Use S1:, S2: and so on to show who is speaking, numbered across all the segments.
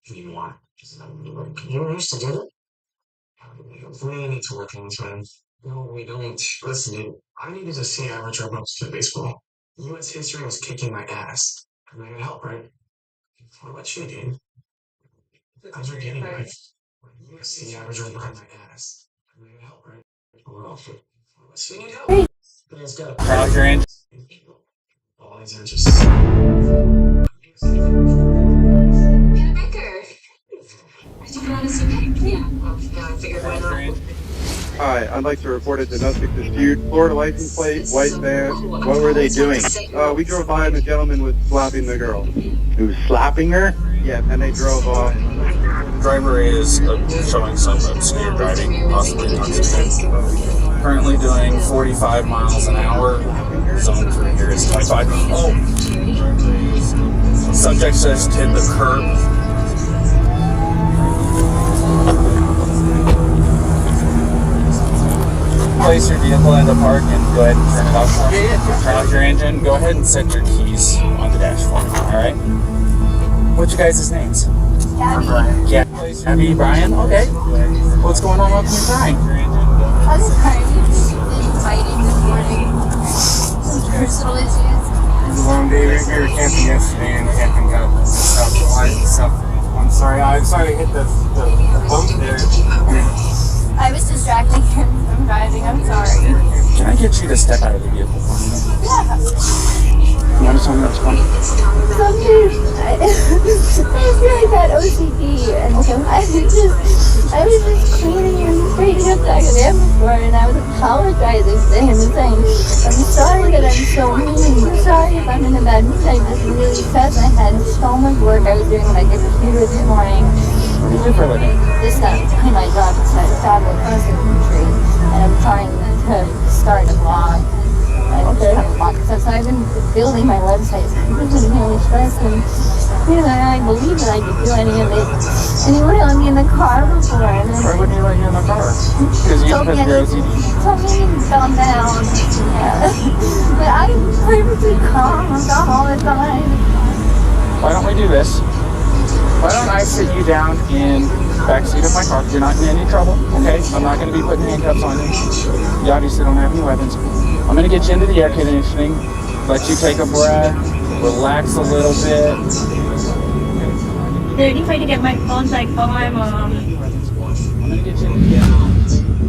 S1: anymore. You used to do it. We need to work on this, man. No, we don't. Listen, dude, I needed to see average ups to baseball. U.S. history was kicking my ass. And I gotta help, right? What about you, dude? How's your dating life? See average behind my ass. I gotta help, right? What else? We need help. You guys gotta
S2: Turn off your engine.
S1: all these are just.
S3: Hi, I'd like to report a domestic dispute. Florida license plate, white van. What were they doing? We drove by and the gentleman was slapping the girl. He was slapping her? Yeah, and they drove off.
S2: Driver is showing some obscure driving, possibly intoxicated. Currently doing 45 miles an hour. Zone through here is 25. Oh! Subject says to hit the curb. Place your vehicle in the park and go ahead and turn it off for me. Turn off your engine. Go ahead and set your keys on the dash for me. Alright? What's your guys' names?
S4: Gabby.
S2: Gabby, Brian? Okay. What's going on? How come you're crying?
S4: I was crying. We've been fighting this morning. Some personal issues.
S5: It was a long day. We were camping yesterday and camping got stuff, and stuff. I'm sorry to hit the bump there.
S4: I was distracting him from driving. I'm sorry.
S2: Can I get you to step out of the vehicle for me?
S4: Yeah.
S2: You want to tell me what's going on?
S4: Sometimes I have really bad OCD, and so I was just cleaning and straightening up the back of the before, and I was apologizing to him and saying, I'm sorry that I'm so mean. I'm sorry if I'm in a bad mood. I just really fast. I had so much work I was doing on my computer this morning.
S2: What do you do for a living?
S4: This is my job. It's my travel across the country, and I'm trying to start a blog. So I've been building my website. So I've been really stressed, and I believe that I could do any of it. And he wouldn't let me in the car before. And then
S2: Why wouldn't he let you in the car? Because you have your OCD.
S4: told me to calm down. Yeah. But I'm perfectly calm. I'm calm all the time.
S2: Why don't we do this? Why don't I sit you down in the backseat of my car? You're not in any trouble, okay? I'm not going to be putting handcuffs on you. You obviously don't have any weapons. I'm going to get you into the air conditioning, let you take a breath, relax a little bit.
S6: Dude, you tried to get my phone back from my mom.
S2: I'm going to get you into the air.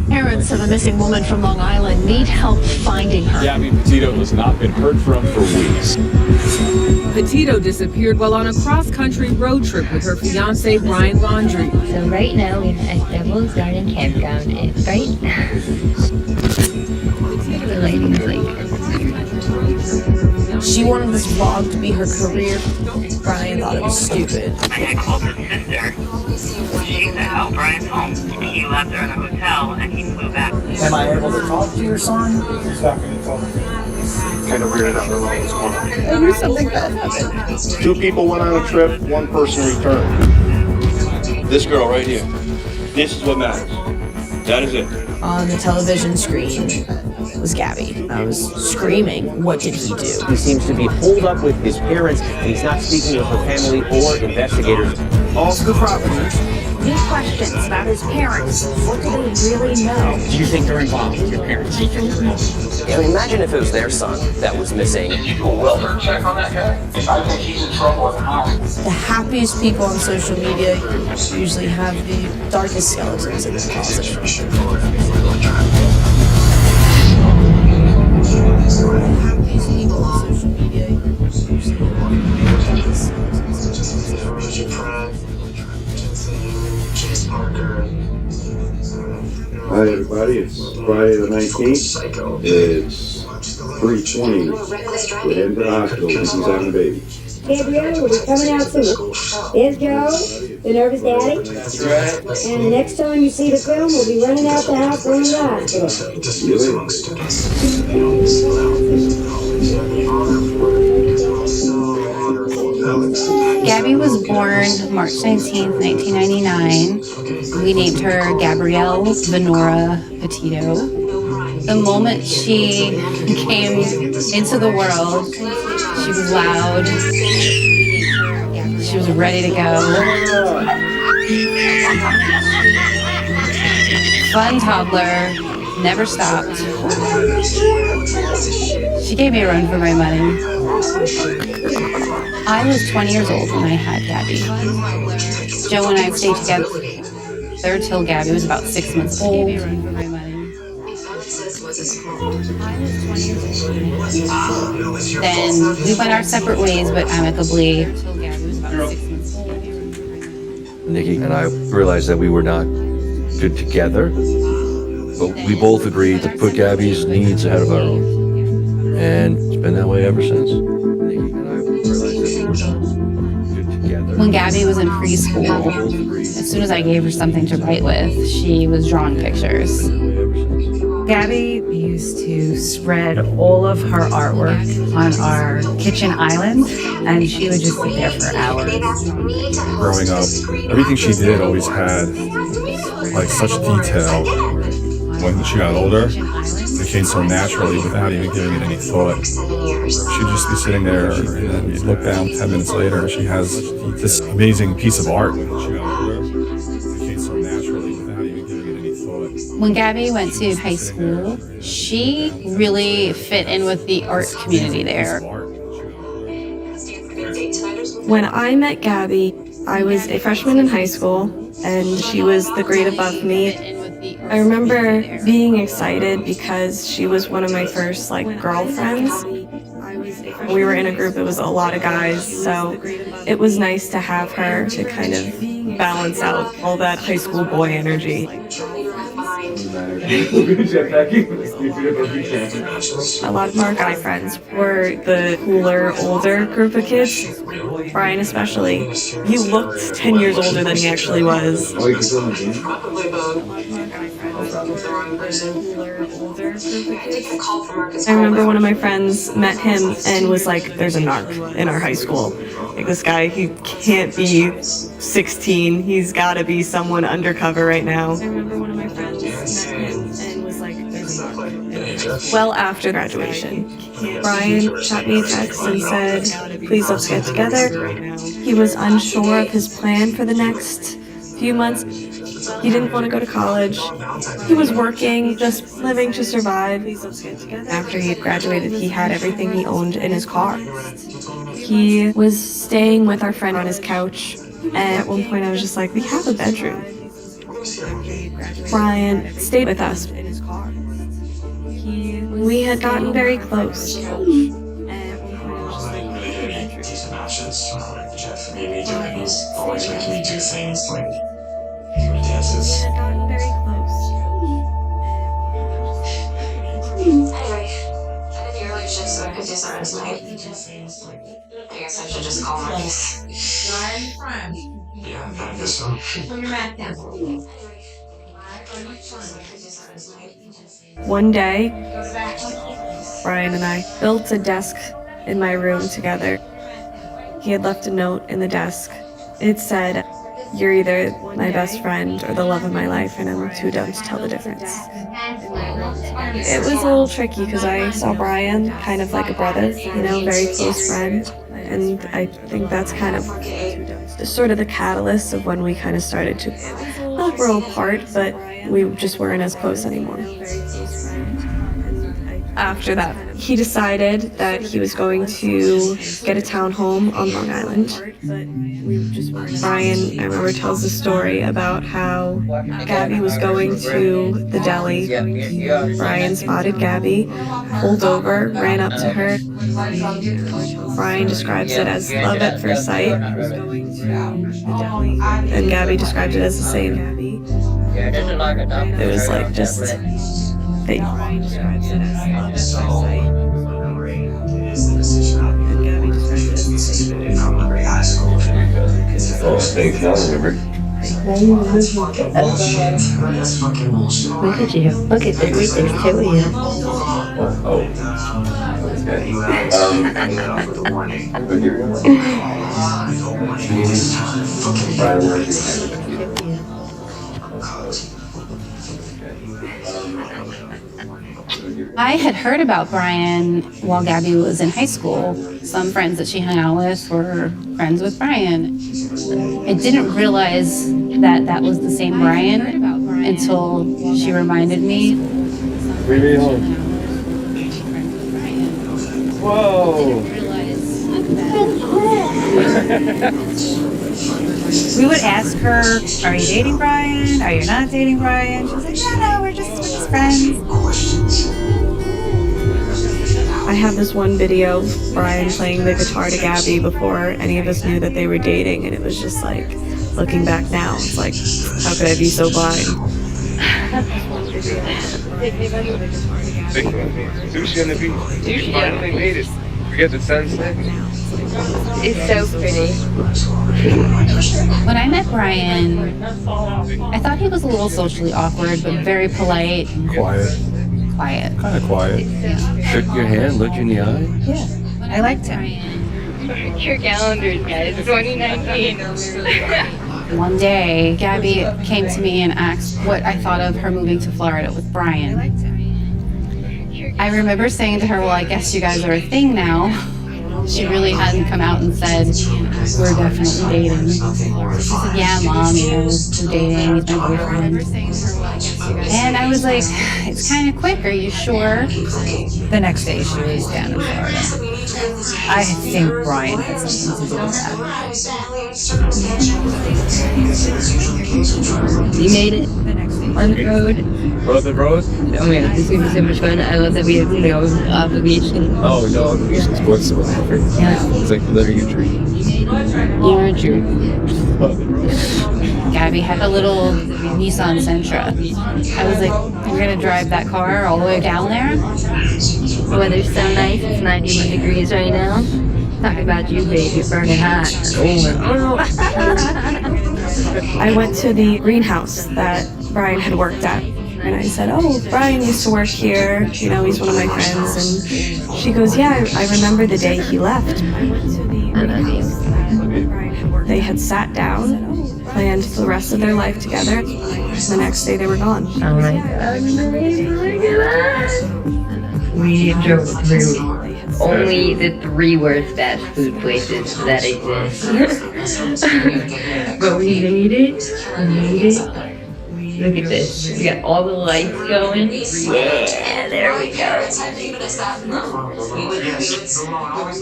S7: Parents of a missing woman from Long Island need help finding her.
S8: Gabby Pettit has not been heard from for weeks.
S9: Pettit disappeared while on a cross-country road trip with her fiancé Brian Laundrie.
S10: So right now we're at Devil's Garden Campground, right? The lighting's
S11: She wanted this vlog to be her career. Brian thought it was stupid.
S12: I called her sister. She said, oh, Brian's home. He left her in a hotel and he flew back.
S2: Am I able to talk to your son?
S3: Kind of weirded out what's going on.
S11: I knew something bad happened.
S13: 2 people went on a trip, 1 person returned. This girl right here. This is what matters. That is it.
S11: On the television screen was Gabby. I was screaming, what did he do?
S14: He seems to be holed up with his parents, and he's not speaking with her family or investigators.
S2: All to the properties.
S7: New questions about his parents. What do they really know?
S2: Do you think they're involved with your parents?
S14: Yeah, imagine if it was their son that was missing.
S15: Did you do a welfare check on that guy? I think he's in trouble with Howard.
S11: The happiest people on social media usually have the darkest skeletons in their closet. The happiest people on social media usually have the darkest skeletons in their closet.
S3: Hi everybody, it's Friday the 19th. It's 3:20. We're heading to the hospital. He's having a baby.
S16: Gabrielle will be coming out soon. There's Joe, the nervous daddy. And the next time you see the film, we'll be running out the house going to the hospital.
S17: Gabby was born March 19th, 1999. We named her Gabrielle Venora Petito. The moment she came into the world, she was loud. She She was ready to go. Fun toddler, never stopped. She gave me a run for my money. I was 20 years old when I had Gabby. Joe and I stayed together till Gabby was about 6 months old. Then we went our separate ways, but amicably.
S18: Nikki and I realized that we were not good together, but we both agreed to put Gabby's needs ahead of our own. And it's been that way ever since. Nikki and I realized that we were not good together.
S17: When Gabby was in preschool, as soon as I gave her something to write with, she was drawing pictures.
S7: Gabby used to spread all of her artwork on our kitchen island, and she would just sit there for hours.
S19: Growing up, everything she did always had like such detail. When she got older, it came so naturally without even giving it any thought. She'd just be sitting there, and then you'd look down 10 minutes later, and she has this amazing piece of art. When she got older, it came so naturally without even giving it any thought.
S17: When Gabby went to high school, she really fit in with the art community there.
S20: When I met Gabby, I was a freshman in high school, and she was the grade above me. I remember being excited because she was one of my first girlfriends. We were in a group, it was a lot of guys, so it was nice to have her to kind of balance out all that high school boy energy. A lot of our guy friends were the cooler, older group of kids. Brian especially. He looked 10 years older than he actually was. I remember one of my friends met him and was like, there's a narc in our high school. Like, this guy, he can't be 16. He's gotta be someone undercover right now. I remember one of my friends met him and was like, there's a narc. Well after graduation, Brian shot me a text and said, please let's get together. He was unsure of his plan for the next few months. He didn't want to go to college. He was working, just living to survive. After he had graduated, he had everything he owned in his car. He was staying with our friend on his couch, and at one point I was just like, we have a bedroom. Brian stayed with us. We had gotten very close.
S1: Jeff made me do it. He's always making me do things like dances.
S20: Very close.
S21: Anyway, I did the early shift so I could do something tonight. I guess I should just call Marcus.
S1: Yeah, I guess so.
S21: Put your mat down.
S20: One day, Brian and I built a desk in my room together. He had left a note in the desk. It said, you're either my best friend or the love of my life, and I'm too dumb to tell the difference. It was a little tricky because I saw Brian kind of like a brother, very close friend. And I think that's kind of sort of the catalyst of when we kind of started to not grow apart, but we just weren't as close anymore. After that, he decided that he was going to get a townhome on Long Island. Brian, I remember, tells a story about how Gabby was going to the deli. Brian spotted Gabby, pulled over, ran up to her. Brian describes it as love at first sight. And Gabby described it as the same. It was like just... Brian describes it as love at first sight. And Gabby describes it as the same.
S18: Oh, thanks, I remember.
S10: Look at you. Look at this. There's two of you.
S18: Oh.
S17: I had heard about Brian while Gabby was in high school. Some friends that she hung out with were friends with Brian. I didn't realize that that was the same Brian until she reminded me.
S2: Really home. Whoa.
S7: We would ask her, are you dating Brian? Are you not dating Brian? She's like, no, we're just friends.
S20: I have this one video of Brian playing the guitar to Gabby before any of us knew that they were dating, and it was just like, looking back now, it's like, how could I be so blind?
S5: Sushi on the beach. Finally made it. We get the sunset.
S10: It's so pretty.
S17: When I met Brian, I thought he was a little socially awkward, but very polite.
S19: Quiet.
S17: Quiet.
S19: Kind of quiet.
S17: Yeah.
S18: Shook your hand, looked you in the eye.
S17: Yeah. I liked him.
S10: Mark your calendars, guys. 2019.
S17: One day, Gabby came to me and asked what I thought of her moving to Florida with Brian. I remember saying to her, well, I guess you guys are a thing now. She really hadn't come out and said, we're definitely dating. She said, yeah, Mom, you know, we're dating, he's my boyfriend. And I was like, it's kind of quick, are you sure?
S7: The next day, she was down in Florida. I think Brian had something to do with that.
S10: We made it on the road.
S5: Rode the road?
S10: Oh man, this is gonna be so much fun. I love that we have to go off the beach.
S5: Oh no, the beach is whatsoever.
S10: Yeah.
S5: It's like living a dream.
S10: You're a dream.
S17: Gabby had a little Nissan Sentra. I was like, you're gonna drive that car all the way down there?
S10: The weather's so nice. It's 91 degrees right now. Talk about you, baby, burning hot. Oh.
S20: I went to the greenhouse that Brian had worked at. And I said, oh, Brian used to work here. You know, he's one of my friends. And she goes, yeah, I remember the day he left.
S10: I love you.
S20: They had sat down, planned the rest of their life together. The next day they were gone.
S10: Oh my God. We drove through only the 3 worst fast food places that exist. But we made it. Look at this. We got all the lights going. Yeah, there we go.
S1: Yes, the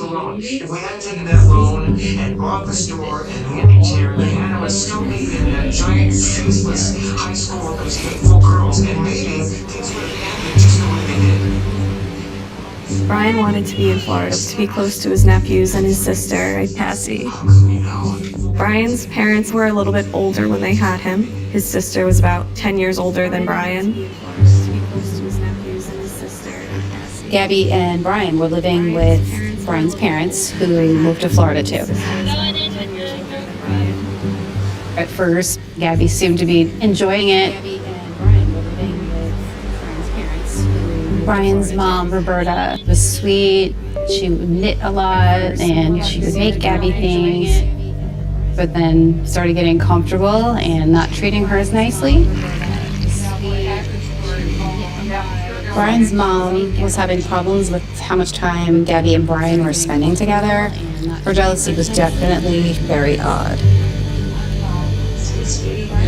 S1: loan. If we hadn't taken that loan and bought the store and moved here, Hannah would still be in that giant, useless high school with those hateful girls, and maybe things would have happened just the way they did.
S20: Brian wanted to be in Florida to be close to his nephews and his sister, Cassie. Brian's parents were a little bit older when they had him. His sister was about 10 years older than Brian.
S17: Gabby and Brian were living with Brian's parents, who moved to Florida too. At first, Gabby seemed to be enjoying it. Brian's mom, Roberta, was sweet. She would knit a lot, and she would make Gabby things, but then started getting comfortable and not treating her as nicely. Brian's mom was having problems with how much time Gabby and Brian were spending together. Her jealousy was definitely very odd.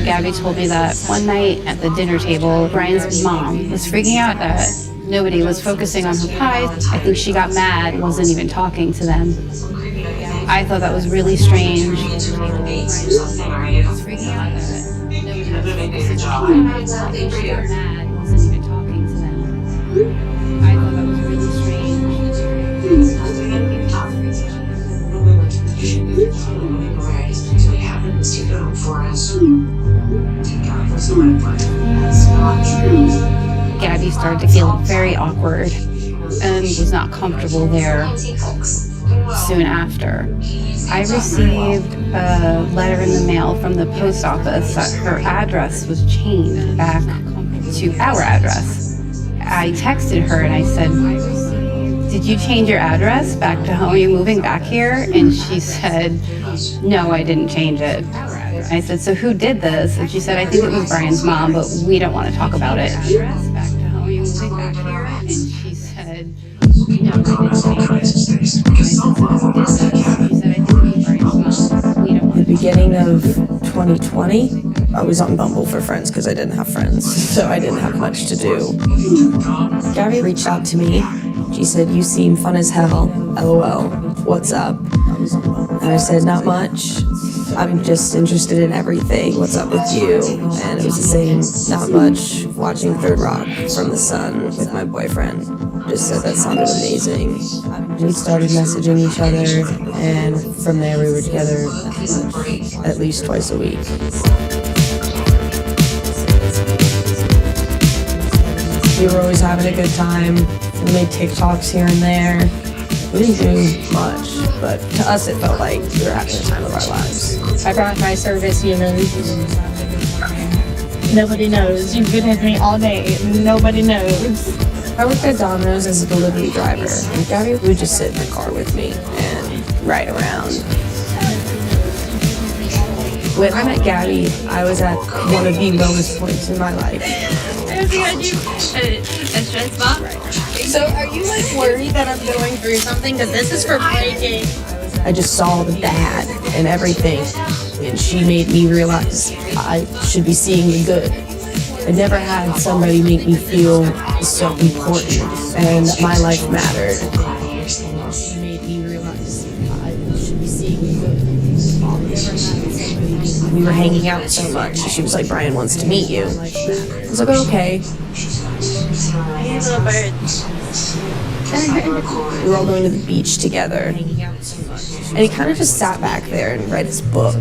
S17: Gabby told me that one night at the dinner table, Brian's mom was freaking out that nobody was focusing on her pie. I think she got mad and wasn't even talking to them. I thought that was really strange. Gabby started to feel very awkward and was not comfortable there soon after. I received a letter in the mail from the post office that her address was changed back to our address. I texted her and I said, did you change your address back to home? Are you moving back here? And she said, no, I didn't change it. I said, so who did this? And she said, I think it was Brian's mom, but we don't want to talk about it.
S1: comments all kinds of things. Because some of them are
S20: The beginning of 2020, I was on Bumble for friends because I didn't have friends, so I didn't have much to do. Gabby reached out to me. She said, "You seem fun as hell. LOL. What's up?" And I said, "Not much. I'm just interested in everything. What's up with you?" And it was the same, "Not much. Watching Third Rock from the Sun with my boyfriend." Just said that sounded amazing. We started messaging each other, and from there we were together at least twice a week. We were always having a good time. We made TikToks here and there. We didn't do much, but to us it felt like we were having the time of our lives.
S6: I brought my service, you know. Nobody knows. You've been with me all day. Nobody knows.
S20: I worked at Domino's as a delivery driver, and Gabby would just sit in the car with me and ride around. When I met Gabby, I was at one of the lowest points in my life.
S10: A stress ball? So are you like worried that I'm going through something? Because this is for breaking.
S20: I just saw the bad and everything, and she made me realize I should be seeing the good. I never had somebody make me feel so important and my life mattered. She made me realize I should be seeing the good. We were hanging out so much. She was like, "Brian wants to meet you." I was like, "Okay."
S10: Hey, little bird.
S20: We were all going to the beach together. And he kind of just sat back there and read his book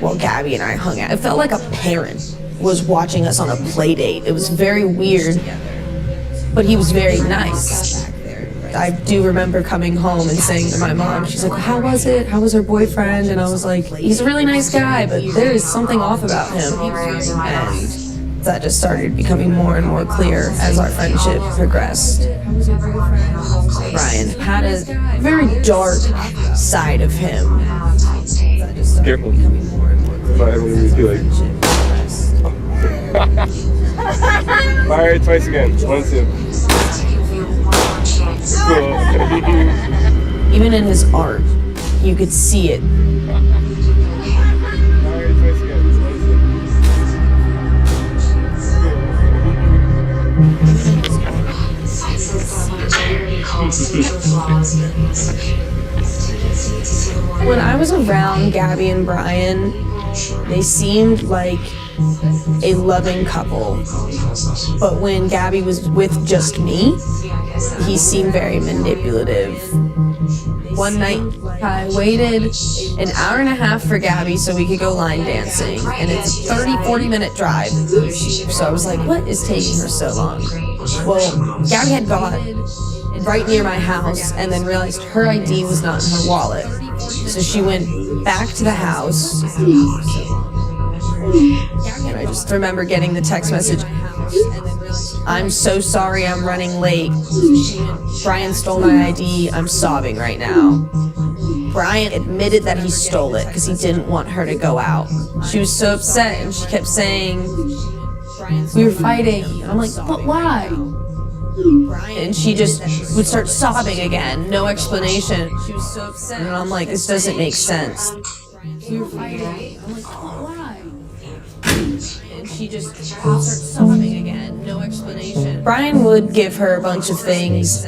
S20: while Gabby and I hung out. It felt like a parent was watching us on a play date. It was very weird, but he was very nice. I do remember coming home and saying to my mom, she's like, "How was it? How was her boyfriend?" And I was like, "He's a really nice guy, but there is something off about him." And that just started becoming more and more clear as our friendship progressed. Brian had a very dark side of him.
S5: Careful. But we feel like. Fire it twice again. 1, 2. Cool.
S20: Even in his art, you could see it.
S5: Fire it twice again. 1, 2.
S20: When I was around Gabby and Brian, they seemed like a loving couple. But when Gabby was with just me, he seemed very manipulative. One night, I waited an hour and a half for Gabby so we could go line dancing, and it's a 30-40 minute drive. So I was like, what is taking her so long? Well, Gabby had gone right near my house and then realized her ID was not in her wallet. So she went back to the house, and I just remember getting the text message, "I'm so sorry, I'm running late. Brian stole my ID, I'm sobbing right now." Brian admitted that he stole it because he didn't want her to go out. She was so upset and she kept saying, "We were fighting." And I'm like, "But why?" And she just would start sobbing again, no explanation. She was so upset. And I'm like, this doesn't make sense. We were fighting. I'm like, "But why?" And she just would start sobbing again, no explanation. Brian would give her a bunch of things.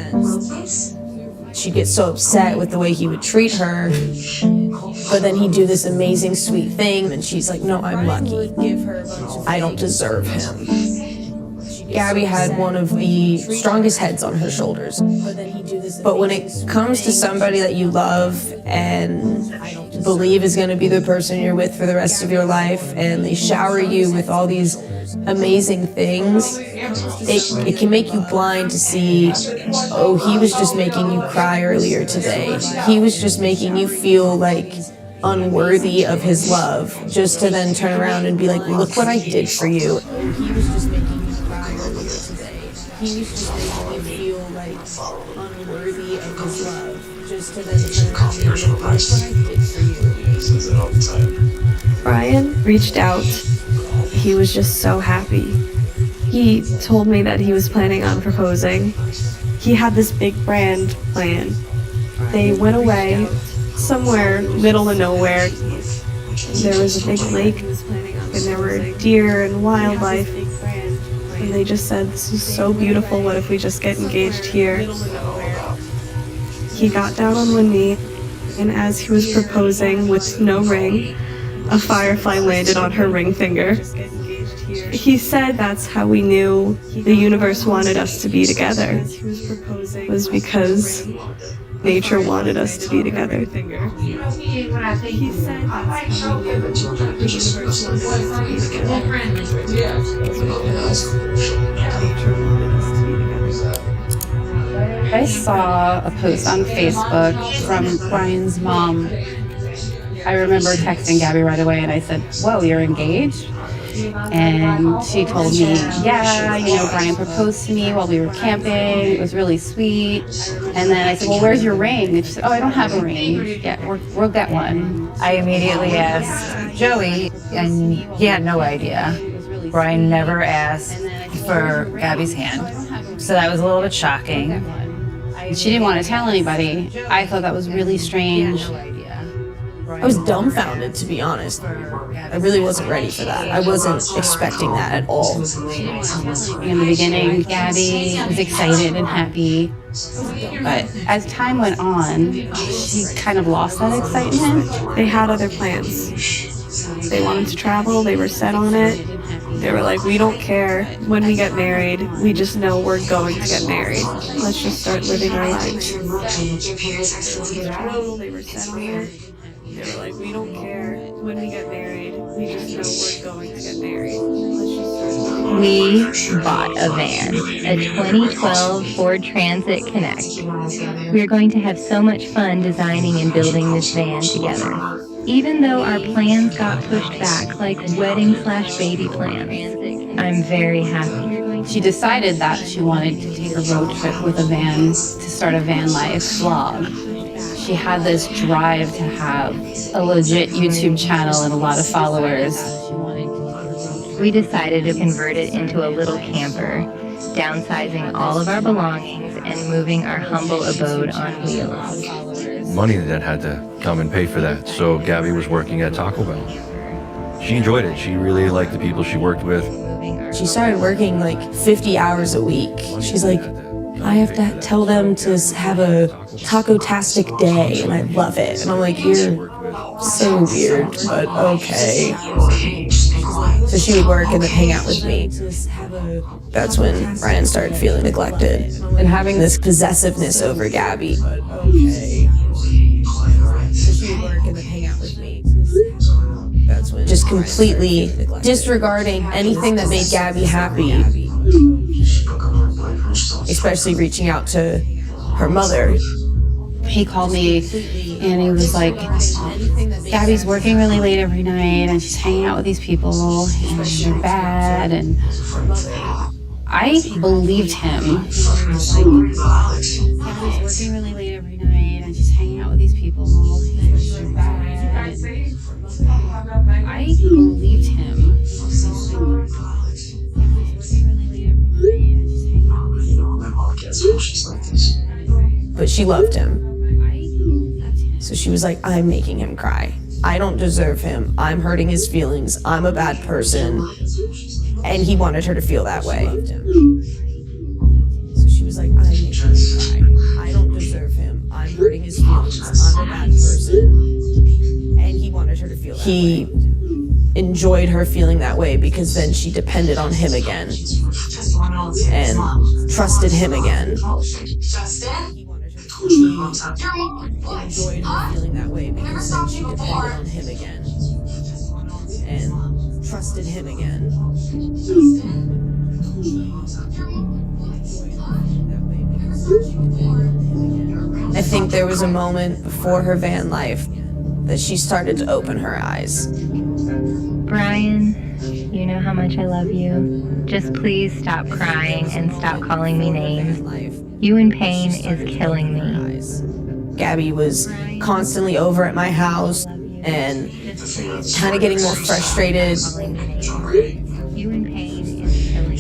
S20: She'd get so upset with the way he would treat her. But then he'd do this amazing, sweet thing, and she's like, "No, I'm lucky. I don't deserve him." Gabby had one of the strongest heads on her shoulders. But when it comes to somebody that you love and believe is going to be the person you're with for the rest of your life, and they shower you with all these amazing things, it can make you blind to see, oh, he was just making you cry earlier today. He was just making you feel like unworthy of his love, just to then turn around and be like, "Look what I did for you." He was just making you cry earlier today. He was just making you feel like unworthy of his love, just to then turn around and be like, "Look what I did for you." Brian reached out. He was just so happy. He told me that he was planning on proposing. He had this big grand plan. They went away somewhere middle of nowhere. There was a big lake, and there were deer and wildlife. And they just said, this is so beautiful, what if we just get engaged here? He got down on one knee, and as he was proposing with no ring, a firefly landed on her ring finger. He said that's how we knew the universe wanted us to be together. It was because nature wanted us to be together. He said that's how we knew the universe wanted us to be together.
S17: I saw a post on Facebook from Brian's mom. I remember texting Gabby right away and I said, "Whoa, you're engaged?" And she told me, "Yeah, Brian proposed to me while we were camping. It was really sweet." And then I said, "Well, where's your ring?" And she said, "Oh, I don't have a ring. Yeah, we'll get one."
S4: I immediately asked Joey, and he had no idea. Brian never asked for Gabby's hand. So that was a little bit shocking.
S17: She didn't want to tell anybody. I thought that was really strange.
S11: I was dumbfounded, to be honest. I really wasn't ready for that. I wasn't expecting that at all.
S17: In the beginning, Gabby was excited and happy. But as time went on, she kind of lost that excitement.
S20: They had other plans. They wanted to travel. They were set on it. They were like, we don't care when we get married. We just know we're going to get married. Let's just start living our lives. They were set on it. They were like, we don't care when we get married. We just know we're going to get married. Let's just start living.
S10: We bought a van, a 2012 Ford Transit Connect. We're going to have so much fun designing and building this van together. Even though our plans got pushed back like wedding/baby plans, I'm very happy.
S17: She decided that she wanted to take a road trip with a van, to start a van life vlog. She had this drive to have a legit YouTube channel and a lot of followers.
S10: We decided to convert it into a little camper, downsizing all of our belongings and moving our humble abode on wheels.
S18: Money that had to come and pay for that. So Gabby was working at Taco Bell. She enjoyed it. She really liked the people she worked with.
S11: She started working like 50 hours a week. She's like, I have to tell them to have a taco-tastic day, and I love it. And I'm like, you're so weird, but okay. So she would work and then hang out with me. That's when Brian started feeling neglected and having this possessiveness over Gabby. Okay. So she would work and then hang out with me. That's when just completely disregarding anything that made Gabby happy. Especially reaching out to her mother.
S17: He called me and he was like, Gabby's working really late every night and she's hanging out with these people and they're bad. And I believed him. Gabby's working really late every night and she's hanging out with these people and they're bad. And I believed him.
S11: But she loved him. So she was like, I'm making him cry. I don't deserve him. I'm hurting his feelings. I'm a bad person. And he wanted her to feel that way. So she was like, I'm making him cry. I don't deserve him. I'm hurting his feelings. I'm a bad person. And he wanted her to feel that way. He enjoyed her feeling that way because then she depended on him again. And trusted him again. He enjoyed her feeling that way because then she depended on him again. And trusted him again. I think there was a moment before her van life that she started to open her eyes.
S10: Brian, you know how much I love you. Just please stop crying and stop calling me names. You in pain is killing me.
S11: Gabby was constantly over at my house and kind of getting more frustrated.
S10: You in pain is killing me.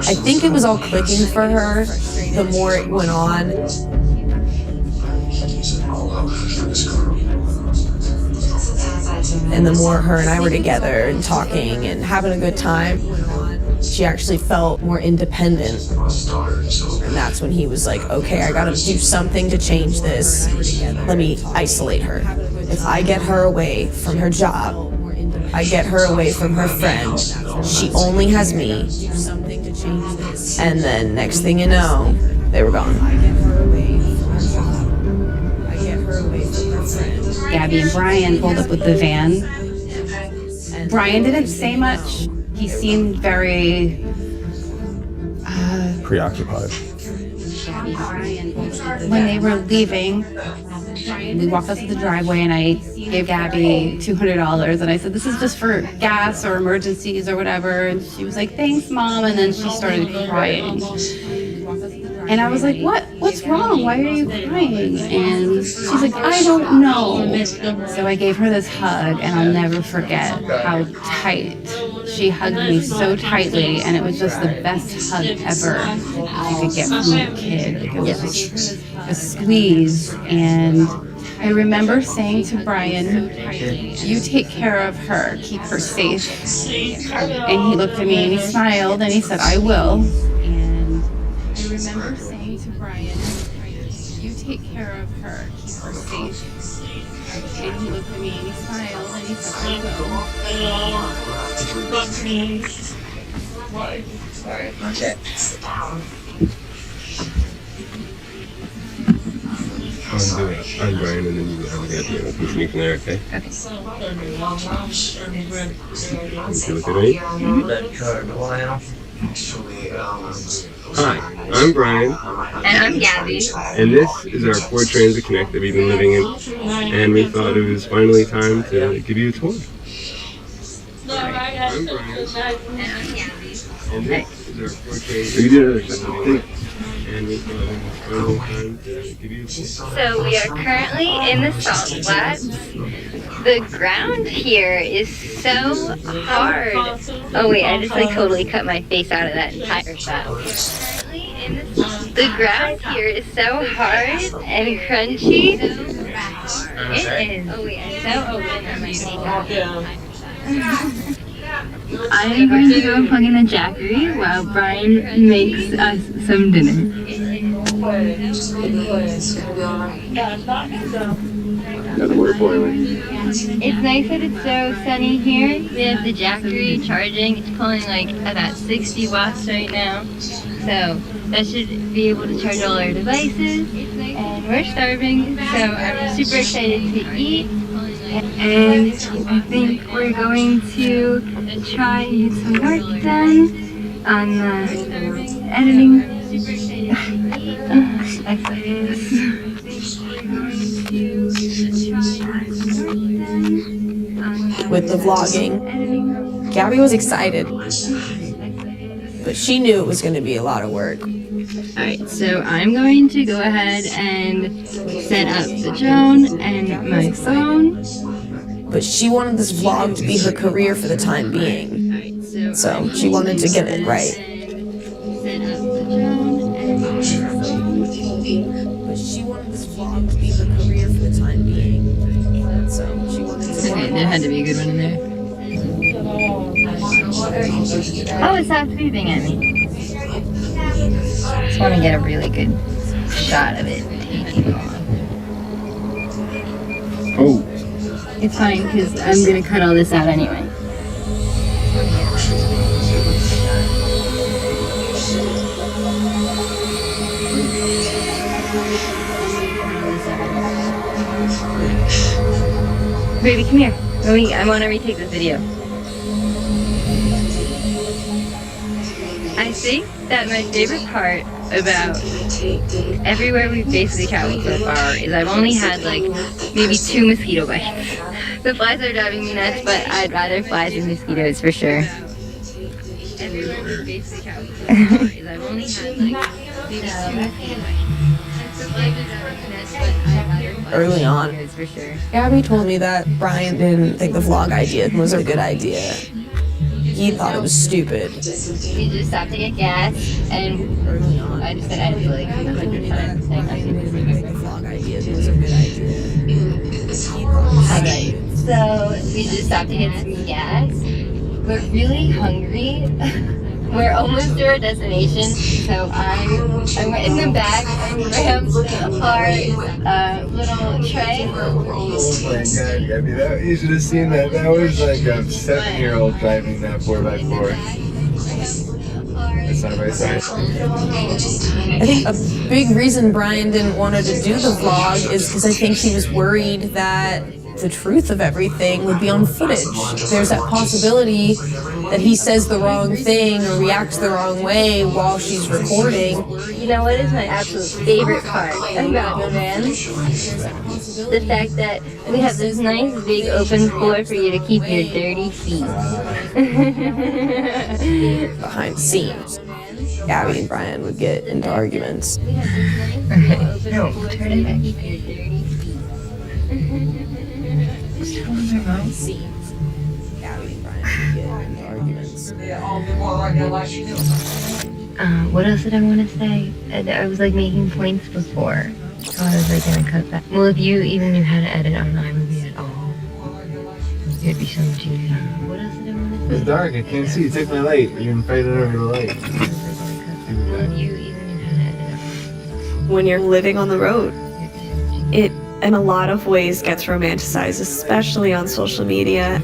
S11: I think it was all clicking for her the more it went on. And the more her and I were together and talking and having a good time, she actually felt more independent. And that's when he was like, okay, I gotta do something to change this. Let me isolate her. If I get her away from her job, I get her away from her friend, she only has me. And then next thing you know, they were gone.
S17: Gabby and Brian pulled up with the van. Brian didn't say much. He seemed very
S19: preoccupied.
S17: When they were leaving, we walked up to the driveway and I gave Gabby $200 and I said, this is just for gas or emergencies or whatever. And she was like, thanks, Mom. And then she started crying. And I was like, what's wrong? Why are you crying? And she's like, I don't know. So I gave her this hug and I'll never forget how tight she hugged me, so tightly, and it was just the best hug ever you could get from a kid. Like, it was just a squeeze. And I remember saying to Brian, you take care of her, keep her safe. And he looked at me and he smiled and he said, I will. And I remember saying to Brian, you take care of her, keep her safe. And he looked at me and he smiled and he said, I will.
S12: Sorry. Okay.
S5: I'm Brian, and then you have the idea. We'll continue from there, okay?
S17: Okay.
S5: You look at me? Hi, I'm Brian.
S10: And I'm Gabby.
S5: And this is our Ford Transit Connect that we've been living in. And we thought it was finally time to give you a tour. Hi, I'm Brian.
S10: And I'm Gabby.
S5: And this is our Ford Transit Connect. And we thought it was finally time to give you a tour.
S10: So we are currently in the salt flats. The ground here is so hard. Oh wait, I just like totally cut my face out of that entire shot. The ground here is so hard and crunchy. It is. Oh wait, I'm so open on my face. I'm going to go plug in the Jackery while Brian makes us some dinner.
S5: Got the water boiling.
S10: It's nice that it's so sunny here. We have the Jackery charging. It's pulling like about 60 watts right now. So that should be able to charge all our devices. And we're starving, so I'm super excited to eat. And I think we're going to try and get some work done on the editing.
S11: With the vlogging, Gabby was excited, but she knew it was going to be a lot of work.
S10: Alright, so I'm going to go ahead and set up the drone and my phone.
S11: But she wanted this vlog to be her career for the time being, so she wanted to get it right. But she wanted this vlog to be her career for the time being, so she wanted to.
S10: Okay, there had to be a good one in there. Oh, it stopped beeping at me. Just want to get a really good shot of it taking off.
S5: Oh.
S10: It's fine, because I'm going to cut all this out anyway. Baby, come here. I want to retake this video. I think that my favorite part about everywhere we've basically traveled so far is I've only had like maybe 2 mosquito bites. The flies are driving me nuts, but I'd rather flies than mosquitoes for sure. Everywhere we've basically traveled so far is I've only had like maybe 2 mosquito bites. The flies are driving me nuts, but I'd rather flies.
S11: early on.
S4: For sure.
S11: Gabby told me that Brian didn't think the vlog idea was a good idea. He thought it was stupid.
S10: We just stopped to get gas, and I just said I had like 100 times saying I didn't think the vlog idea was a good idea. Okay, so we just stopped to get some gas. We're really hungry. We're almost to our destination, so I'm in the back of Ram's little tray.
S5: Oh my god, Gabby, you should have seen that. That was like a 7-year-old driving that 4x4. Side by side.
S11: I think a big reason Brian didn't want her to do the vlog is because I think he was worried that the truth of everything would be on footage. There's that possibility that he says the wrong thing or reacts the wrong way while she's recording.
S10: You know what is my absolute favorite part about the van? The fact that we have this nice big open floor for you to keep your dirty feet.
S11: Behind the scenes, Gabby and Brian would get into arguments.
S10: No, turn it back.
S11: Behind the scenes, Gabby and Brian would get into arguments.
S10: What else did I want to say? I was like making points before. So I was like gonna cut that. Well, if you even knew how to edit on iMovie at all, it'd be so much easier. What else did I want to say?
S5: It's dark, I can't see. Take my light. You're gonna fade it over the light.
S20: When you're living on the road, it in a lot of ways gets romanticized, especially on social media.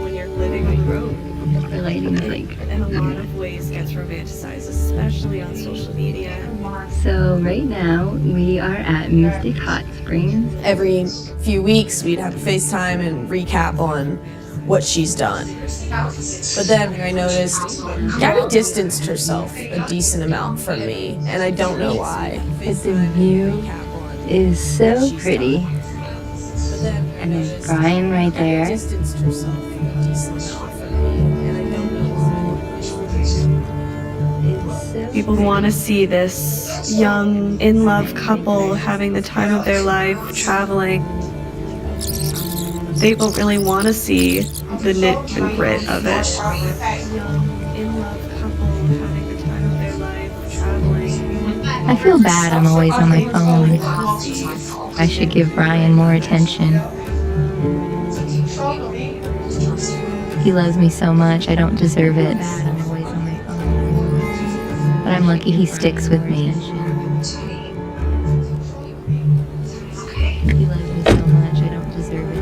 S20: When you're living on the road,
S10: the lighting is like
S20: in a lot of ways gets romanticized, especially on social media.
S10: So right now we are at Mystic Hot Springs.
S11: Every few weeks we'd have a FaceTime and recap on what she's done. But then I noticed Gabby distanced herself a decent amount from me, and I don't know why.
S10: But the view is so pretty. And there's Brian right there.
S11: Distanced herself a decent amount from me, and I don't know why.
S20: People want to see this young, in-love couple having the time of their life, traveling. They don't really want to see the nit and grit of it.
S10: I feel bad I'm always on my phone. I should give Brian more attention. He loves me so much, I don't deserve it. But I'm lucky he sticks with me. He loves me so much, I don't deserve it.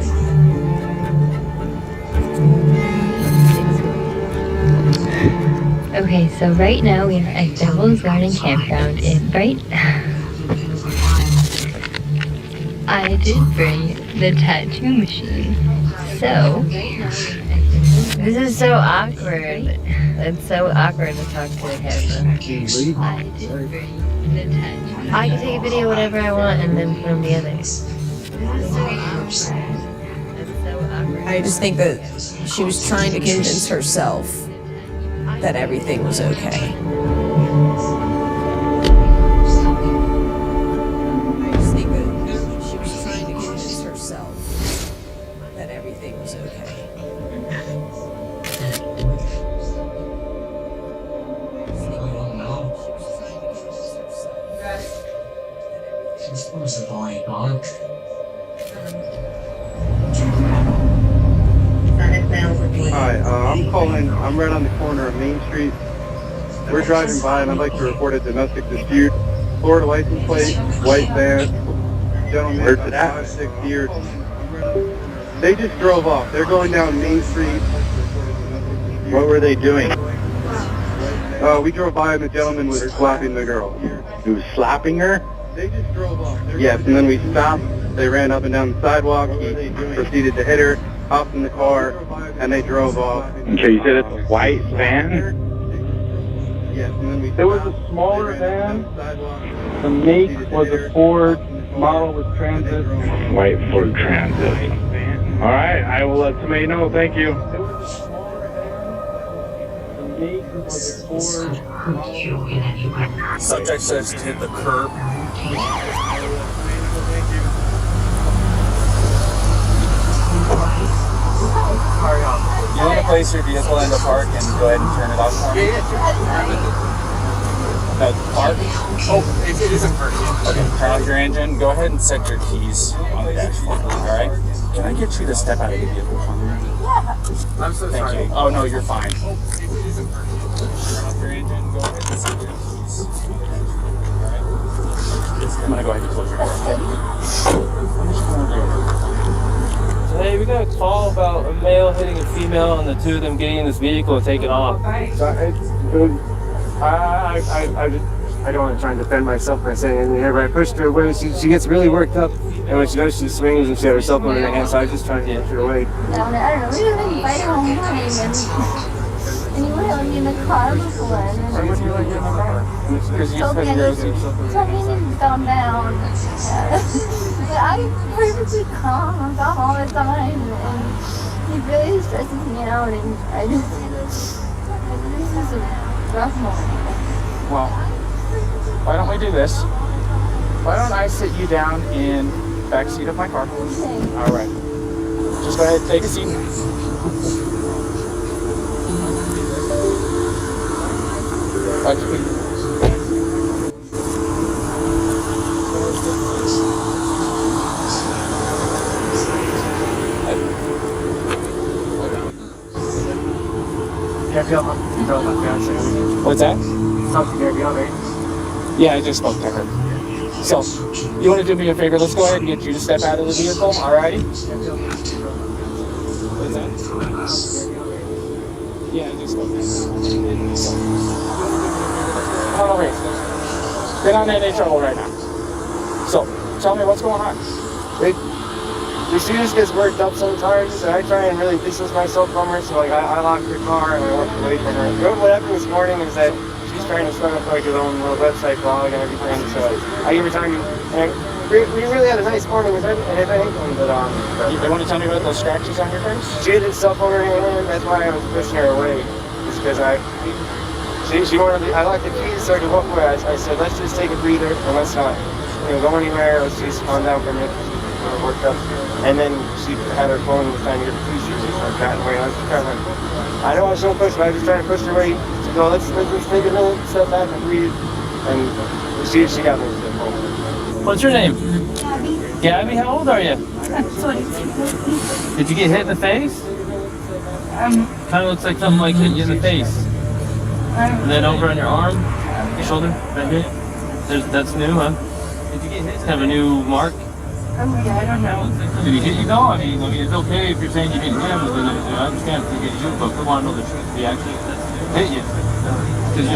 S10: Okay, so right now we are at Devil's Garden Campground. I did bring the tattoo machine. So, this is so awkward. It's so awkward to talk to the camera. I did bring the tattoo. I can take a video whatever I want and then film the others.
S11: I just think that she was trying to convince herself that everything was okay. I just think that she was trying to convince herself that everything was okay.
S1: Where's the volume on?
S3: Hi, I'm calling. I'm right on the corner of Main Street. We're driving by and I'd like to report a domestic dispute. Florida license plate, white van. Gentleman, where's it at? 6 years. They just drove off. They're going down Main Street.
S13: What were they doing?
S3: We drove by and the gentleman was slapping the girl.
S13: He was slapping her?
S3: They just drove off. Yes, and then we stopped. They ran up and down the sidewalk. He proceeded to hit her, hopped in the car, and they drove off.
S2: Okay, you said it's a white van?
S3: Yes, and then we
S2: There was a smaller van. The make was a Ford. Model was Transit. White Ford Transit. All right, I will let somebody know. Thank you. The make was a Ford. Subject says to hit the curb. You want to place your vehicle in the park and go ahead and turn it off for me? The park? Oh, it isn't parked. Okay, turn on your engine. Go ahead and set your keys on the dashboard. All right? Can I get you to step out of the vehicle for me? Yeah. I'm so sorry. Thank you. Oh, no, you're fine. Turn off your engine. Go ahead and set your keys. All right? I'm going to go ahead and close your door.
S8: Hey, we got a call about a male hitting a female and the two of them getting in this vehicle and taking off.
S22: So I don't want to try and defend myself by saying anything here, but I pushed her away. She gets really worked up, and when she does, she swings and she had her cell phone in her hand, so I was just trying to push her away.
S23: I don't know, we were like fighting all morning, and you would have me in the car before.
S2: Why would you let you in the car? Because you
S23: told me
S2: said
S23: I
S2: you
S23: need to calm down. But I'm perfectly calm. I'm calm all the time, and he really stresses me out, and this is a rough morning.
S2: Well, why don't we do this? Why don't I sit you down in the back seat of my car? All right. Just go ahead and take a seat. Watch your feet. What's that? Yeah, I just spoke to her. So, you want to do me a favor? Let's go ahead and get you to step out of the vehicle, alrighty? What's that? Yeah, I just spoke to her. So, come on over here. You're not in any trouble right now. So, tell me what's going on.
S22: She just gets worked up sometimes, and I try and really distance myself from her, so like I lock her car and I walk away from her. What happened this morning is that she's trying to start up like her own little website blog and everything, so I every time we really had a nice morning with everything, but
S2: You want to tell me about those scratches on your face?
S22: she had her cell phone in her hand, that's why I was pushing her away, just because she wanted I locked the keys so I could walk away. I said, let's just take a breather and let's not go anywhere, let's just calm down for a minute. Worked up, and then she had her phone and was trying to get the keys. She just like that way. I was just trying to. I know I shouldn't push, but I was just trying to push her away to go. Let's take a minute, step back, and breathe. And she got me with the phone.
S8: What's your name?
S23: Gabby.
S8: Gabby, how old are you?
S23: I'm 22.
S8: Did you get hit in the face? Kind of looks like something like hit you in the face. And then over on your arm, shoulder, right here. That's new, huh? Did you get hit? Have a new mark?
S23: Yeah, I don't know.
S8: Did he hit you though? I mean, it's okay if you're saying you hit him. I understand if he hit you, but we want to know the truth. He actually hit you. Because,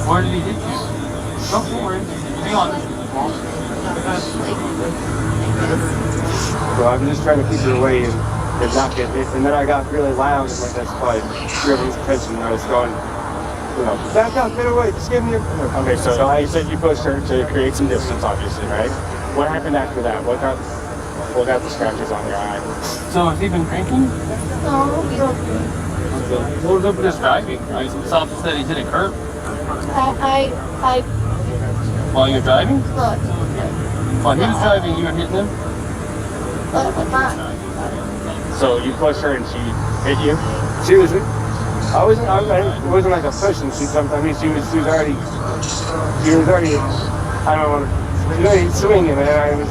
S8: where did he hit you? Don't worry. Be honest.
S22: So I'm just trying to keep her away and not get hit. And then I got really loud, and like that's probably really his attention. I was going, back up, get away, just give me a... Okay, so you said you pushed her to create some distance, obviously, right? What happened after that? What got the scratches on your eye?
S8: So has he been drinking?
S23: No, we don't.
S8: What was up with his driving? I saw that he hit a curb.
S23: I
S8: While you're driving?
S23: look.
S8: While he was driving, you were hitting him?
S22: So you pushed her and she hit you? It wasn't like a push, and she jumped. I mean, she was already, I don't know, swinging, and I was,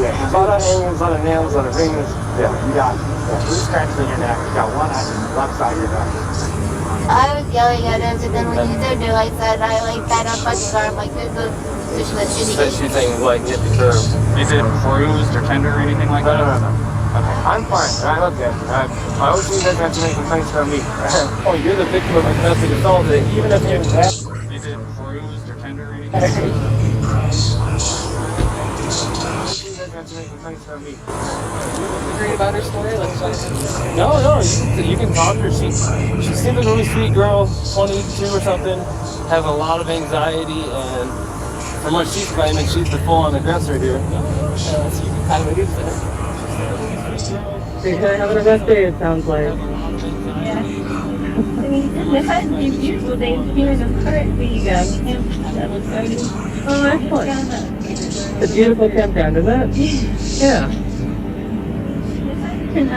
S22: yeah. A lot of angles, a lot of nails, a lot of fingers. Yeah, you got it. Two scratches on your neck. You got one on the left side of your neck.
S23: I was yelling at him, and then when he did do, I said, I like pat up my arm, like there's a position that she
S8: So she's saying, like, hit the curb. Is it bruised or tender or anything like that?
S22: No. Okay, I'm fine. I look good. I always think that have to make complaints from me.
S8: Oh, you're the victim of a domestic assault, even if you're Is it bruised or tender or anything?
S22: Agree about her story?
S8: No, you can talk to her. She seems like a really sweet girl, 22 or something, has a lot of anxiety, and from what she's claiming, she's the full-on aggressor here. So you can kind of use that.
S20: You're having a rough day, it sounds like.
S23: Yeah.
S6: mean, they had these beautiful days here in the currently that was going. Oh, excellent.
S2: It's a beautiful campground, isn't it? Yeah.
S6: And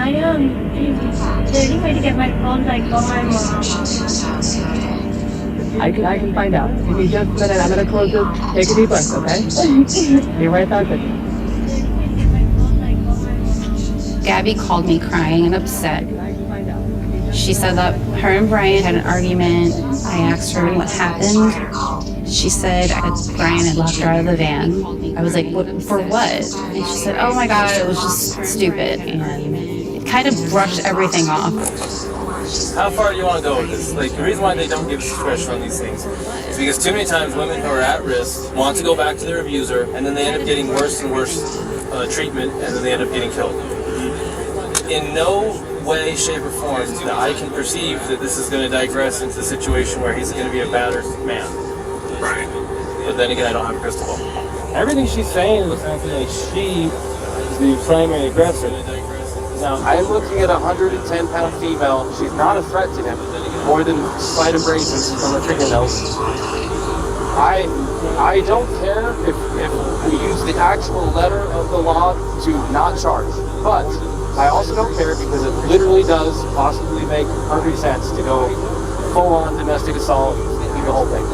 S6: is there any way to get my phone like on my
S2: I can find out. Give me just a minute. I'm gonna close this. Take a deep breath, okay? Be right back with you.
S17: Gabby called me crying and upset. She said that her and Brian had an argument. I asked her what happened. She said that Brian had locked her out of the van. I was like, what, for what? And she said, oh my God, it was just stupid. And it kind of brushed everything off.
S8: How far do you want to go with this? Like, the reason why they don't give discretion on these things is because too many times women who are at risk want to go back to their abuser, and then they end up getting worse and worse treatment, and then they end up getting killed. In no way, shape, or form that I can perceive that this is going to digress into a situation where he's going to be a battered man. Right. But then again, I don't have a crystal ball. Everything she's saying looks like she is the primary aggressor. Now, I'm looking at a 110-pound female. She's not a threat to him, more than slight abrasions from her fingernails. I don't care if we use the actual letter of the law to not charge, but I also don't care because it literally does possibly make perfect sense to go full-on domestic assault and the whole thing.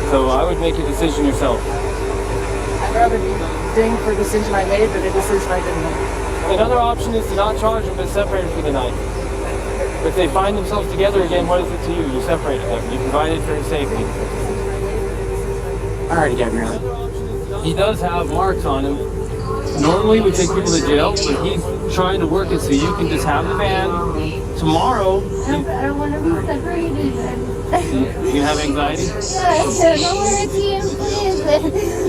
S8: So I would make a decision yourself.
S2: I'd rather be dinged for a decision I made than a decision I didn't make.
S8: Another option is to not charge them but separate them for the night. If they find themselves together again, what is it to you? You separated them. You provided for his safety.
S2: Alrighty, Gabrielle.
S8: He does have marks on him. Normally we take people to jail, but he's trying to work it so you can just have the van. Tomorrow,
S23: I don't want to be separated.
S8: you can have anxiety?
S23: Yeah, I don't know where it's in, please.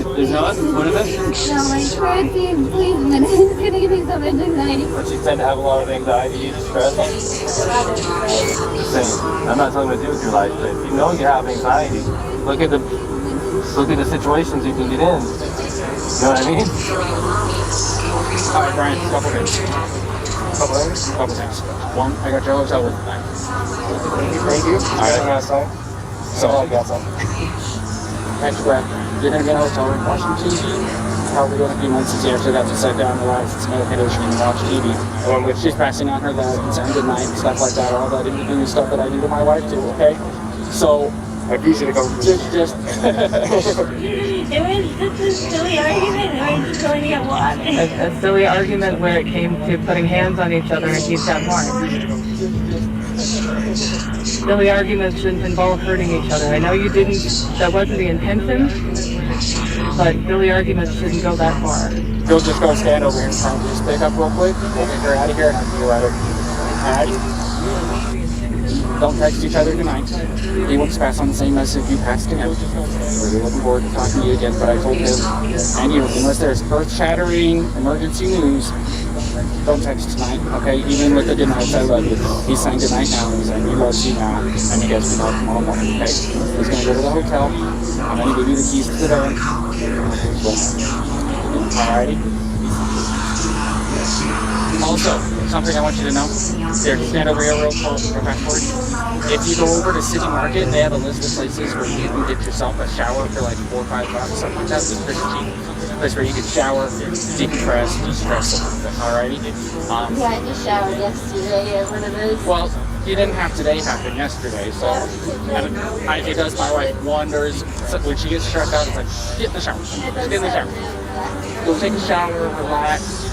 S8: There's not? What is it?
S23: No, like, where it's in, please, man. It's going to give me so much anxiety.
S8: But you tend to have a lot of anxiety and stress. I'm not telling you what to do with your life, but if you know you have anxiety, look at the situations you can get in. You know what I mean?
S2: Alright, Brian, couple things. Couple things. One, I got your hotel room tonight. Thank you. Alright, I'm outside. So I'll be outside. Thanks, Brad. You're gonna get a hotel room, watch some TV. Probably go in a few months since you actually got to sit down and relax and smell the condition and watch TV. Along with she's passing on her love and saying goodnight and stuff like that, all that interviewing stuff that I do to my wife too, okay? So I appreciate it going just
S23: It was just a silly argument, or just going to get what?
S2: a silly argument where it came to putting hands on each other and he's got marks. Silly arguments shouldn't involve hurting each other. I know you didn't, that wasn't the intention, but silly arguments shouldn't go that far. You'll just go stand over here and try and just pick up real quick. We'll get her out of here and I'll see you later. Alright? Don't text each other tonight. He wants to pass on the same message you passed to him. We're really looking forward to talking to you again, but I told him and you, unless there's earth-shattering emergency news, don't text tonight, okay? Even with the good nights, I love you. He's saying good night now, and he's saying he loves you now, and you guys can talk tomorrow morning, okay? He's gonna go to the hotel. I'm gonna give you the keys to the van. Alrighty? Also, something I want you to know. Here, stand over here real fast forward. If you go over to City Market, they have a list of places where you can get yourself a shower for like $4 or $5, something like that. It's pretty cheap. A place where you can shower, decompress, de-stress a little bit, alrighty?
S23: Yeah, I just showered yesterday at one of those.
S2: Well, you didn't have today happen yesterday, so it does my wife wonders. When she gets stressed out, it's like, get in the shower. Get in the shower. Go take a shower, relax.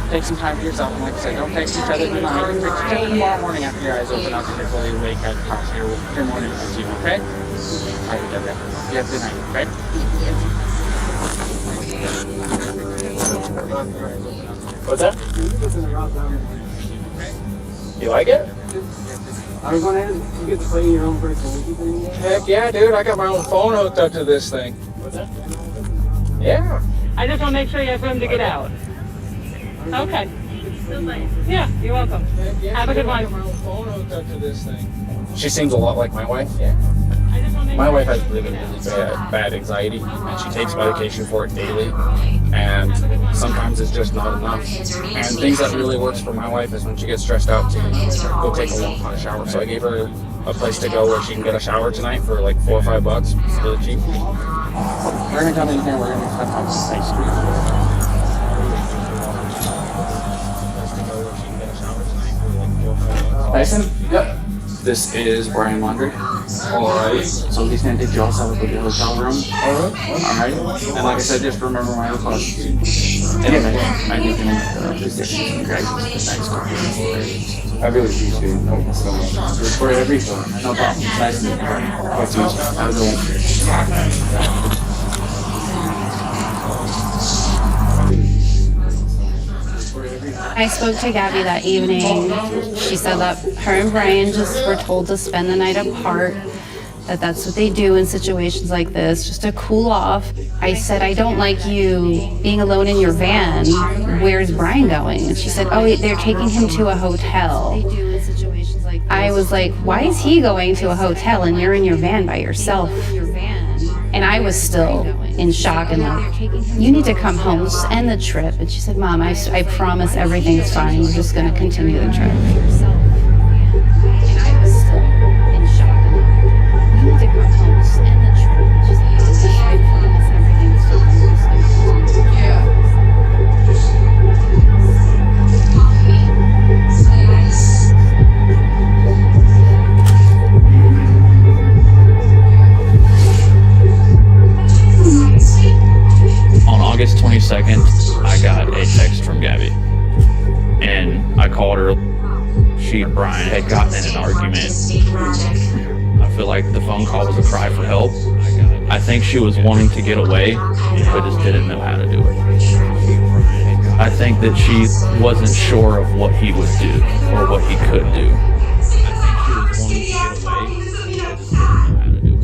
S2: Take some time for yourself, and like I said, don't text each other tonight. Text each other tomorrow morning after your eyes open up and you're fully awake at your morning routine, okay? Alright, you have a good night, okay? What's that? You like it?
S22: I was going to you get to play your own personality thing.
S2: Heck yeah, dude, I got my own phone hooked up to this thing.
S22: What's that?
S2: Yeah. I just want to make sure you have room to get out. Okay. Yeah, you're welcome. Have a good one. She seems a lot like my wife. Yeah. My wife has really bad anxiety, and she takes medication for it daily, and sometimes it's just not enough. And things that really works for my wife is when she gets stressed out to go take a long hot shower. So I gave her a place to go where she can get a shower tonight for like $4 or $5. It's really cheap. We're gonna come in here. We're gonna spend time with ice cream. Tyson? Yep. This is Brian Laundrie. Alright. So he's gonna take you outside with the hotel room. Alright. And like I said, just remember my request. Anyway, I need to make the dishes and guys nice coffee. I really appreciate it. Thank you so much. For everything. No problem. Nice to meet you. Talk to you. Have a good one.
S17: I spoke to Gabby that evening. She said that her and Brian just were told to spend the night apart, that's what they do in situations like this, just to cool off. I said, I don't like you being alone in your van. Where's Brian going? And she said, oh, they're taking him to a hotel. I was like, why is he going to a hotel and you're in your van by yourself? And I was still in shock and like, you need to come home, just end the trip. And she said, Mom, I promise everything's fine. We're just going to continue the trip. And I was still in shock and like, you need to come home, just end the trip. And she said, Mom, I promise everything's fine. We're just going to continue the trip.
S9: August 22nd, I got a text from Gabby, and I called her. She and Brian had gotten in an argument. I feel like the phone call was a cry for help. I think she was wanting to get away, but just didn't know how to do it. I think that she wasn't sure of what he would do or what he could do. I think she was wanting to get away, but just didn't know how to do it.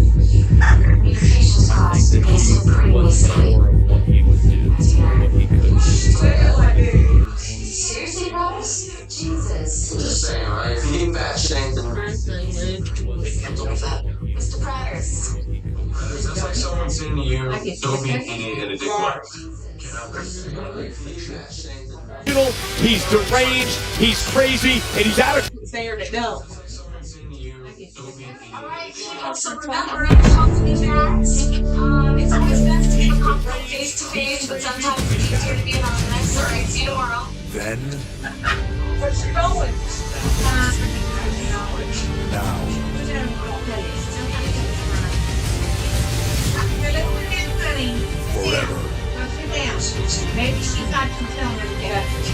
S9: I think that she wasn't sure of what he would do, what he could do.
S21: Seriously, Ross? Jesus. I'm just saying, right? If you need fat shank, then Mr. Pratters. That's like someone saying to you, don't be an idiot in a dick mark.
S14: He's deranged, he's crazy, and he's out of...
S21: No. So remember, talk to me back. It's always best to talk face to face, but sometimes it's easier to be anonymous. All right, see you tomorrow.
S14: Then...
S21: Where's she going?
S14: Now... Forever.
S21: Maybe she thought you tell her to get up. She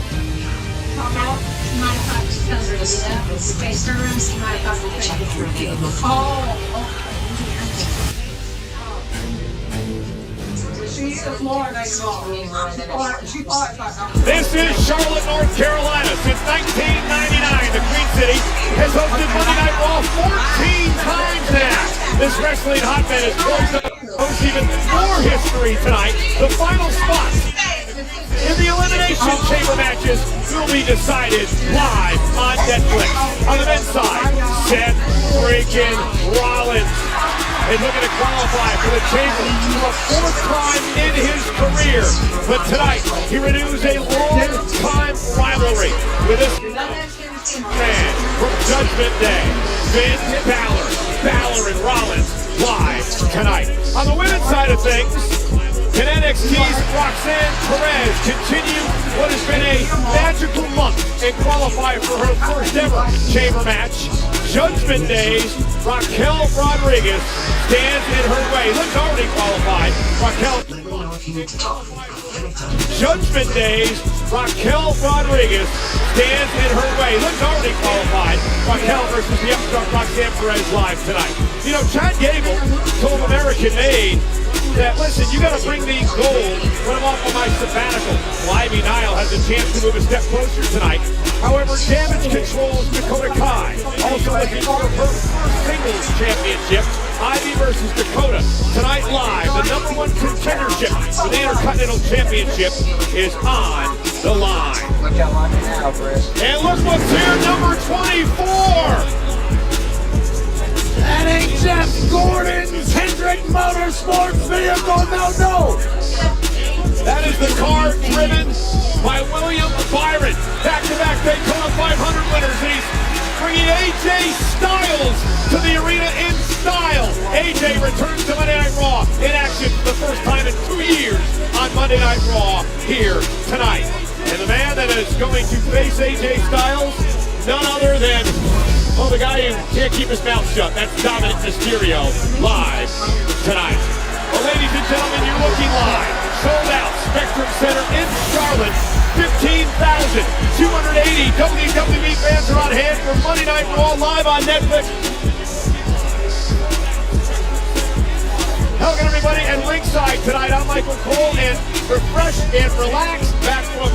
S21: might have thought you tell her to get up. Face her room, she might have thought you check her room. Oh, she is more than
S14: This is Charlotte, North Carolina. Since 1999, the Queen City has hosted Monday Night Raw 14 times now. This wrestling hotbed is poised to host even more history tonight. The final spots in the Elimination Chamber matches will be decided live on Netflix. On the men's side, Seth freaking Rollins is looking to qualify for the chamber for a fourth time in his career. But tonight, he renews a long-time rivalry with this man from Judgment Day, Finn Balor. Balor and Rollins live tonight. On the women's side of things, can NXT's Roxanne Perez continue what has been a magical month and qualify for her first ever chamber match? Judgment Day's Raquel Rodriguez stands in her way. Looks already qualified. Judgment Day's Raquel Rodriguez stands in her way. Looks already qualified. Raquel versus the upstart Roxanne Perez live tonight. You know, Chad Gable told American Made that, listen, you got to bring me gold when I'm off on my sabbatical. Well, Ivy Nile has a chance to move a step closer tonight. However, Damage Control's Dakota Kai also looking for her first singles championship. Ivy versus Dakota tonight live. The #1 contendership for the Intercontinental Championship is on the line.
S2: Look how long now, Chris.
S14: And look what's here, number 24. That ain't Jeff Gordon's Hendrick Motorsports vehicle, no. That is the car driven by William Byron. Back-to-back Daytona 500 winners, and he's bringing AJ Styles to the arena in style. AJ returns to Monday Night Raw in action for the first time in 2 years on Monday Night Raw here tonight. And the man that is going to face AJ Styles, none other than, well, the guy who can't keep his mouth shut. That's Dominic Mysterio, live tonight. Well, ladies and gentlemen, you're looking live. Sold out Spectrum Center in Charlotte. 15,280 WWE fans are on hand for Monday Night Raw live on Netflix. Hello, everybody, and ringside tonight, I'm Michael Cole, and refreshed and relaxed, back from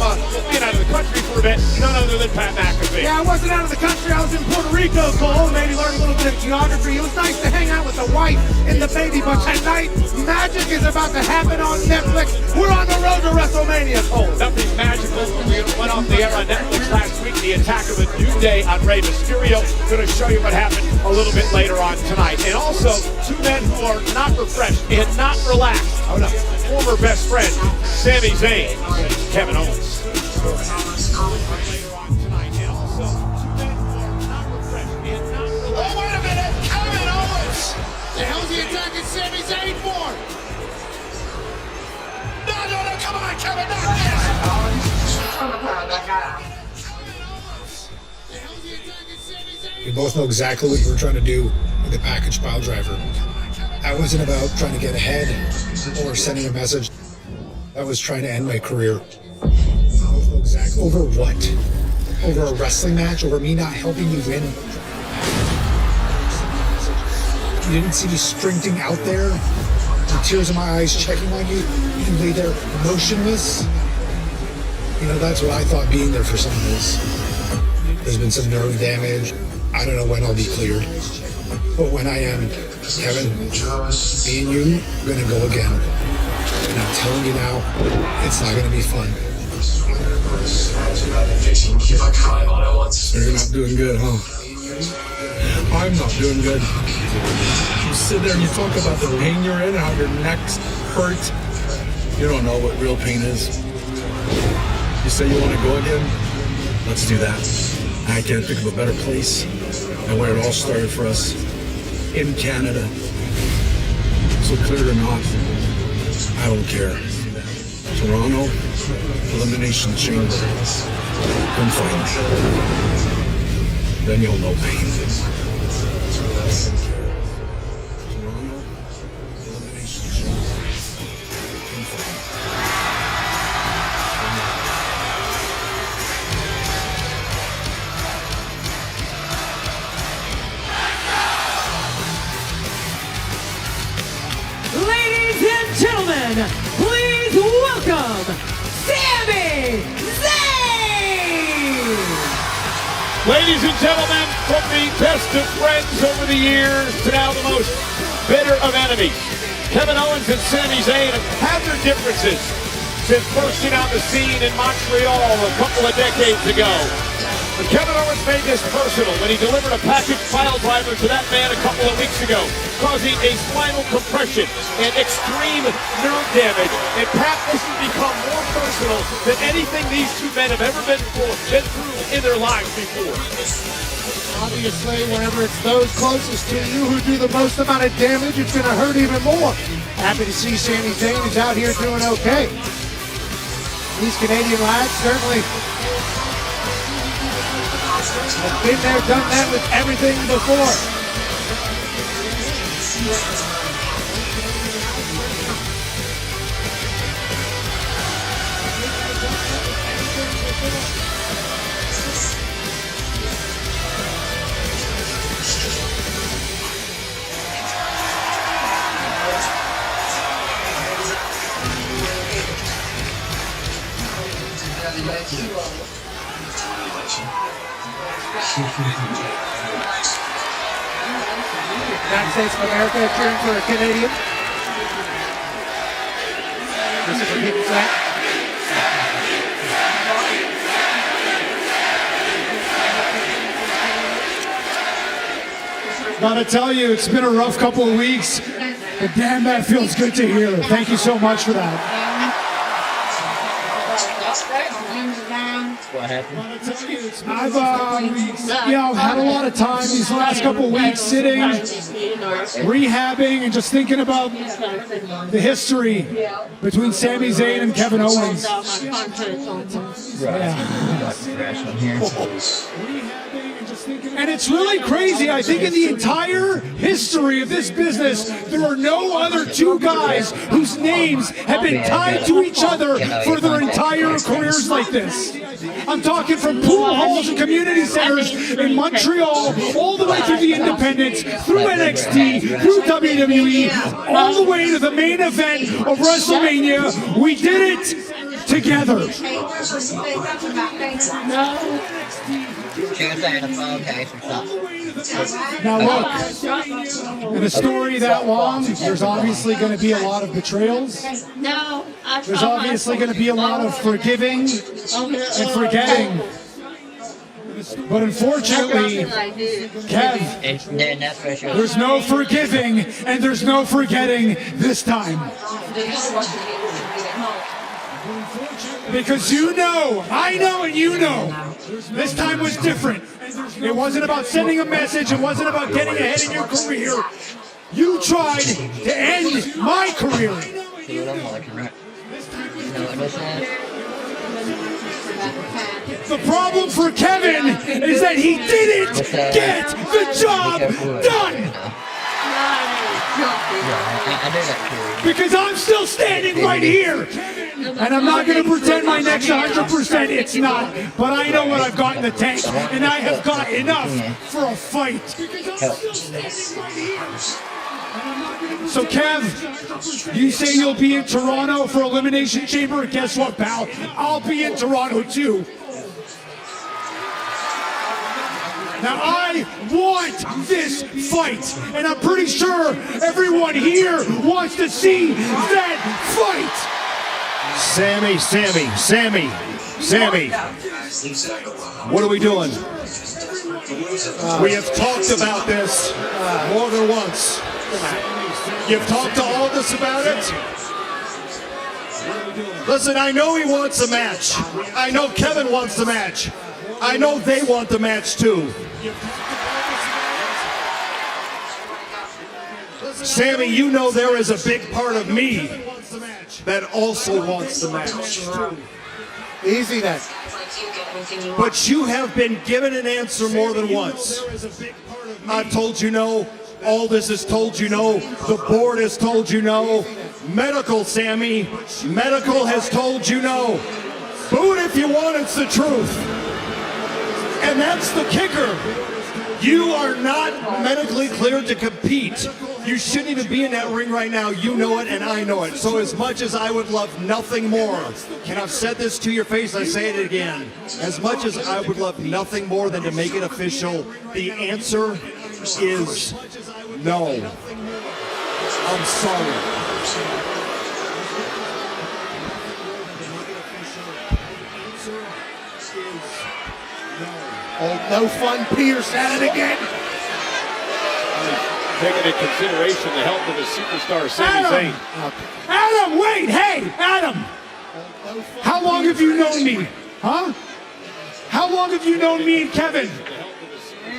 S14: being out of the country for a bit, none other than Pat McAfee.
S7: Yeah, I wasn't out of the country, I was in Puerto Rico, Cole, maybe learned a little bit of geography. It was nice to hang out with the wife and the baby, but tonight, magic is about to happen on Netflix. We're on the road to WrestleMania, Cole.
S14: Nothing magical. We went off the air on Netflix last week, the attack of a New Day on Rey Mysterio. Going to show you what happened a little bit later on tonight. And also, two men who are not refreshed and not relaxed. Oh no, former best friend, Sami Zayn, Kevin Owens.
S7: Oh, wait a minute, Kevin Owens! The hell's he attacking Sami Zayn for? No, come on, Kevin, not this!
S15: We both know exactly what you were trying to do with the package pile driver. That wasn't about trying to get ahead or sending a message. That was trying to end my career. We both know exactly. Over what? Over a wrestling match? Over me not helping you win? You didn't see me sprinting out there with tears in my eyes checking on you. You lay there motionless. You know, that's what I thought being there for someone is. There's been some nerve damage. I don't know when I'll be cleared. But when I am, Kevin, me and you, we're gonna go again. And I'm telling you now, it's not gonna be fun. You're not doing good, huh? I'm not doing good. You sit there and you talk about the pain you're in, how your neck's hurt. You don't know what real pain is. You say you want to go again? Let's do that. I can't think of a better place than where it all started for us. In Canada. So clear or not, I don't care. Toronto, Elimination Chamber. Come find me. Then you'll know pain. Toronto, Elimination Chamber. Come find me.
S7: Ladies and gentlemen, please welcome Sami Zayn!
S14: Ladies and gentlemen, from the best of friends over the years to now the most bitter of enemies, Kevin Owens and Sami Zayn have had their differences since bursting on the scene in Montreal a couple of decades ago. But Kevin Owens made this personal when he delivered a package pile driver to that man a couple of weeks ago, causing a spinal compression and extreme nerve damage. And Pat, this has become more personal than anything these two men have ever been through in their lives before.
S7: Obviously, whenever it's those closest to you who do the most amount of damage, it's going to hurt even more. Happy to see Sami Zayn is out here doing okay. These Canadian lads certainly have been there, done that with everything before. United States of America cheering for a Canadian. This is what people say. Gotta tell you, it's been a rough couple of weeks, but damn, that feels good to hear. Thank you so much for that.
S16: What happened?
S7: I've had a lot of time these last couple of weeks sitting, rehabbing, and just thinking about the history between Sami Zayn and Kevin Owens. And it's really crazy. I think in the entire history of this business, there are no other two guys whose names have been tied to each other for their entire careers like this. I'm talking from pool halls and community centers in Montreal, all the way through the independents, through NXT, through WWE, all the way to the main event of WrestleMania. We did it together. Now look, in a story that long, there's obviously going to be a lot of betrayals. There's obviously going to be a lot of forgiving and forgetting. But unfortunately, Kev, there's no forgiving and there's no forgetting this time. Because you know, I know and you know, this time was different. It wasn't about sending a message, it wasn't about getting ahead in your career. You tried to end my career. The problem for Kevin is that he didn't get the job done. Because I'm still standing right here. And I'm not going to pretend my neck's 100%. It's not. But I know what I've got in the tank. And I have got enough for a fight. So Kev, you say you'll be in Toronto for Elimination Chamber. Guess what, pal? I'll be in Toronto too. Now I want this fight, and I'm pretty sure everyone here wants to see that fight.
S14: Sami, what are we doing? We have talked about this more than once. You've talked to all of us about it? Listen, I know he wants a match. I know Kevin wants the match. I know they want the match too. Sami, you know there is a big part of me that also wants the match.
S7: Easy then.
S14: But you have been given an answer more than once. I've told you no. Aldis has told you no. The board has told you no. Medical, Sami. Medical has told you no. Boot if you want, it's the truth. And that's the kicker. You are not medically cleared to compete. You shouldn't even be in that ring right now. You know it and I know it. So as much as I would love nothing more, and I've said this to your face, I say it again, as much as I would love nothing more than to make it official, the answer is no. I'm sorry.
S7: Oh, no fun, Pierce at it again.
S14: Taking into consideration the health of his superstar, Sami Zayn.
S7: Adam, wait, hey, Adam. How long have you known me? Huh? How long have you known me and Kevin?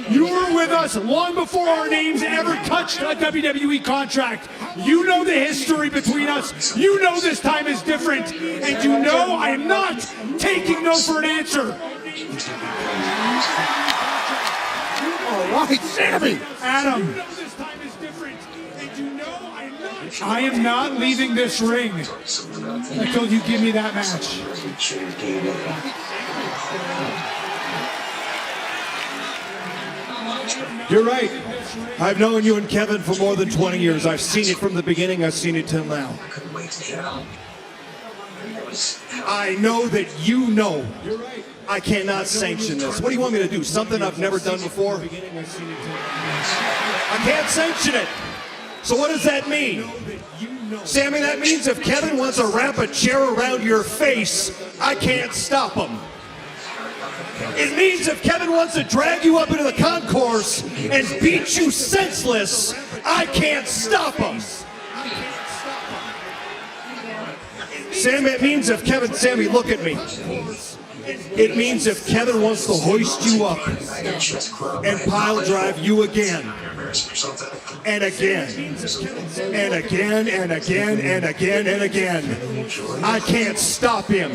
S7: You were with us long before our names ever touched a WWE contract. You know the history between us. You know this time is different. And you know I am not taking no for an answer. All right, Sami. Adam. I am not leaving this ring until you give me that match.
S14: You're right. I've known you and Kevin for more than 20 years. I've seen it from the beginning. I've seen it till now. I know that you know I cannot sanction this. What do you want me to do? Something I've never done before? I can't sanction it. So what does that mean? Sami, that means if Kevin wants to wrap a chair around your face, I can't stop him. It means if Kevin wants to drag you up into the concourse and beat you senseless, I can't stop him. Sam, it means if Kevin, Sammy, look at me. It means if Kevin wants to hoist you up and pile drive you again, and again, and again, and again, and again, and again, I can't stop him.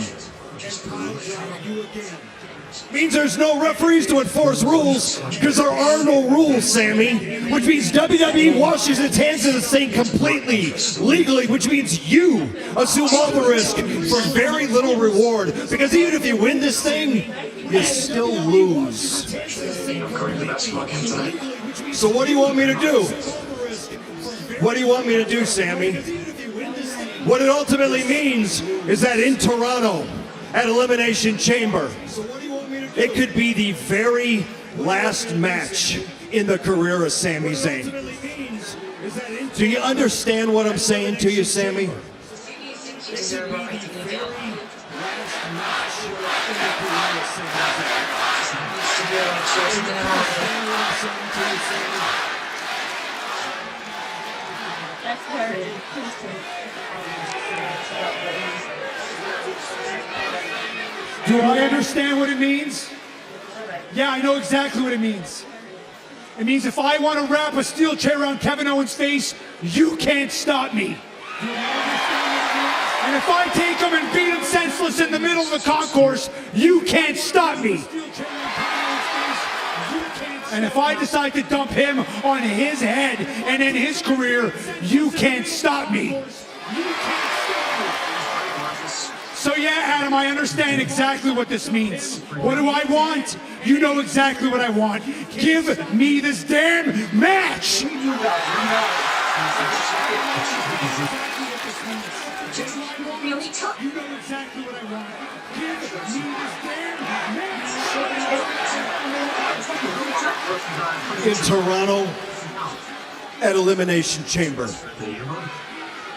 S14: Means there's no referees to enforce rules because there are no rules, Sammy. Which means WWE washes its hands of this thing completely, legally, which means you assume all the risk for very little reward. Because even if you win this thing, you still lose. So what do you want me to do? What do you want me to do, Sammy? What it ultimately means is that in Toronto, at Elimination Chamber, it could be the very last match in the career of Sami Zayn. Do you understand what I'm saying to you, Sammy? Do I understand what it means? Yeah, I know exactly what it means. It means if I want to wrap a steel chair around Kevin Owens' face, you can't stop me. And if I take him and beat him senseless in the middle of the concourse, you can't stop me. And if I decide to dump him on his head and end his career, you can't stop me. So yeah, Adam, I understand exactly what this means. What do I want? You know exactly what I want. Give me this damn match! You know exactly what I want. Give me this damn match! In Toronto, at Elimination Chamber,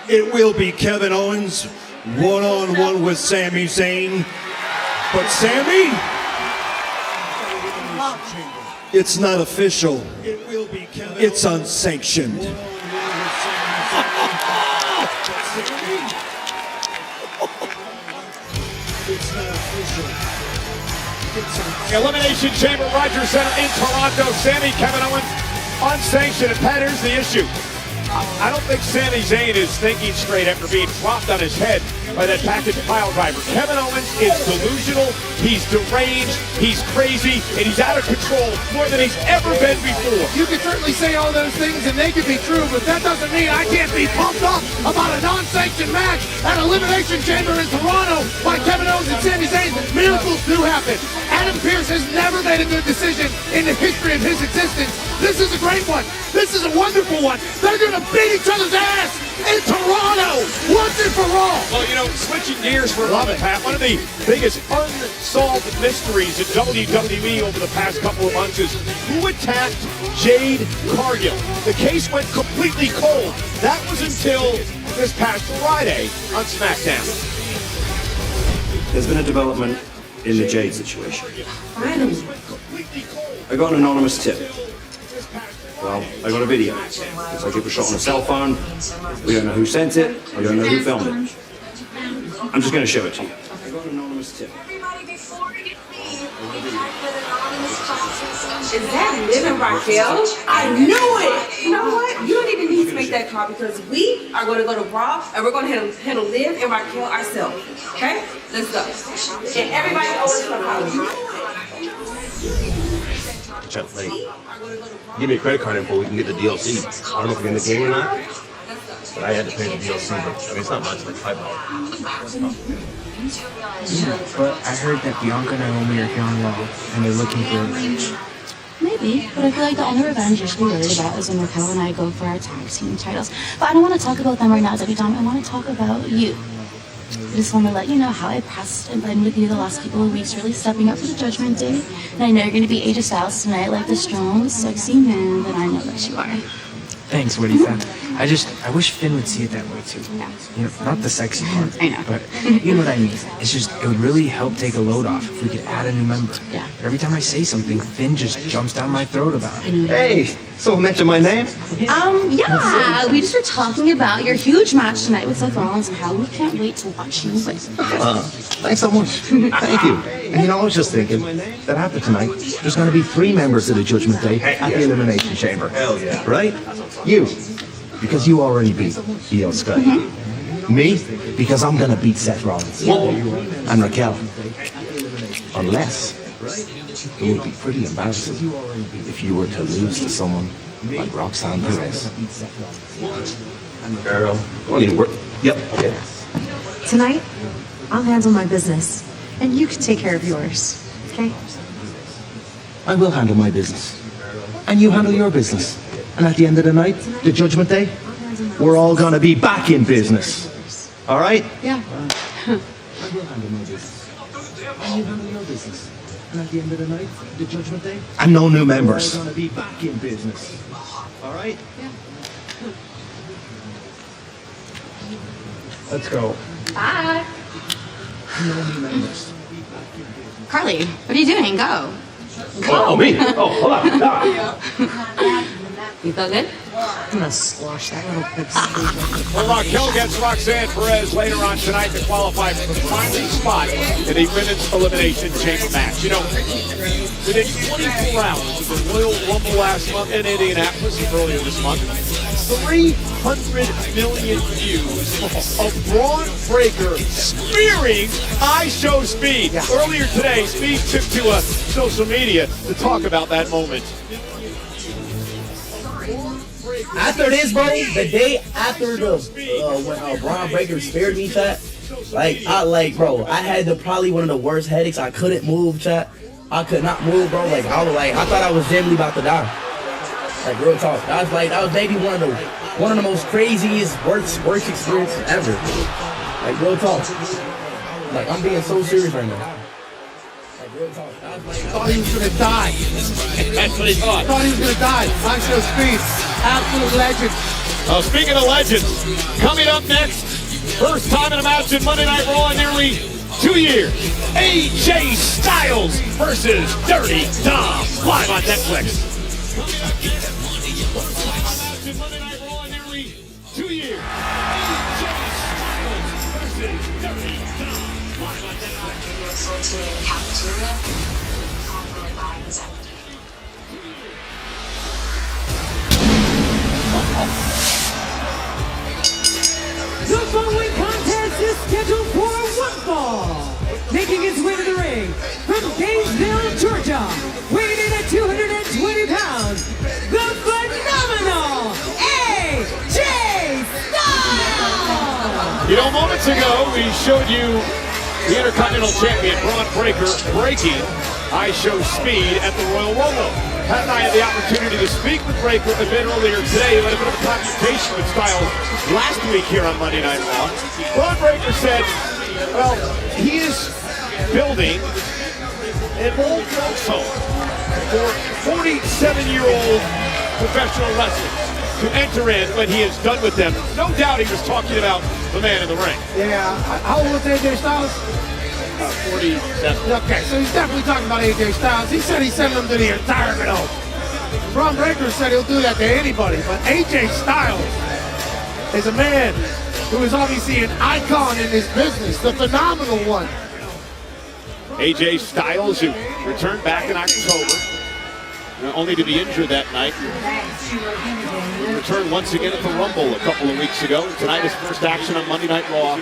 S14: it will be Kevin Owens one-on-one with Sami Zayn. But Sammy, it's not official. It's unsanctioned.
S12: Elimination Chamber, Rogers Center in Toronto. Sami, Kevin Owens, unsanctioned. And Pat, here's the issue. I don't think Sami Zayn is thinking straight after being flopped on his head by that package pile driver. Kevin Owens is delusional, he's deranged, he's crazy, and he's out of control more than he's ever been before.
S7: You can certainly say all those things and they can be true, but that doesn't mean I can't be pumped up about a non-sanctioned match at Elimination Chamber in Toronto by Kevin Owens and Sami Zayn. Miracles do happen. Adam Pearce has never made a good decision in the history of his existence. This is a great one. This is a wonderful one. They're going to beat each other's ass in Toronto once and for all.
S12: Well, you know, switching gears for a moment, Pat, one of the biggest unsolved mysteries in WWE over the past couple of months is who attacked Jade Cargill. The case went completely cold. That was until this past Friday on SmackDown.
S18: There's been a development in the Jade situation. I got an anonymous tip. Well, I got a video. Looks like it was shot on a cell phone. We don't know who sent it. I don't know who filmed it. I'm just going to show it to you. I got an anonymous tip.
S19: Is that living Raquel? I knew it! You know what? You don't even need to make that call because we are going to go to Raw and we're going to handle Liv and Raquel ourselves. Okay? Let's go. And everybody owes us a
S13: Give me a credit card info, we can get the DLC. I don't know if we're in the game or not, but I had to pay the DLC. But, I mean, it's not much, like $5.
S2: Yeah, but I heard that Bianca and Naomi are feeling well, and they're looking for revenge.
S24: Maybe, but I feel like the only revenge you should be worried about is when Raquel and I go for our tag team titles. But I don't want to talk about them right now, Debbie Dom. I want to talk about you. I just want to let you know how I pressed and been with you the last couple of weeks, really stepping up for the Judgment Day. And I know you're going to be AJ Styles tonight, like the strong, sexy man that I know that you are.
S2: Thanks, Woody.
S4: I wish Finn would see it that way too.
S24: Yeah.
S4: You know, not the sexy part.
S24: I know.
S4: But you know what I mean. It's just, it would really help take a load off if we could add a new member.
S24: Yeah.
S4: But every time I say something, Finn just jumps down my throat about it.
S18: Hey, someone mentioned my name?
S24: Yeah, we just were talking about your huge match tonight with Seth Rollins and how we can't wait to watch you win.
S18: Thanks so much. Thank you. And you know, I was just thinking that after tonight, there's going to be 3 members of the Judgment Day at the Elimination Chamber. Hell yeah. Right? You, because you already beat Io Sky. Me, because I'm going to beat Seth Rollins. And Raquel. Unless, it would be pretty embarrassing if you were to lose to someone like Roxanne Perez. Girl. Only work. Yep.
S5: Tonight, I'll handle my business, and you can take care of yours, okay?
S18: I will handle my business. And you handle your business. And at the end of the night, the Judgment Day, we're all going to be back in business. All right?
S5: Yeah.
S18: I will handle my business. And you handle your business. And at the end of the night, the Judgment Day, and no new members. We're all going to be back in business. All right?
S5: Yeah.
S18: Let's go.
S24: Bye.
S18: No new members.
S24: Carly, what are you doing? Go.
S18: Oh, me? Oh, hold on.
S24: You feel good?
S5: I'm gonna squash that little pig.
S12: Well, Raquel gets Roxanne Perez later on tonight to qualify for the final spot in the Women's Elimination Chamber match. You know, within 24 hours of the Royal Rumble last month in Indianapolis, earlier this month, 300 million views of Braun Breaker spearing I Show Speed. Earlier today, Speed took to social media to talk about that moment.
S10: After this, bro, the day after the when Braun Breaker speared me, chat, bro, I had probably one of the worst headaches. I couldn't move, chat. I could not move, bro. I thought I was genuinely about to die. Like, real talk. That was maybe one of the most craziest worst experiences ever. Like, real talk. Like, I'm being so serious right now. Like, real talk. I
S7: thought he was gonna die.
S12: That's what he thought.
S7: Thought he was gonna die. I Show Speed. Absolute legend.
S12: Speaking of legends, coming up next, first time in a match in Monday Night Raw in nearly 2 years. AJ Styles versus Dirty Dom, live on Netflix. Monday Night Raw in nearly 2 years. AJ Styles versus Dirty Dom, live on Netflix.
S11: The following contest is scheduled for one fall. Making its way to the ring from Gainesville, Georgia, weighing in at 220 pounds, the phenomenal AJ Styles!
S12: You know, moments ago, we showed you the Intercontinental Champion, Braun Breaker, breaking I Show Speed at the Royal Rumble. Pat and I had the opportunity to speak with Breaker a bit earlier today. We had a bit of a consultation with Styles last week here on Monday Night Raw. Braun Breaker said, well, he is building an old folks home for 47-year-old professional wrestlers to enter in when he is done with them. No doubt he was talking about the man in the ring.
S7: Yeah. How old was AJ Styles?
S12: 47.
S7: Okay, so he's definitely talking about AJ Styles. He said he sent him to the retirement home. Braun Breaker said he'll do that to anybody, but AJ Styles is a man who is obviously an icon in his business, the phenomenal one.
S12: AJ Styles, who returned back in October, only to be injured that night. Returned once again at the Rumble a couple of weeks ago. Tonight is first action on Monday Night Raw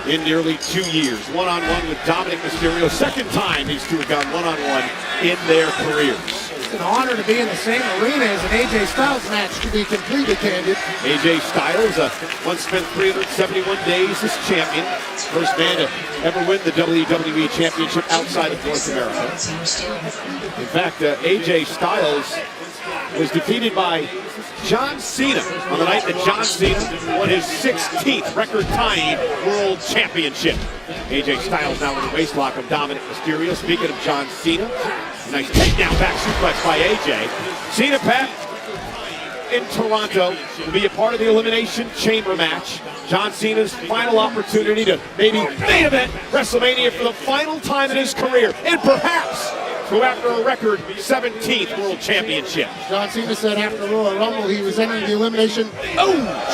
S12: in nearly 2 years. One-on-one with Dominic Mysterio. Second time these two have gone one-on-one in their careers.
S7: It's an honor to be in the same arena as an AJ Styles match, to be completely candid.
S12: AJ Styles once spent 371 days as champion. First man to ever win the WWE Championship outside of North America. In fact, AJ Styles was defeated by John Cena on the night that John Cena won his 16th record-tying World Championship. AJ Styles now with a waistlock of Dominic Mysterio. Speaking of John Cena, nice takedown back suplex by AJ. Cena, Pat, in Toronto to be a part of the Elimination Chamber match. John Cena's final opportunity to maybe main event WrestleMania for the final time in his career, and perhaps go after a record 17th World Championship.
S7: John Cena said after Royal Rumble he was entering the Elimination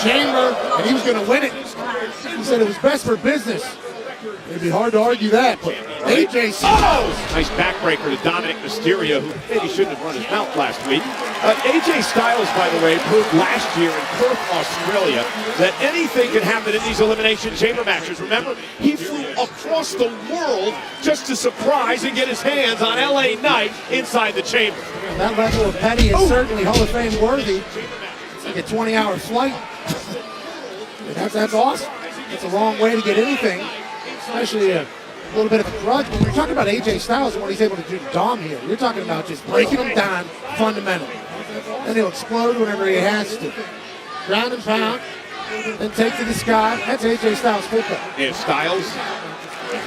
S7: Chamber and he was going to win it. He said it was best for business. It'd be hard to argue that, but AJ Styles.
S12: Nice backbreaker to Dominic Mysterio, who maybe shouldn't have run his mouth last week. AJ Styles, by the way, proved last year in Perth, Australia, that anything can happen in these Elimination Chamber matches. Remember, he flew across the world just to surprise and get his hands on LA Knight inside the chamber.
S7: That level of Pettit is certainly Hall of Fame worthy. It's like a 20-hour flight. That's awesome. It's a long way to get anything, especially a little bit of a grudge. When we're talking about AJ Styles and what he's able to do to Dom here, you're talking about just breaking him down fundamentally. Then he'll explode whenever he has to. Ground and pound, then take to the sky. That's AJ Styles' football.
S12: Yeah, Styles,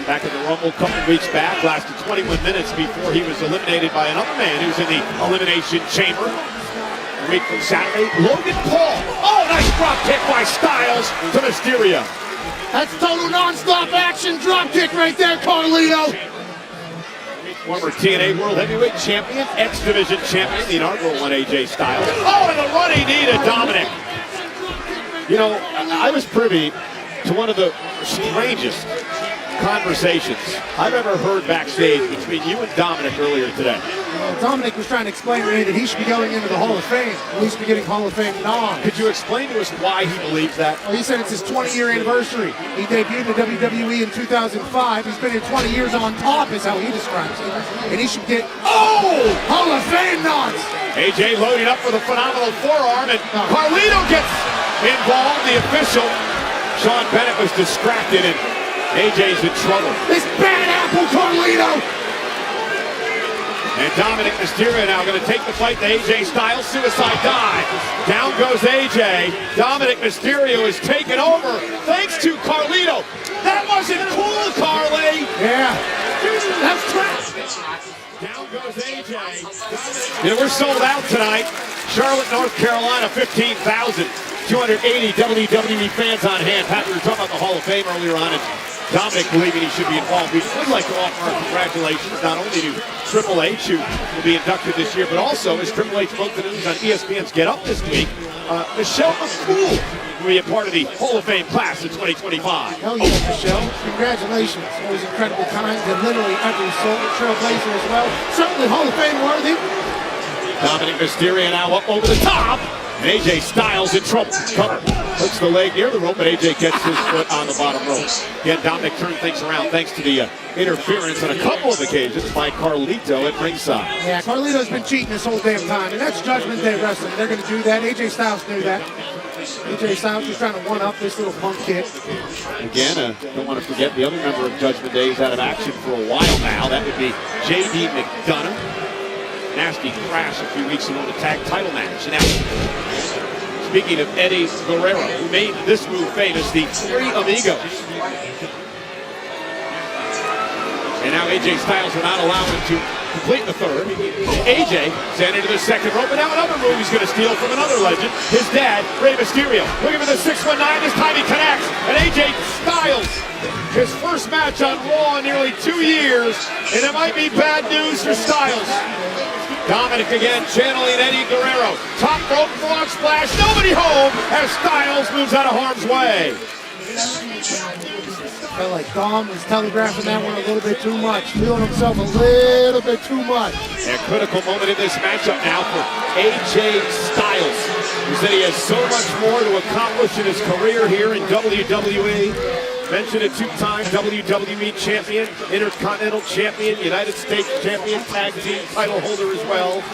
S12: back in the Rumble a couple weeks back, lasted 21 minutes before he was eliminated by another man who's in the Elimination Chamber. A week from Saturday, Logan Paul. Oh, nice drop kick by Styles to Mysterio.
S7: That's total non-stop action drop kick right there, Carlito.
S12: Former TNA World Heavyweight Champion, X Division Champion, the inaugural one, AJ Styles. Oh, and the running knee to Dominic. You know, I was privy to one of the strangest conversations I've ever heard backstage between you and Dominic earlier today.
S7: Well, Dominic was trying to explain to me that he should be going into the Hall of Fame, at least be getting Hall of Fame nod.
S12: Could you explain to us why he believes that?
S7: Well, he said it's his 20-year anniversary. He debuted in the WWE in 2005. He's been here 20 years on top, is how he describes it. And he should get, Hall of Fame nods!
S12: AJ loading up with a phenomenal forearm, and Carlito gets involved. The official, Sean Bennett, was distracted, and AJ's in trouble.
S7: This bad apple, Carlito!
S12: And Dominic Mysterio now going to take the fight to AJ Styles. Suicide dive. Down goes AJ. Dominic Mysterio is taken over thanks to Carlito. That wasn't cool, Carly.
S7: Yeah. That's trash.
S12: Down goes AJ. You know, we're sold out tonight. Charlotte, North Carolina, 15,280 WWE fans on hand. Pat, we were talking about the Hall of Fame earlier on, and Dominic believing he should be involved. We would like to offer our congratulations not only to Triple H, who will be inducted this year, but also, as Triple H broke the news on ESPN's Get Up this week, Michelle McCool will be a part of the Hall of Fame class in 2025.
S7: Hell yeah, Michelle. Congratulations. Always incredible times and literally every trailblazer as well. Certainly Hall of Fame worthy.
S12: Dominic Mysterio now up over the top. And AJ Styles in trouble. Cover. Hooks the leg near the rope, but AJ gets his foot on the bottom rope. Again, Dominic turned things around thanks to the interference on a couple of occasions by Carlito at ringside.
S7: Yeah, Carlito's been cheating this whole damn time, and that's Judgment Day Wrestling. They're going to do that. AJ Styles knew that. AJ Styles was trying to one-up this little punk kid.
S12: Again, don't want to forget the other member of Judgment Day is out of action for a while now. That would be J.D. McDonough. Nasty crash a few weeks ago in the tag title match. And now, speaking of Eddie Guerrero, who made this move famous, the Three Amigos. And now AJ Styles will not allow him to complete the third. AJ sent into the second rope, and now another move he's going to steal from another legend, his dad, Rey Mysterio. Looking for the 619, this time he connects, and AJ Styles, his first match on Raw in nearly 2 years, and it might be bad news for Styles. Dominic again channeling Eddie Guerrero. Top rope frog splash, nobody home as Styles moves out of harm's way.
S7: Felt like Dom was telegraphing that one a little bit too much, feeling himself a little bit too much.
S12: A critical moment in this matchup now for AJ Styles, who said he has so much more to accomplish in his career here in WWE. Mentioned a two-time WWE champion, Intercontinental champion, United States champion, tag team title holder as well.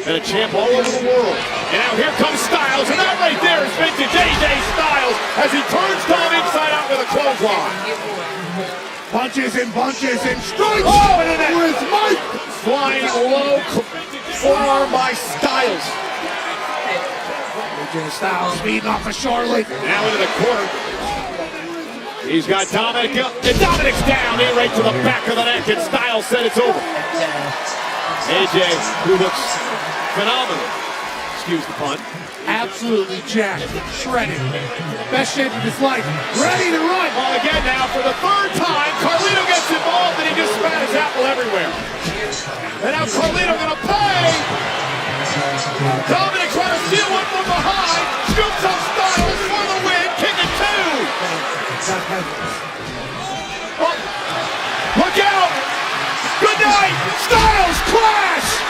S12: And a champ all over the world. And now here comes Styles, and that right there is vintage AJ Styles as he turns Dom inside out with a clothesline.
S7: Punches and bunches and strikes
S12: with Mike. Flying low forearm by Styles.
S7: AJ Styles speeding off of Charlotte.
S12: Now into the corner. He's got Dominic up, and Dominic's down here right to the back of the neck, and Styles said it's over. AJ, who looks phenomenal, excuse the pun.
S7: Absolutely jacked, shredded. Best shape of his life. Ready to run.
S12: Well, again now, for the third time, Carlito gets involved and he just spat his apple everywhere. And now Carlito gonna pay. Dominic trying to steal one from behind. Scoops up Styles for the win. Kick it two. Oh, look out. Good night. Styles clash.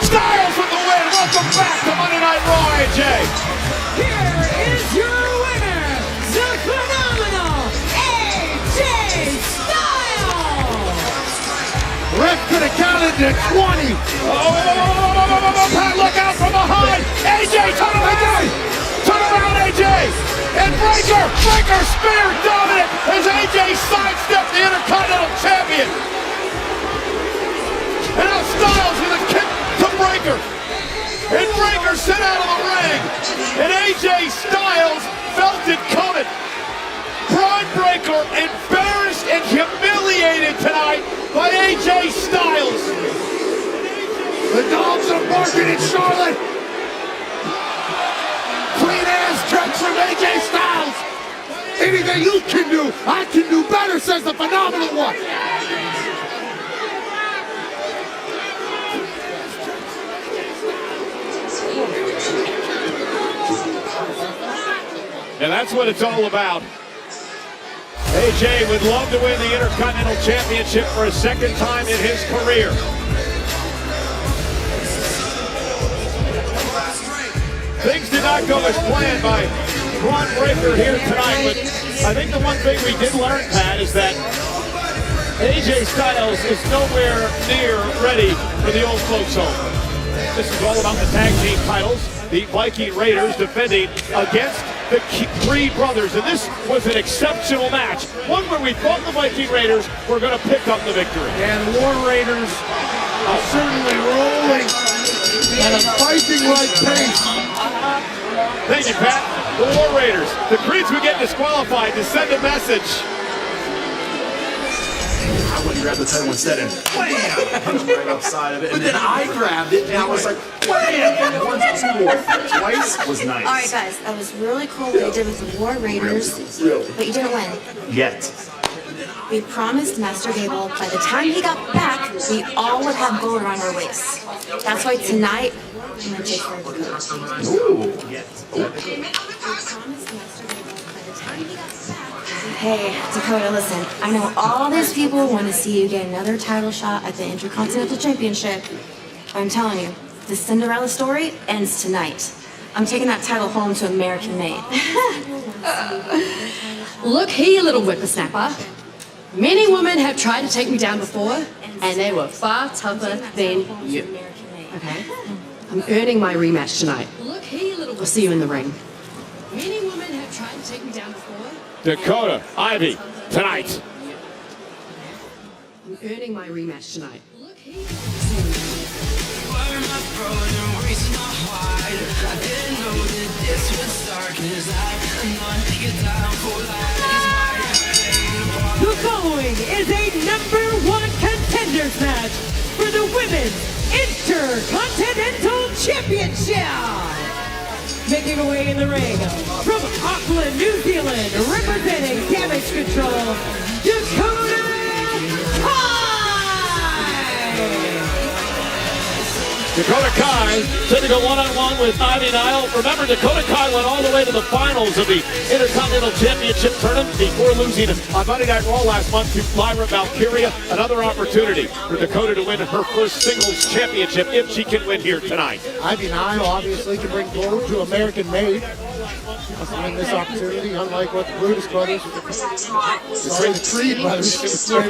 S12: Styles with the win. Welcome back to Monday Night Raw, AJ.
S11: Here is your winner, the phenomenal AJ Styles!
S7: Ref could have counted to 20.
S12: Pat, look out from behind. AJ, turn around. Turn around, AJ. And Breaker speared Dominic as AJ sidestepped the Intercontinental Champion. And now Styles with a kick to Breaker. And Breaker sent out of the ring. And AJ Styles felt it coming. Braun Breaker embarrassed and humiliated tonight by AJ Styles.
S7: The dogs are barking at Charlotte. Clean ass kicks from AJ Styles. Anything you can do, I can do better, says the phenomenal one.
S12: And that's what it's all about. AJ would love to win the Intercontinental Championship for a second time in his career. Things did not go as planned by Braun Breaker here tonight, but I think the one thing we did learn, Pat, is that AJ Styles is nowhere near ready for the old folks home. This is all about the tag team titles. The Viking Raiders defending against the Creed brothers, and this was an exceptional match. One where we thought the Viking Raiders were going to pick up the victory.
S7: And War Raiders are certainly rolling at a fighting-like pace.
S12: Thank you, Pat. The War Raiders. The Creeds would get disqualified to send a message.
S10: I went and grabbed the title instead and wham! Punched right upside of it. But then I grabbed it and I was like, wham! Once, twice was nice.
S24: All right, guys, that was really cool what you did with the War Raiders, but you didn't win.
S10: Yet.
S24: We promised Master Gable by the time he got back, we all would have gold around our waists. That's why tonight, I'm gonna take care of Dakota.
S10: Ooh.
S24: Hey, Dakota, listen, I know all these people want to see you get another title shot at the Intercontinental Championship. But I'm telling you, the Cinderella story ends tonight. I'm taking that title home to American Made.
S1: Look here, little whippersnapper. Many women have tried to take me down before, and they were far tougher than you. Okay? I'm earning my rematch tonight. Look here, little I'll see you in the ring. Many women have tried to take me down before.
S12: Dakota, Ivy, tonight.
S1: I'm earning my rematch tonight. Look here.
S11: The following is a #1 contenders match for the Women's Intercontinental Championship. Making her way in the ring from Auckland, New Zealand, representing Damage Control, Dakota
S12: Dakota Kai set to go one-on-one with Ivy Nile. Remember, Dakota Kai went all the way to the finals of the Intercontinental Championship tournament before losing on Monday Night Raw last month to Lyra Valkyria. Another opportunity for Dakota to win her first singles championship if she can win here tonight.
S7: Ivy Nile obviously can bring gold to American Made. Must win this opportunity, unlike what the Brutus brothers, the Creed brothers, don't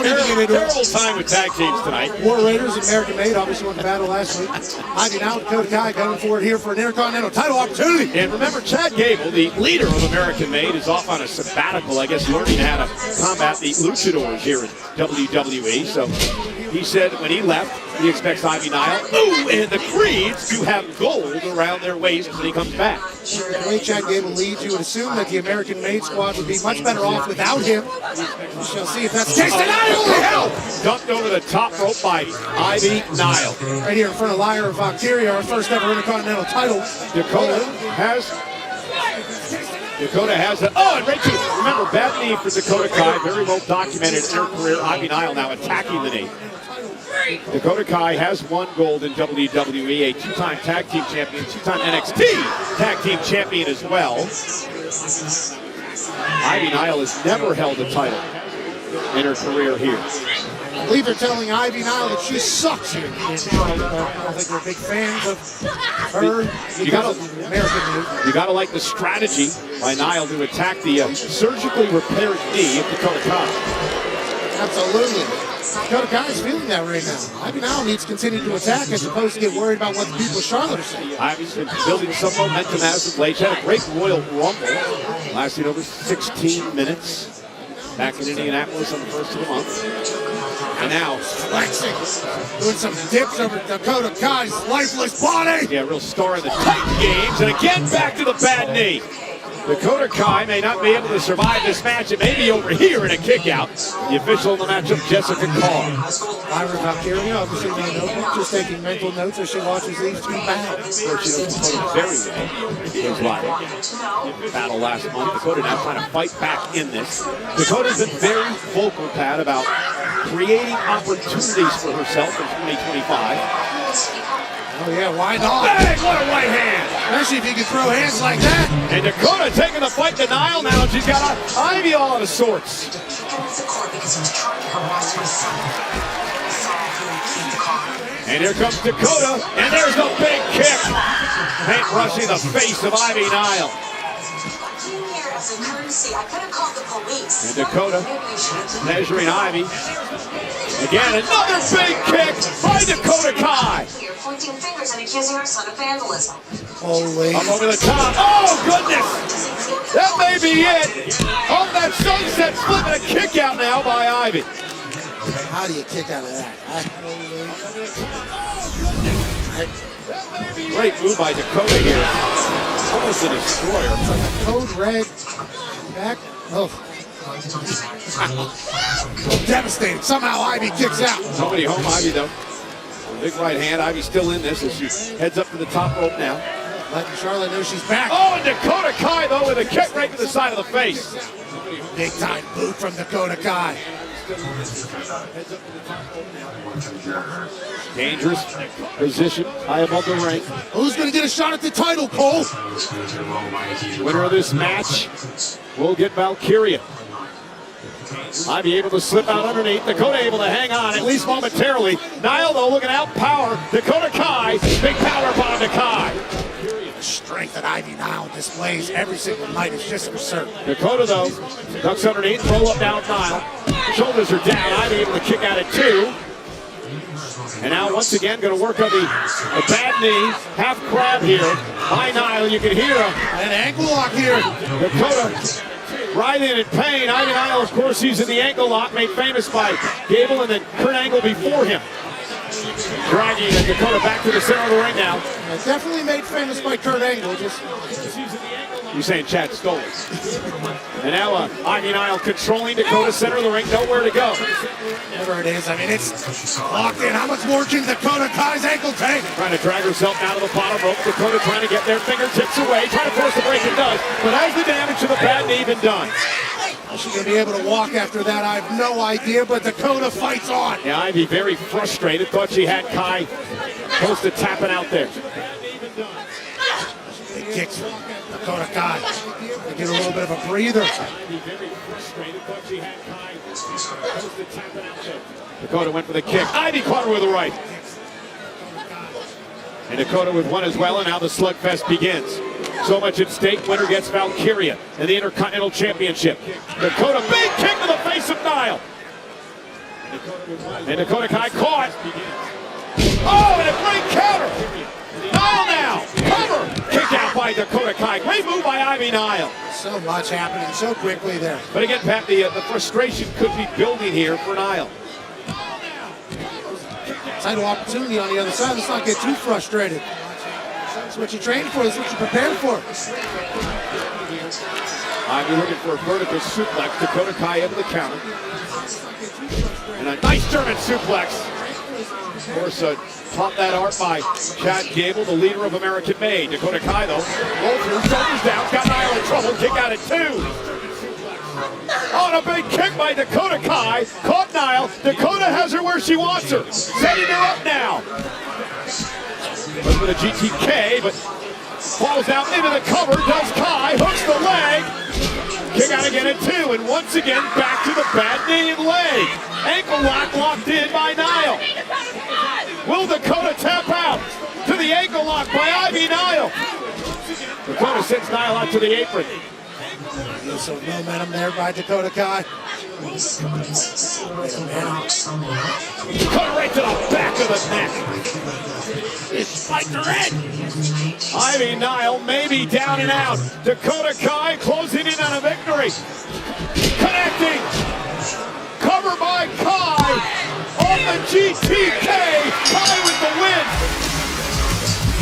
S7: even get into it.
S12: Time with tag teams tonight.
S7: War Raiders and American Made obviously won the battle last week. Ivy Nile, Dakota Kai going forward here for an Intercontinental title opportunity.
S12: And remember, Chad Gable, the leader of American Made, is off on a sabbatical, I guess, learning how to combat the luchadors here in WWE. So He said when he left, he expects Ivy Nile, and the Creeds to have gold around their waist when he comes back.
S7: The way Chad Gable leads, you would assume that the American Made Squad would be much better off without him. We shall see if that's the case tonight. Holy hell!
S12: Dumped over the top rope by Ivy Nile.
S7: Right here in front of Lyra Valkyria, our first ever Intercontinental title.
S12: Dakota has it. Oh, and Rachel, remember, bad knee for Dakota Kai, very well documented in her career. Ivy Nile now attacking the knee. Dakota Kai has won gold in WWE, a two-time tag team champion, two-time NXT tag team champion as well. Ivy Nile has never held a title in her career here.
S7: I believe they're telling Ivy Nile that she sucks here. I don't think they're big fans of her.
S12: You gotta like the strategy by Nile to attack the surgically repaired knee of Dakota Kai.
S7: Absolutely. Dakota Kai is feeling that right now. Ivy Nile needs to continue to attack as opposed to get worried about what the people of Charlotte are saying.
S12: Ivy's been building some momentum as of late. She had a great Royal Rumble, lasting over 16 minutes. Back in Indianapolis on the 1st of the month. And now,
S7: flexing, doing some dips over Dakota Kai's lifeless body.
S12: Yeah, real star in the Titan games. And again, back to the bad knee. Dakota Kai may not be able to survive this match. It may be over here in a kick-out. The official in the matchup, Jessica Carr.
S7: Lyra Valkyria, obviously my notebook, just taking mental notes as she watches these two battle.
S12: Of course, she knows Dakota very well. There's Lyra. Battle last month. Dakota now trying to fight back in this. Dakota's been very vocal, Pat, about creating opportunities for herself in 2025.
S7: Oh yeah, why not?
S12: Hey, what a right hand!
S7: Especially if you can throw hands like that.
S12: And Dakota taking the fight to Nile now. She's got Ivy all out of sorts. And here comes Dakota, and there's the big kick. Paint brushing the face of Ivy Nile. And Dakota measuring Ivy. Again, another big kick by Dakota Kai.
S3: Pointing fingers and accusing our son of vandalism.
S7: Holy.
S12: Up over the top. Oh, goodness. That may be it. Oh, that sunset flip and a kick out now by Ivy.
S7: How do you kick out of that?
S12: Great move by Dakota here. Almost a destroyer.
S7: Code red. Back. Oh. Devastating. Somehow Ivy kicks out.
S12: Nobody home, Ivy, though. Big right hand. Ivy's still in this as she heads up to the top rope now.
S7: Letting Charlotte know she's back.
S12: Oh, and Dakota Kai, though, with a kick right to the side of the face.
S7: Big time boot from Dakota Kai.
S12: Dangerous position, high above the ring.
S7: Who's going to get a shot at the title, Cole?
S12: Winner of this match will get Valkyria. Ivy able to slip out underneath. Dakota able to hang on, at least momentarily. Nile, though, looking out power. Dakota Kai, big power bomb to Kai.
S7: The strength that Ivy Nile displays every single night is just absurd.
S12: Dakota, though, ducks underneath, roll up down Nile. Shoulders are down. Ivy able to kick out at 2. And now, once again, going to work on the bad knee, half crab here. By Nile, you can hear
S7: an ankle lock here.
S12: Dakota writhing in pain. Ivy Nile, of course, using the ankle lock, made famous by Gable and then Kurt Angle before him. Dragging Dakota back to the center of the ring now.
S7: Definitely made famous by Kurt Angle.
S12: You're saying Chad stole it. And now Ivy Nile controlling Dakota, center of the ring, nowhere to go.
S7: Whatever it is, I mean, it's locked in. How much more can Dakota Kai's ankle take?
S12: Trying to drag herself down to the bottom rope. Dakota trying to get their fingertips away, trying to force the break, it does. But has the damage to the bad knee been done?
S7: Is she going to be able to walk after that? I have no idea, but Dakota fights on.
S12: Yeah, Ivy very frustrated. Thought she had Kai close to tapping out there.
S7: Big kicks from Dakota Kai. They get a little bit of a breather.
S12: Dakota went for the kick. Ivy caught her with a right. And Dakota with one as well, and now the slugfest begins. So much at stake. Winner gets Valkyria in the Intercontinental Championship. Dakota, big kick to the face of Nile. And Dakota Kai caught. Oh, and a great counter. Nile now. Cover. Kick out by Dakota Kai. Great move by Ivy Nile.
S7: So much happening so quickly there.
S12: But again, Pat, the frustration could be building here for Nile.
S7: title opportunity on the other side. Let's not get too frustrated. That's what you trained for. That's what you prepared for.
S12: Ivy looking for a vertical suplex. Dakota Kai into the counter. And a nice German suplex. Of course, taught that art by Chad Gable, the leader of American Made. Dakota Kai, though, roll through, shoulders down, got Niall in trouble, kick out at 2. On a big kick by Dakota Kai, caught Niall. Dakota has her where she wants her. Setting her up now. With a GTK, but falls down into the cover, does Kai, hooks the leg. Kick out again at 2, and once again, back to the bad knee and leg. Ankle lock locked in by Niall. Will Dakota tap out to the ankle lock by Ivy Niall? Dakota sends Niall out to the apron.
S7: Some momentum there by Dakota Kai.
S12: Dakota right to the back of the neck. It spiked her head. Ivy Niall may be down and out. Dakota Kai closing in on a victory. Connecting. Cover by Kai. On the GTK. Kai with the win.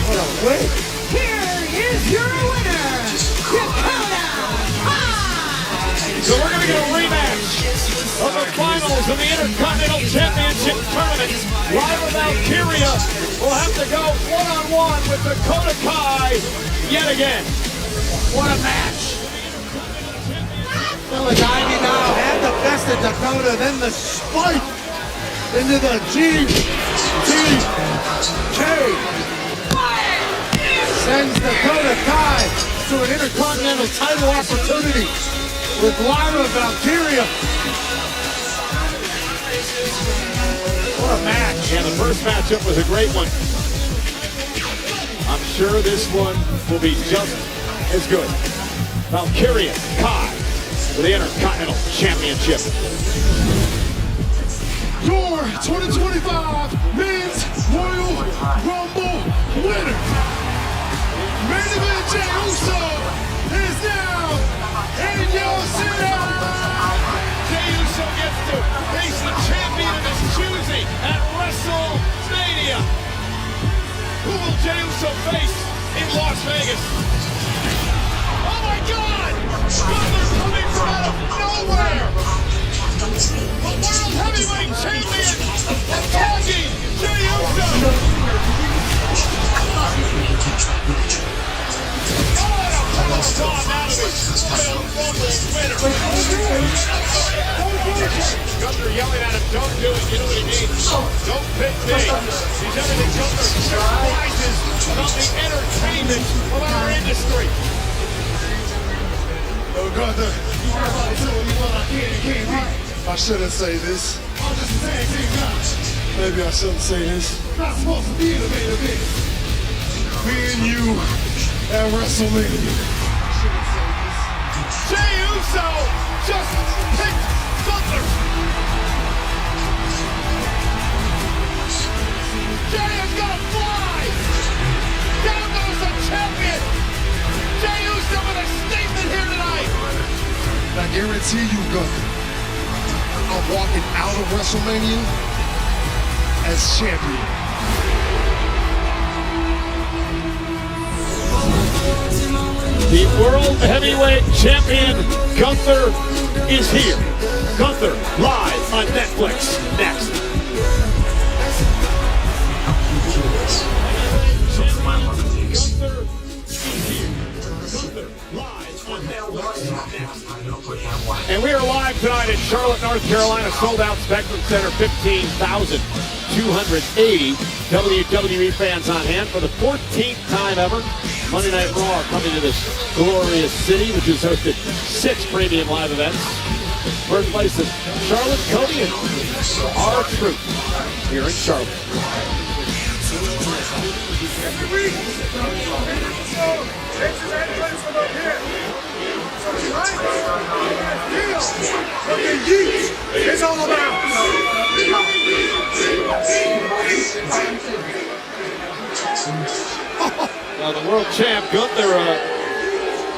S7: What a win.
S11: Here is your winner, Dakota Kai.
S12: So we're going to get a rematch of the finals of the Intercontinental Championship Tournament. Lyra Valkyria will have to go one-on-one with Dakota Kai yet again. What a match.
S7: Feel like Ivy now had the best of Dakota, then the spike into the GTK. Sends Dakota Kai to an Intercontinental title opportunity with Lyra Valkyria.
S12: What a match. Yeah, the first matchup was a great one. I'm sure this one will be just as good. Valkyria Kai for the Intercontinental Championship.
S7: Your 2025 Men's Royal Rumble winner. Main event Jey Uso is now in your city.
S12: Jey Uso gets to face the champion of his choosing at WrestleMania. Who will Jey Uso face in Las Vegas? Oh my God! Gunther coming from out of nowhere! The World Heavyweight Champion attacking Jey Uso! Gunther yelling at him, don't do it, you know what he means? Don't pick me. He's everything Gunther surprises about the entertainment of our industry.
S7: Oh, Gunther. I shouldn't say this. Maybe I shouldn't say this. Me and you at WrestleMania.
S12: Jey Uso just picked Gunther. Jey has got to fly. Down goes the champion. Jey Uso with a statement here tonight.
S7: I guarantee you, Gunther, I'm walking out of WrestleMania as champion.
S12: The World Heavyweight Champion, Gunther, is here. Gunther, live on Netflix, next. And we are live tonight in Charlotte, North Carolina, sold out Spectrum Center, 15,280 WWE fans on hand for the 14th time ever. Monday Night Raw coming to this glorious city, which has hosted 6 premium live events. Birthplace of Charlotte, Cody, and our truth here in Charlotte.
S7: It's all about.
S12: Now the world champ Gunther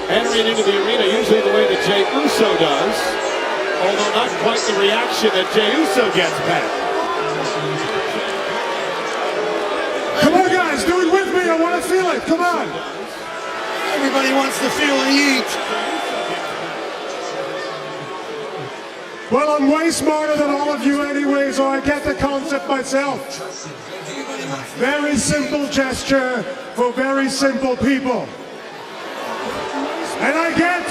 S12: entering into the arena usually the way that Jey Uso does, although not quite the reaction that Jey Uso gets back.
S7: want to feel it. Come on. Everybody wants to feel the heat. Well, I'm way smarter than all of you anyway, so I get the concept myself. Very simple gesture for very simple people. And I get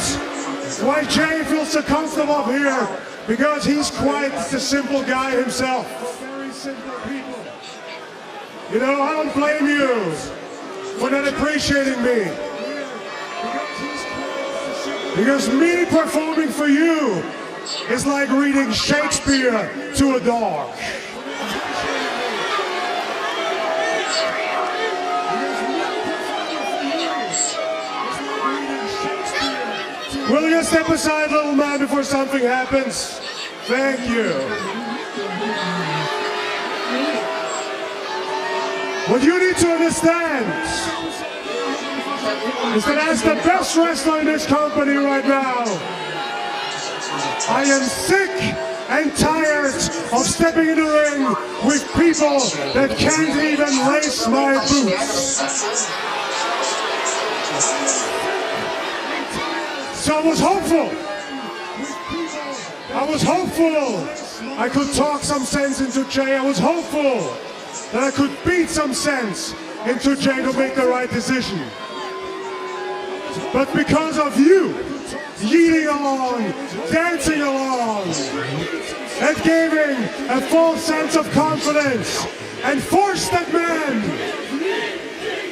S7: why Jay feels so comfortable up here, because he's quite the simple guy himself. Very simple people. You know, I don't blame you for not appreciating me. Because me performing for you is like reading Shakespeare to a dog. Will you step aside, little man, before something happens? Thank you. What you need to understand is that as the best wrestler in this company right now, I am sick and tired of stepping in the ring with people that can't even lace my boots. So I was hopeful I could talk some sense into Jay. I was hopeful that I could beat some sense into Jay to make the right decision. But because of you, yeeting along, dancing along, and giving a false sense of confidence, and forced that man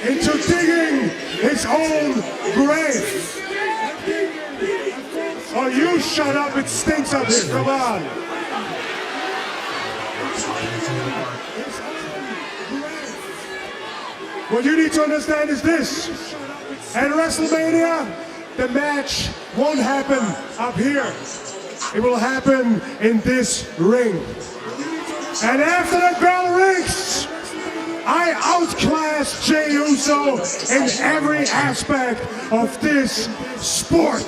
S7: into digging his own grave. Oh, you shut up, it stinks up here, come on. What you need to understand is this. At WrestleMania, the match won't happen up here. It will happen in this ring. And after that bell rings, I outclass Jey Uso in every aspect of this sport.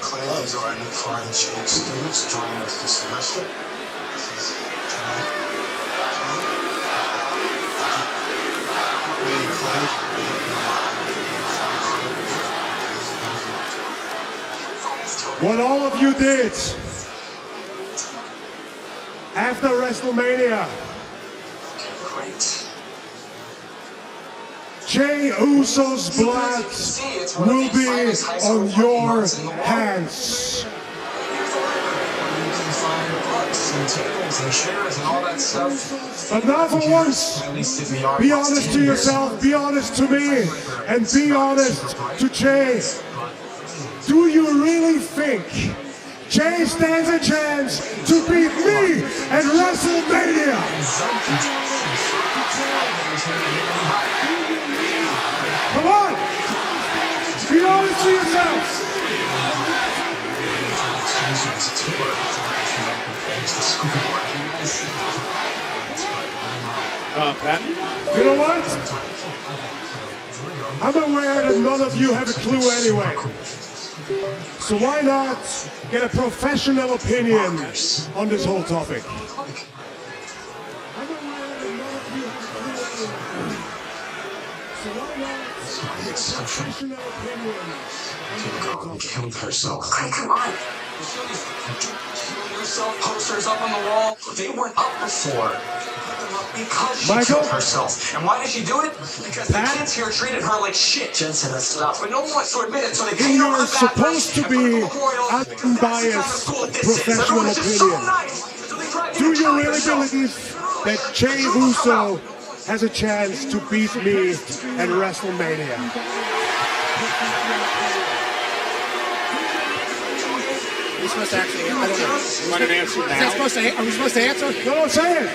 S6: Clay is our new foreign exchange students joining us this semester.
S7: What all of you did after WrestleMania, Jey Uso's blood will be on your hands. But now for once, be honest to yourself, be honest to me, and be honest to Jay. Do you really think Jay stands a chance to beat me at WrestleMania? Come on! Be honest to yourselves!
S12: Pat?
S7: You know what? I'm aware that none of you have a clue anyway. So why not get a professional opinion on this whole topic?
S6: Girl killed herself.
S3: Okay, come on.
S6: Yourself posters up on the wall. They weren't up before. Because she
S7: Michael?
S6: killed herself. And why did she do it? Because the kids here treated her like shit. Jensen has stopped. But no one wants to admit it, so they came over
S7: You're
S6: the back
S7: supposed to be unbiased professional opinion. Do you really believe that Jey Uso has a chance to beat me at WrestleMania?
S2: Are we supposed to actually, I don't know.
S12: You want an answer now?
S2: Are we supposed to answer?
S7: No, say it.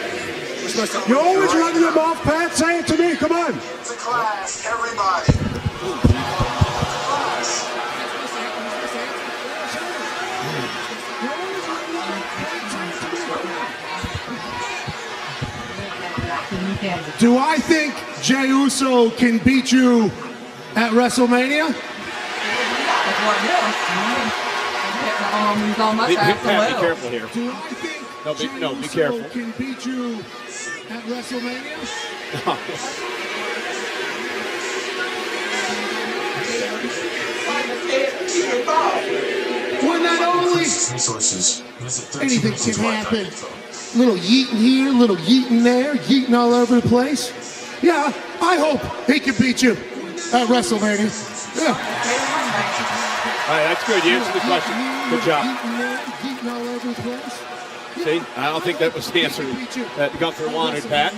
S2: We're supposed to.
S7: You're always running your mouth, Pat. Say it to me. Come on.
S6: It's a class, everybody.
S7: Do I think Jey Uso can beat you at WrestleMania?
S12: Be careful here.
S7: Do I think
S12: No, be careful.
S7: can beat you at WrestleMania? Well, not only anything can happen. Little yeeting here, little yeeting there, yeeting all over the place. Yeah, I hope he can beat you at WrestleMania. Yeah.
S12: All right, that's good. You answered the question. Good job.
S7: Yeeting all over the place.
S12: See, I don't think that was the answer that Gunther wanted, Pat.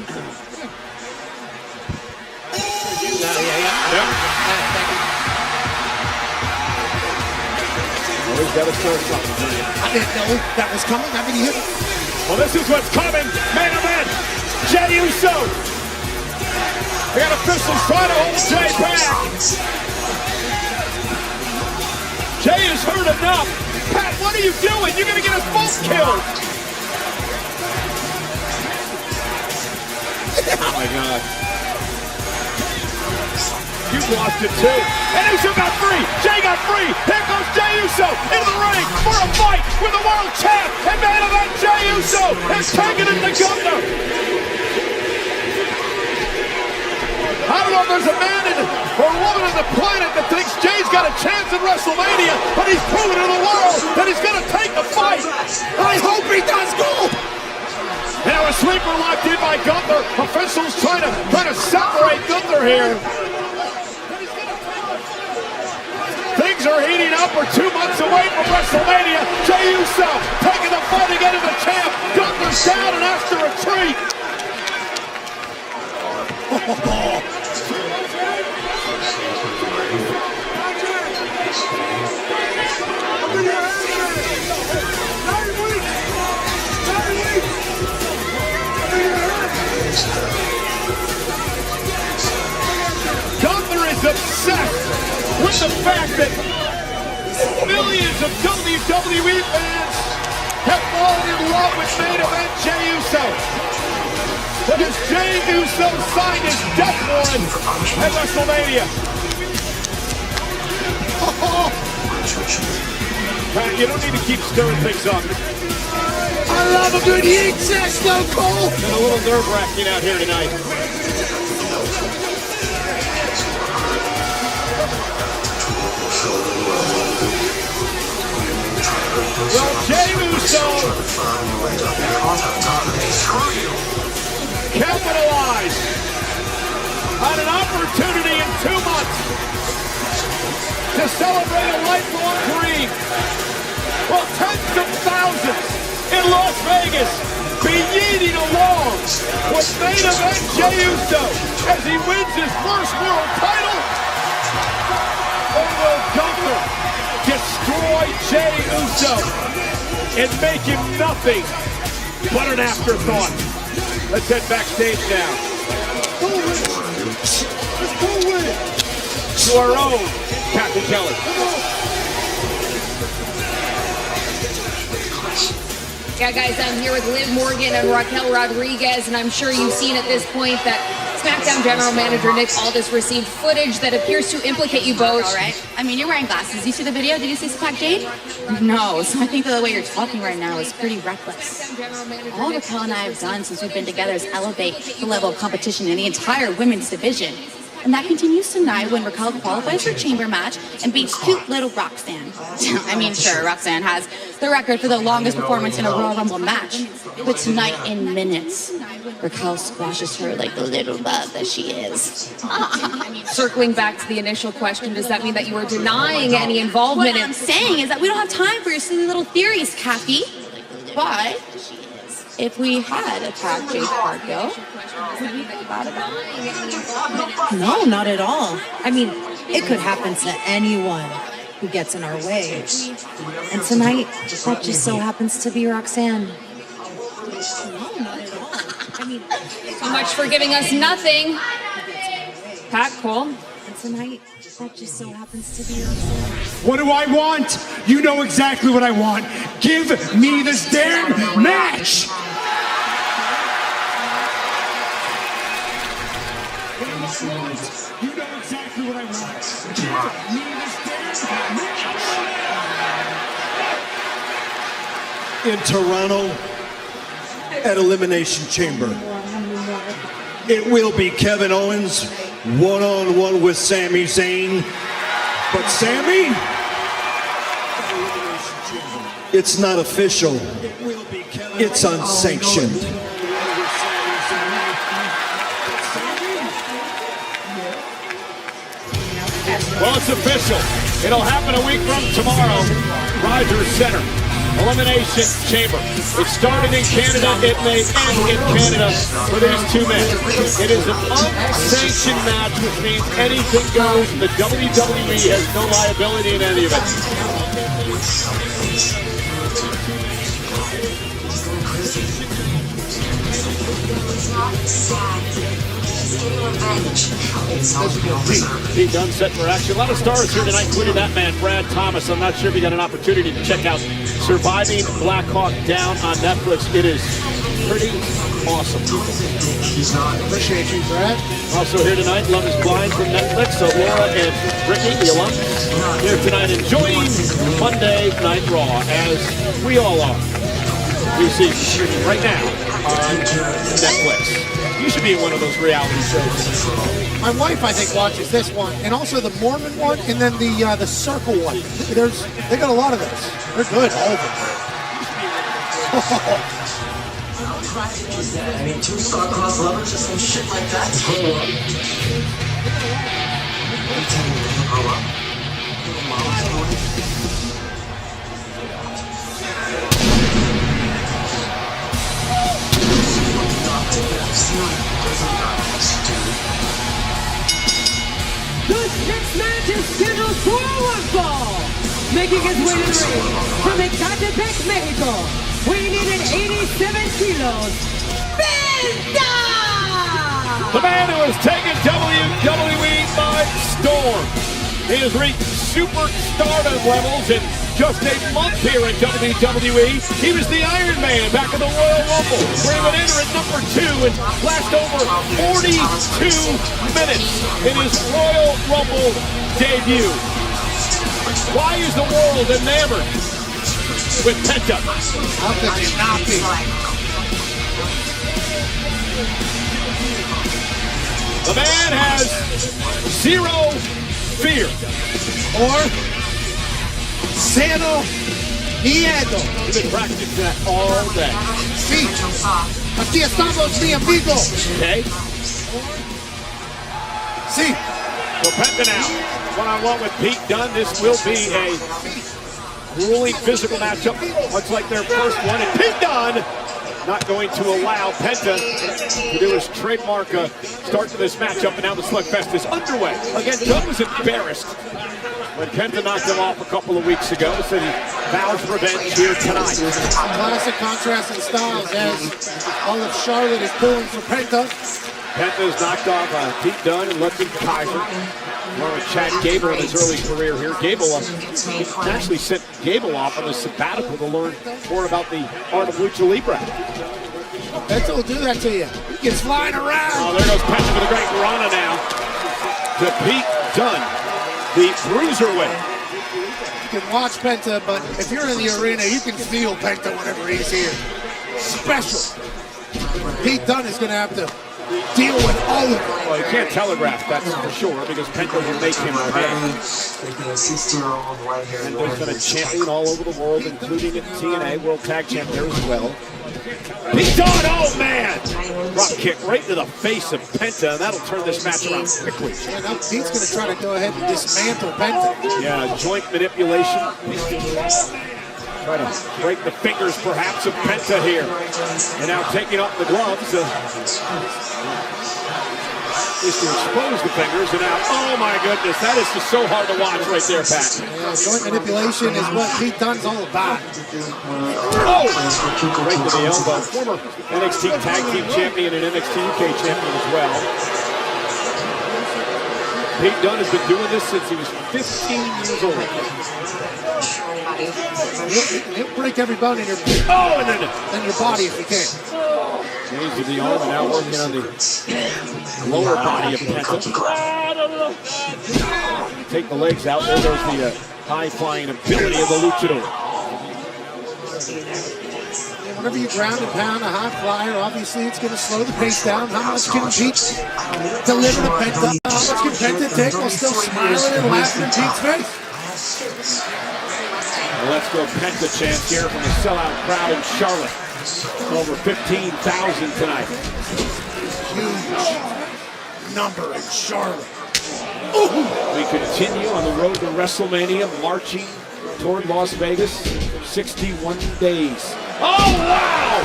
S12: Always got to start something.
S7: I didn't know that was coming. I mean, he hit.
S12: Well, this is what's coming. Main event. Jey Uso. We got officials trying to hold Jey back. Jey has heard enough. Pat, what are you doing? You're going to get us both killed. Oh, my God. You lost it, too. And Uso got free. Jey got free. Here comes Jey Uso into the ring for a fight with the world champ. And main event, Jey Uso has taken it to Gunther. I don't know if there's a man or a woman on the planet that thinks Jey's got a chance in WrestleMania, but he's proven to the world that he's going to take the fight. I hope he does go. Now a sleeper locked in by Gunther. Officials trying to separate Gunther here. Things are heating up. We're 2 months away from WrestleMania. Jey Uso taking the fight again to the champ. Gunther's down and has to retreat. Gunther is obsessed with the fact that millions of WWE fans have fallen in love with main event Jey Uso. Because Jey Uso signed his death warrant at WrestleMania. Pat, you don't need to keep stirring things up.
S7: I love a good yeet sex, Stone Cold.
S12: Been a little nerve-wracking out here tonight. Well, Jey Uso capitalized on an opportunity in 2 months to celebrate a lifelong dream. Well, tens of thousands in Las Vegas be yeeting along with main event Jey Uso as he wins his first world title. Or will Gunther destroy Jey Uso and make him nothing but an afterthought? Let's head backstage now. To our own Captain Kelly.
S8: Yeah, guys, I'm here with Liv Morgan and Raquel Rodriguez, and I'm sure you've seen at this point that SmackDown General Manager Nick Aldis received footage that appears to implicate you both.
S24: All right. I mean, you're wearing glasses. You see the video? Did you see Smack Jade? No. So I think that the way you're talking right now is pretty reckless. All Raquel and I have done since we've been together is elevate the level of competition in the entire women's division. And that continues tonight when Raquel qualifies for chamber match and beats cute little Roxanne. I mean, sure, Roxanne has the record for the longest performance in a Royal Rumble match. But tonight, in minutes, Raquel squashes her like the little bug that she is.
S8: Circling back to the initial question, does that mean that you are denying any involvement
S24: What I'm saying is that we don't have time for your silly little theories, Kathy. But if we had attacked Jade Cargill, would we think about it?
S5: No, not at all. I mean, it could happen to anyone who gets in our way. And tonight, that just so happens to be Roxanne.
S8: So much for giving us nothing. Pat, Cole.
S5: And tonight, that just so happens to be Roxanne.
S7: What do I want? You know exactly what I want. Give me this damn match!
S14: You know exactly what I want.
S17: In Toronto, at Elimination Chamber, it will be Kevin Owens one-on-one with Sami Zayn. But Sami, it's not official. It's unsanctioned.
S14: Well, it's official. It'll happen a week from tomorrow. Rogers Center. Elimination Chamber. It started in Canada. It may end in Canada for these two men. It is an unsanctioned match, which means anything goes. The WWE has no liability in any of it. Pete Dunne set for action. A lot of stars here tonight, including that man, Brad Thomas. I'm not sure if you got an opportunity to check out Surviving Black Hawk Down on Netflix. It is pretty awesome.
S7: Appreciate you, Brad.
S14: Also here tonight, Love is Blind from Netflix. So Laura and Ricky, the alums, here tonight enjoying Monday Night Raw, as we all are. We see streaming right now on Netflix. You should be in one of those reality shows.
S7: My wife, I think, watches this one, and also the Mormon one, and then the Circle one. They got a lot of those. They're good, all of them.
S6: I mean, two star-crossed lovers or some shit like that. I'm telling you, they grow up. Little mama's boy.
S11: This next match is scheduled for one fall. Making his way to the ring from Ecatepec, Mexico, weighing in at 87 kilos, Penta!
S14: The man who has taken WWE by storm. He has reached superstardom levels in just a month here at WWE. He was the Iron Man back in the Royal Rumble, where he would enter at number 2 and last over 42 minutes in his Royal Rumble debut. Why is the world enamored with Penta?
S7: How could you not be?
S14: The man has zero fear.
S7: Or Zero miedo.
S14: You've been practicing that all day.
S7: Sí. Aquí estamos, mi amigo.
S14: Okay.
S7: Sí.
S14: So Penta now, one-on-one with Pete Dunne. This will be a grueling physical matchup, much like their first one. And Pete Dunne not going to allow Penta to do his trademark start to this matchup, and now the slugfest is underway. Again, Dunne was embarrassed when Penta knocked him off a couple of weeks ago, so he vows revenge here tonight.
S7: Classic contrast in styles as all of Charlotte is pulling for Penta.
S14: Penta's knocked off Pete Dunne and Ludwig Kaiser. Along with Chad Gable in his early career here. Gable actually sent Gable off on a sabbatical to learn more about the art of lucha libre.
S7: Penta will do that to you. He gets flying around.
S14: Oh, there goes Penta with a great rana now to Pete Dunne, the cruiserweight.
S7: You can watch Penta, but if you're in the arena, you can feel Penta whenever he's here. Special. Pete Dunne is going to have to deal with all of it.
S14: Well, you can't telegraph, that's for sure, because Penta will make him pay. Penta's been a champion all over the world, including at TNA, World Tag Champ there as well. Pete Dunne, oh man! Drop kick right to the face of Penta, and that'll turn this match around quickly.
S7: Yeah, now Pete's going to try to go ahead and dismantle Penta.
S14: Yeah, joint manipulation. Try to break the fingers, perhaps, of Penta here. And now taking off the gloves is to expose the fingers. And now, oh my goodness, that is just so hard to watch right there, Pat.
S7: Yeah, joint manipulation is what Pete Dunne's all about.
S14: Oh! Right to the elbow. Former NXT Tag Team Champion and NXT UK Champion as well.
S12: Pete Dunne has been doing this since he was 15 years old.
S7: He'll break every bone in your your body if he can.
S12: Change to the arm and now working on the lower body of Penta. Take the legs out. There goes the high-flying ability of the luchador.
S7: Whenever you ground and pound a high flyer, obviously it's going to slow the pace down. How much can Pete deliver to Penta? How much can Penta take while still smiling and laughing in Pete's face?
S12: Let's go Penta chance here from the sellout crowd in Charlotte. Over 15,000 tonight.
S7: Huge number in Charlotte.
S12: We continue on the road to WrestleMania, marching toward Las Vegas. 61 days. Oh, wow!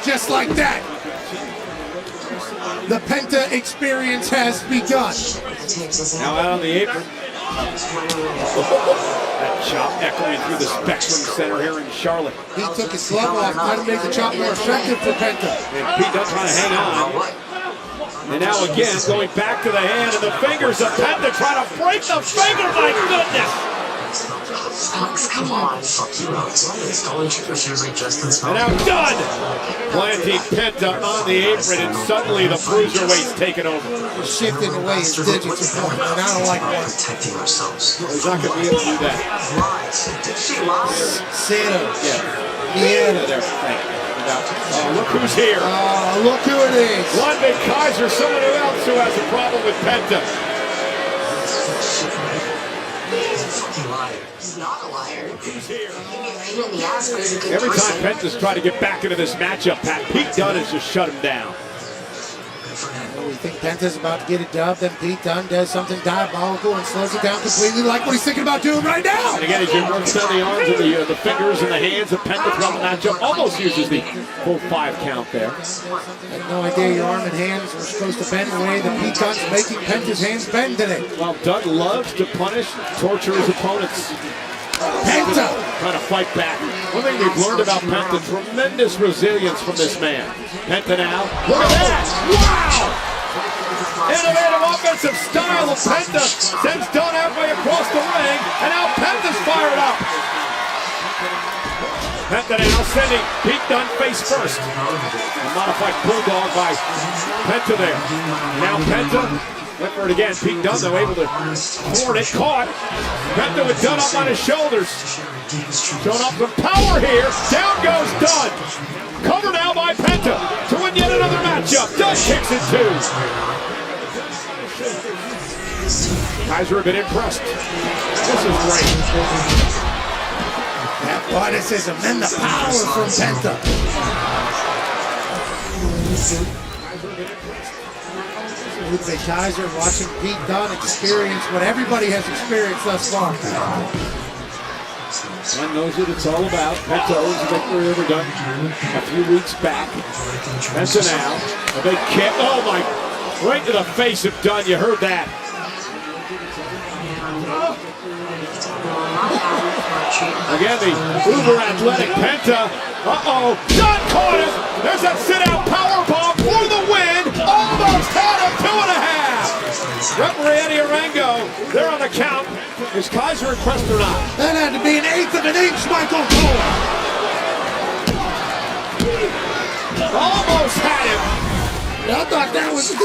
S7: Just like that. The Penta experience has begun.
S12: Now out on the apron. That chop echoing through the Spectrum Center here in Charlotte.
S7: He took his glove off, trying to make the chop more effective for Penta.
S12: And Pete Dunne trying to hang on. And now again, going back to the hand and the fingers of Penta trying to break the finger, my goodness!
S6: Alex, come on. Fuck you, Alex. Don't introduce usually Justin's
S12: And now Dunne planting Penta on the apron, and suddenly the cruiserweight's taken over.
S7: He's shifting away his digits are pointing, and I don't like that.
S6: Protecting ourselves.
S12: He's not going to be able to do that.
S6: Did she lie?
S7: Santa.
S12: Yeah, there. Thank you. Look who's here.
S7: Look who it is.
S12: One big Kaiser, someone else who has a problem with Penta.
S6: He's a fucking liar. He's not a liar.
S12: He's here.
S6: Every
S12: time Penta's trying to get back into this matchup, Pat, Pete Dunne has just shut him down.
S7: We think Penta's about to get a dub, then Pete Dunne does something diabolical and slows it down completely like what he's thinking about doing right now.
S12: And again, he's been working on the arms and the fingers and the hands of Penta throughout the matchup. Almost uses the full 5 count there.
S7: I had no idea your arm and hands were supposed to bend the way that Pete Dunne's making Penta's hands bend today.
S12: Well, Dunne loves to punish, torture his opponents.
S7: Penta
S12: trying to fight back. One thing we've learned about Penta, tremendous resilience from this man. Penta now. Look at that! Wow! Innovative offensive style of Penta sends Dunne halfway across the ring, and now Penta's fired up. Penta now sending Pete Dunne face first. A modified bulldog by Penta there. Now Penta. Went for it again. Pete Dunne, though, able to thwart it. Caught. Penta with Dunne up on his shoulders. Showing off some power here. Down goes Dunne. Covered now by Penta to win yet another matchup. Dunne kicks it too. Kaiser a bit impressed. This is great.
S7: Athleticism and the power from Penta. Ludwig Kaiser watching Pete Dunne experience what everybody has experienced thus far.
S12: One knows what it's all about. Penta owns the victory over Dunne a few weeks back. Penta now. A big kick. Oh my. Right to the face of Dunne. You heard that. Again, the uber athletic Penta. Uh-oh. Dunne caught him. There's that sit-out powerbomb for the win. Almost had him. 2.5. Referee Eddie Arango, they're on the count. Is Kaiser impressed or not?
S7: That had to be an 1/8 of an inch, Michael Cole.
S12: Almost had him.
S7: I thought that was it.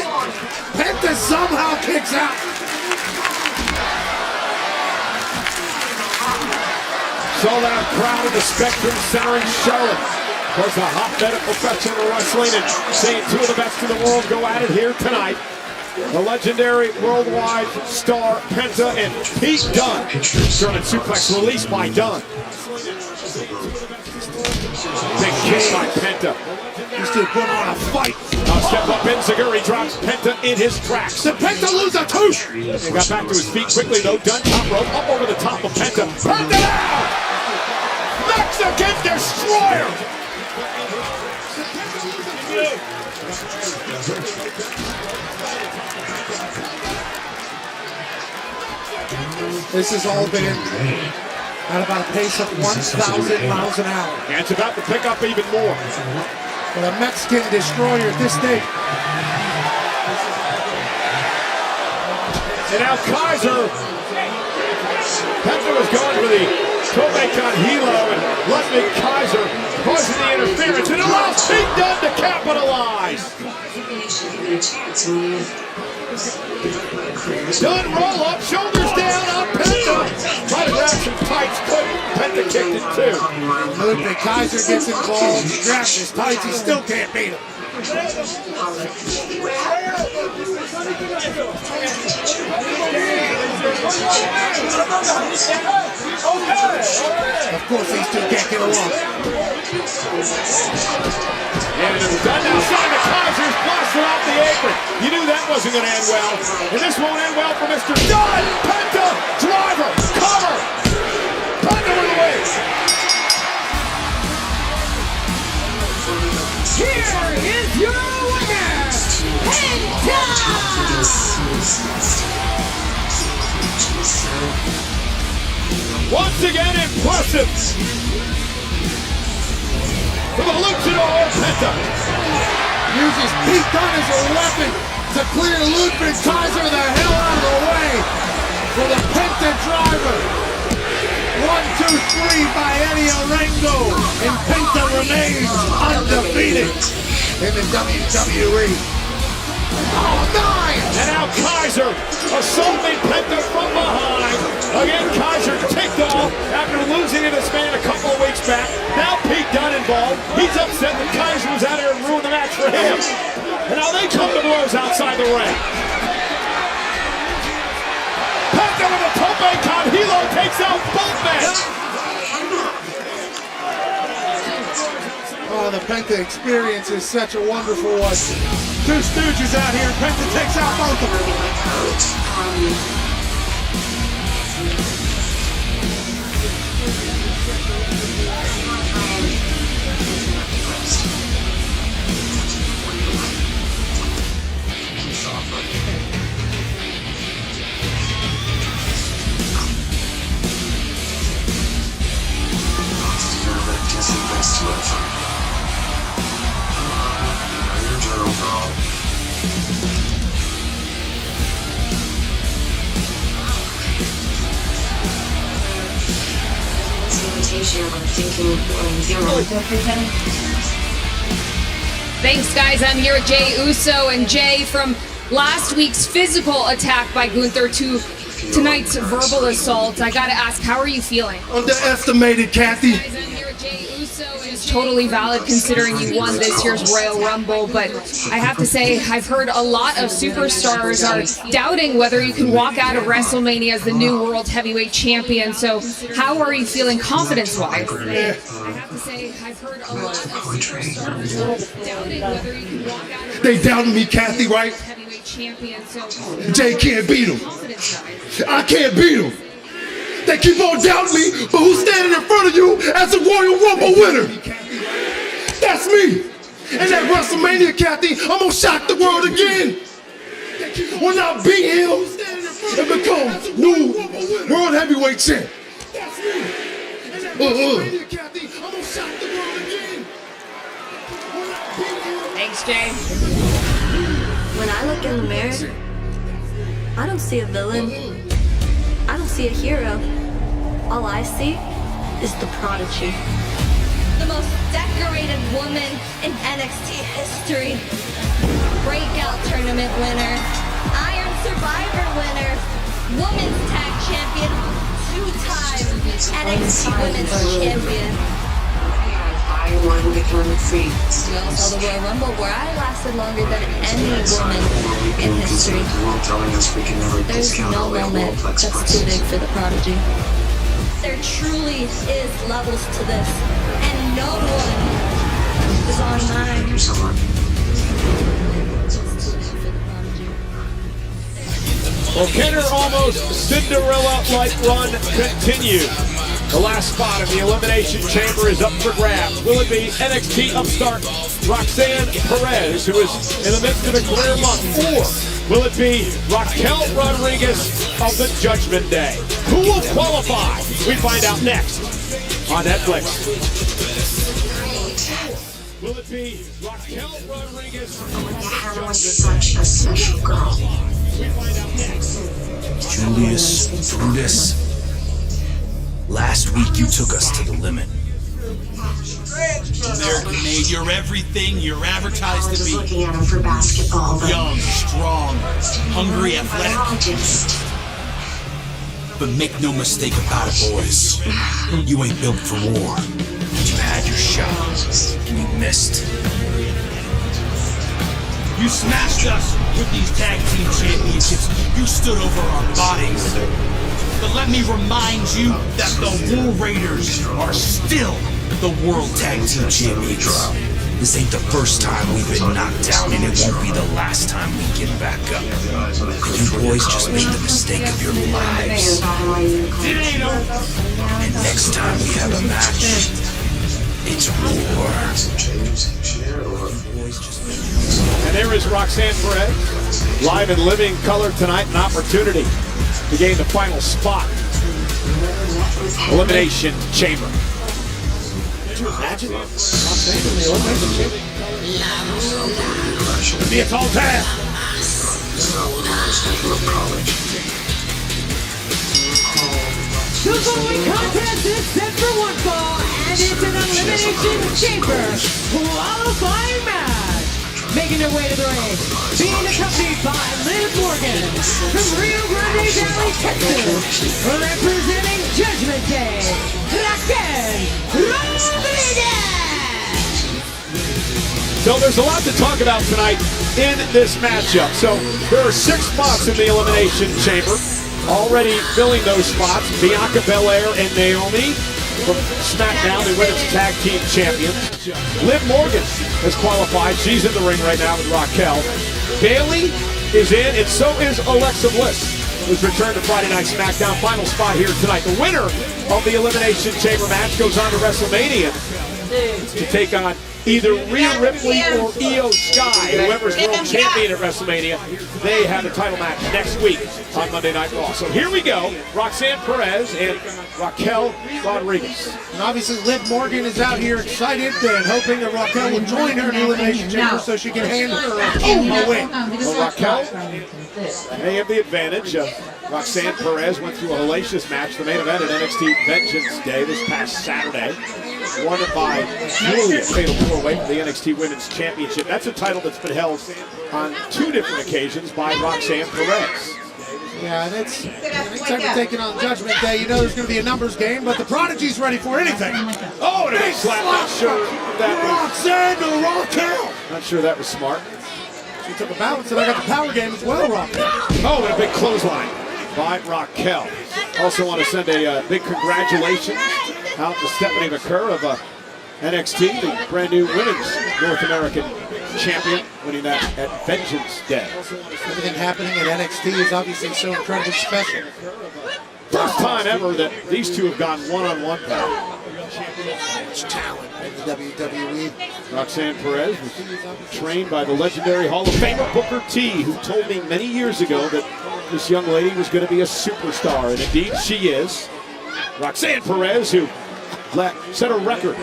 S7: Penta somehow kicks out.
S12: Sold out crowd at the Spectrum Center in Charlotte. Of course, a hotbed of professional wrestling, and seeing two of the best in the world go at it here tonight. The legendary worldwide star Penta and Pete Dunne. German suplex released by Dunne. Big kick by Penta.
S7: He's still putting on a fight.
S12: Now step up Inzaguri drops Penta in his tracks.
S7: Did Penta lose a tooth?
S12: He got back to his feet quickly though. Dunne top rope up over the top of Penta. Penta down! Mexican Destroyer!
S7: This has all been at about a pace of 1,000 miles an hour.
S12: And it's about to pick up even more.
S7: For the Mexican Destroyer at this stage.
S12: And now Kaiser. Pettit was going for the Tobacon Hilo, and Ludwig Kaiser causing the interference, and allows Pete Dunne to capitalize. Dunne roll up, shoulders down on Pettit. Try to grab some tights, couldn't. Pettit kicked it too.
S7: Ludwig Kaiser gets involved. He grabs his tights. He still can't beat him.
S12: Of
S7: course, these two can't get along.
S12: And it's done outside the Kaiser's blasted off the apron. You knew that wasn't going to end well. And this won't end well for Mr. Dunne. Pettit, driver, cover. Pettit with the win.
S11: Here is your winner, Pettit!
S12: Once again, impressive. For the luchador, Pettit.
S7: Uses Pete Dunne as a weapon to clear Ludwig Kaiser the hell out of the way for the Pettit driver. 1, 2, 3 by Eddie Orengo, and Pettit remains undefeated in the WWE. Oh, 9!
S12: And now Kaiser assaulting Pettit from behind. Again, Kaiser ticked off after losing to this man a couple of weeks back. Now Pete Dunne involved. He's upset that Kaiser was out here and ruined the match for him. And now they come to blows outside the ring. Pettit with a Tobacon Hilo takes out both men.
S7: Oh, the Pettit experience is such a wonderful one. Two Stooges out here, Pettit takes out both of them.
S8: Thanks, guys. I'm here with Jey Uso, and Jay, from last week's physical attack by Gunther to tonight's verbal assault, I gotta ask, how are you feeling?
S7: Underestimated, Kathy.
S8: Guys, I'm here with Jey Uso, and it's totally valid considering you won this year's Royal Rumble, but I have to say, I've heard a lot of superstars are doubting whether you can walk out of WrestleMania as the new World Heavyweight Champion, so how are you feeling confidence-wise? I have to say, I've heard a lot of superstars doubting whether you can walk out of
S7: They doubted me, Kathy, right?
S8: Heavyweight Champion, so
S7: Jay can't beat him. I can't beat him. They keep on doubting me, but who's standing in front of you as a Royal Rumble winner? That's me. And at WrestleMania, Kathy, I'm gonna shock the world again. When I beat him and become new World Heavyweight Champ. That's me. And at WrestleMania, Kathy, I'm gonna shock the world again.
S8: Thanks, Jay.
S9: When I look in the mirror, I don't see a villain. I don't see a hero. All I see is the prodigy.
S20: The most decorated woman in NXT history. Breakout tournament winner. Iron Survivor winner. Women's Tag Champion. 2-time NXT Women's Champion.
S3: I want to become free.
S20: We all saw the Royal Rumble where I lasted longer than any woman in history. There's no moment that's too big for the prodigy. There truly is levels to this, and no one is on mine.
S12: Well, can her almost Cinderella-like run continue? The last spot in the Elimination Chamber is up for grabs. Will it be NXT upstart Roxanne Perez, who is in the midst of a career month, or will it be Raquel Rodriguez of the Judgment Day? Who will qualify? We find out next on Netflix. Will it be Raquel Rodriguez?
S3: Hannah was such a special girl.
S4: Julius Brutus, last week you took us to the limit.
S15: American made, you're everything you're advertised to be.
S3: Looking at him for basketball, but
S15: Young, strong, hungry, athletic. But make no mistake about it, boys. You ain't built for war.
S4: You had your shot, and you missed.
S15: You smashed us with these tag team championships. You stood over our bodies. But let me remind you that the War Raiders are still the World Tag Team Champions.
S4: This ain't the first time we've been knocked down, and it won't be the last time we get back up. You boys just made the mistake of your lives. And next time we have a match, it's war.
S12: And there is Roxanne Perez, live in living color tonight, an opportunity to gain the final spot. Elimination Chamber. Could you imagine Roxanne in the Elimination Chamber? It'd be a tall task.
S11: The following contest is set for one fall, and it's an Elimination Chamber qualifying match. Making their way to the ring, being accompanied by Liv Morgan from Rio Grande Valley, Texas, representing Judgment Day, Raquel Rodriguez.
S12: So there's a lot to talk about tonight in this matchup. So there are 6 spots in the Elimination Chamber. Already filling those spots, Bianca Belair and Naomi from SmackDown, the Women's Tag Team Champions. Liv Morgan has qualified. She's in the ring right now with Raquel. Bayley is in, and so is Alexa Bliss, who's returned to Friday Night SmackDown. Final spot here tonight. The winner of the Elimination Chamber match goes on to WrestleMania to take on either Rhea Ripley or Io Sky. Whoever's world champion at WrestleMania, they have a title match next week on Monday Night Raw. So here we go, Roxanne Perez and Raquel Rodriguez.
S7: And obviously Liv Morgan is out here excited and hoping that Raquel will join her in the Elimination Chamber so she can hand her a win.
S12: Well, Raquel may have the advantage. Roxanne Perez went through a hellacious match, the main event at NXT Vengeance Day this past Saturday. Won it by Julia, fatal 4-way for the NXT Women's Championship. That's a title that's been held on 2 different occasions by Roxanne Perez.
S7: Yeah, and it's anytime you're taking on Judgment Day, you know there's going to be a numbers game, but the Prodigy's ready for anything.
S12: Oh, and a big slap. Not sure that
S7: Roxanne to Raquel.
S12: Not sure that was smart.
S7: She took a balance, and I got the power game as well, Raquel.
S12: Oh, and a big clothesline by Raquel. Also want to send a big congratulations out to Stephanie McCurr of NXT, the brand new Women's North American Champion, winning that at Vengeance Day.
S7: Everything happening at NXT is obviously so incredibly special.
S12: First time ever that these two have gone one-on-one battle.
S7: Much talent in the WWE.
S12: Roxanne Perez was trained by the legendary Hall of Famer Booker T, who told me many years ago that this young lady was going to be a superstar, and indeed she is. Roxanne Perez, who set a record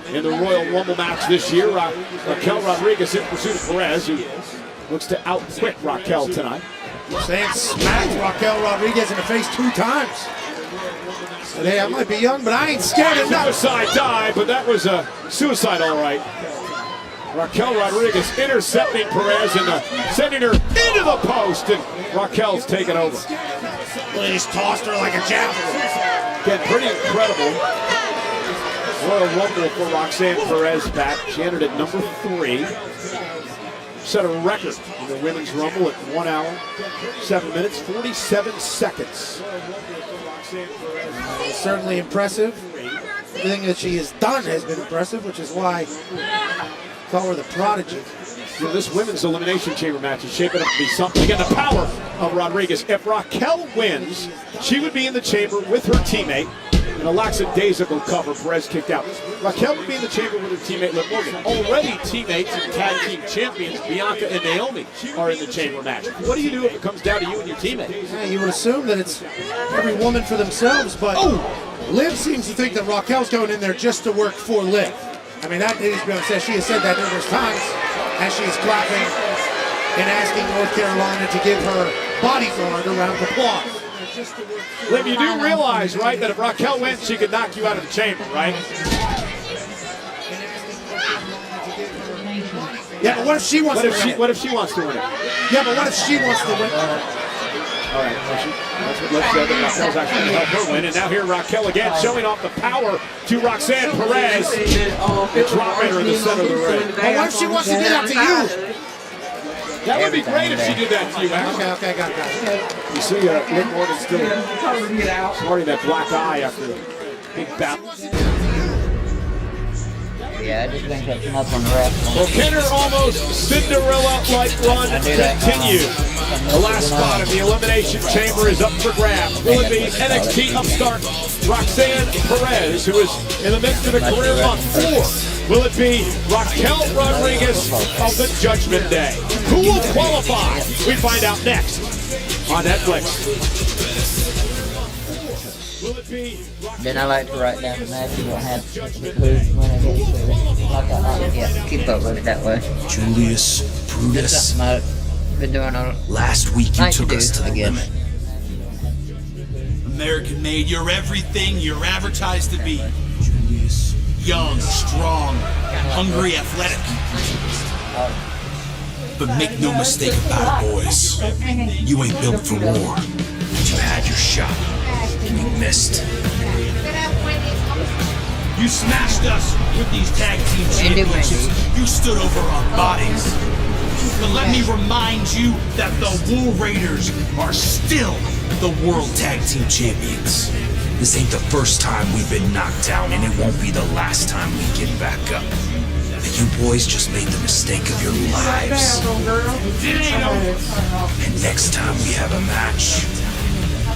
S12: in the Royal Rumble match this year. Raquel Rodriguez in pursuit of Perez, who looks to outquick Raquel tonight.
S7: Saying smacked Raquel Rodriguez in the face 2 times. Said, hey, I might be young, but I ain't scared enough.
S12: Suicide dive, but that was a suicide, all right. Raquel Rodriguez intercepting Perez and sending her into the post, and Raquel's taking over.
S7: Well, he just tossed her like a javelin.
S12: Again, pretty incredible. Royal Rumble for Roxanne Perez back. She entered at number 3. Set a record in the Women's Rumble at 1 hour, 7 minutes, 47 seconds.
S7: Certainly impressive. Everything that she has done has been impressive, which is why I call her the Prodigy.
S12: You know, this Women's Elimination Chamber match is shaping up to be something. Again, the power of Rodriguez. If Raquel wins, she would be in the chamber with her teammate. And a lackadaisical cover, Perez kicked out. Raquel would be in the chamber with her teammate Liv Morgan. Already teammates and tag team champions Bianca and Naomi are in the chamber match. What do you do if it comes down to you and your teammate?
S7: Yeah, you would assume that it's every woman for themselves, but Liv seems to think that Raquel's going in there just to work for Liv. I mean, that needs to be said. She has said that numerous times as she's clapping and asking North Carolina to give her bodyguard a round of applause.
S12: Liv, you do realize, right, that if Raquel wins, she could knock you out of the chamber, right?
S7: Yeah, but what if she wants to win it?
S12: What if she wants to win it?
S7: Yeah, but what if she wants to win it?
S12: All right, that's what Liv said, that Raquel's actually going to help her win. And now here Raquel again, showing off the power to Roxanne Perez. The drop her in the center of the ring.
S7: But what if she wants to do that to you?
S12: That would be great if she did that to you, actually.
S7: Okay, got it.
S12: You see Liv Morgan still snorting that black eye after the big battle.
S16: Yeah, I just been catching up on the rest.
S12: Well, can her almost Cinderella-like run continue? The last spot of the Elimination Chamber is up for grabs. Will it be NXT upstart Roxanne Perez, who is in the midst of a career month 4? Will it be Raquel Rodriguez of the Judgment Day? Who will qualify? We find out next on Netflix.
S16: Then I like to write down the match you don't have who's winning it. Like yeah, keep up with it that way.
S4: Julius Brutus.
S16: I've been doing all
S4: last week you took us to the limit.
S15: American made, you're everything you're advertised to be. Young, strong, hungry, athletic.
S4: But make no mistake about it, boys. You ain't built for war. But you had your shot. And you missed.
S15: You smashed us with these tag team championships. You stood over our bodies. But let me remind you that the War Raiders are still
S4: The World Tag Team Champions. This ain't the first time we've been knocked down, and it won't be the last time we get back up. But you boys just made the mistake of your lives. And next time we have a match,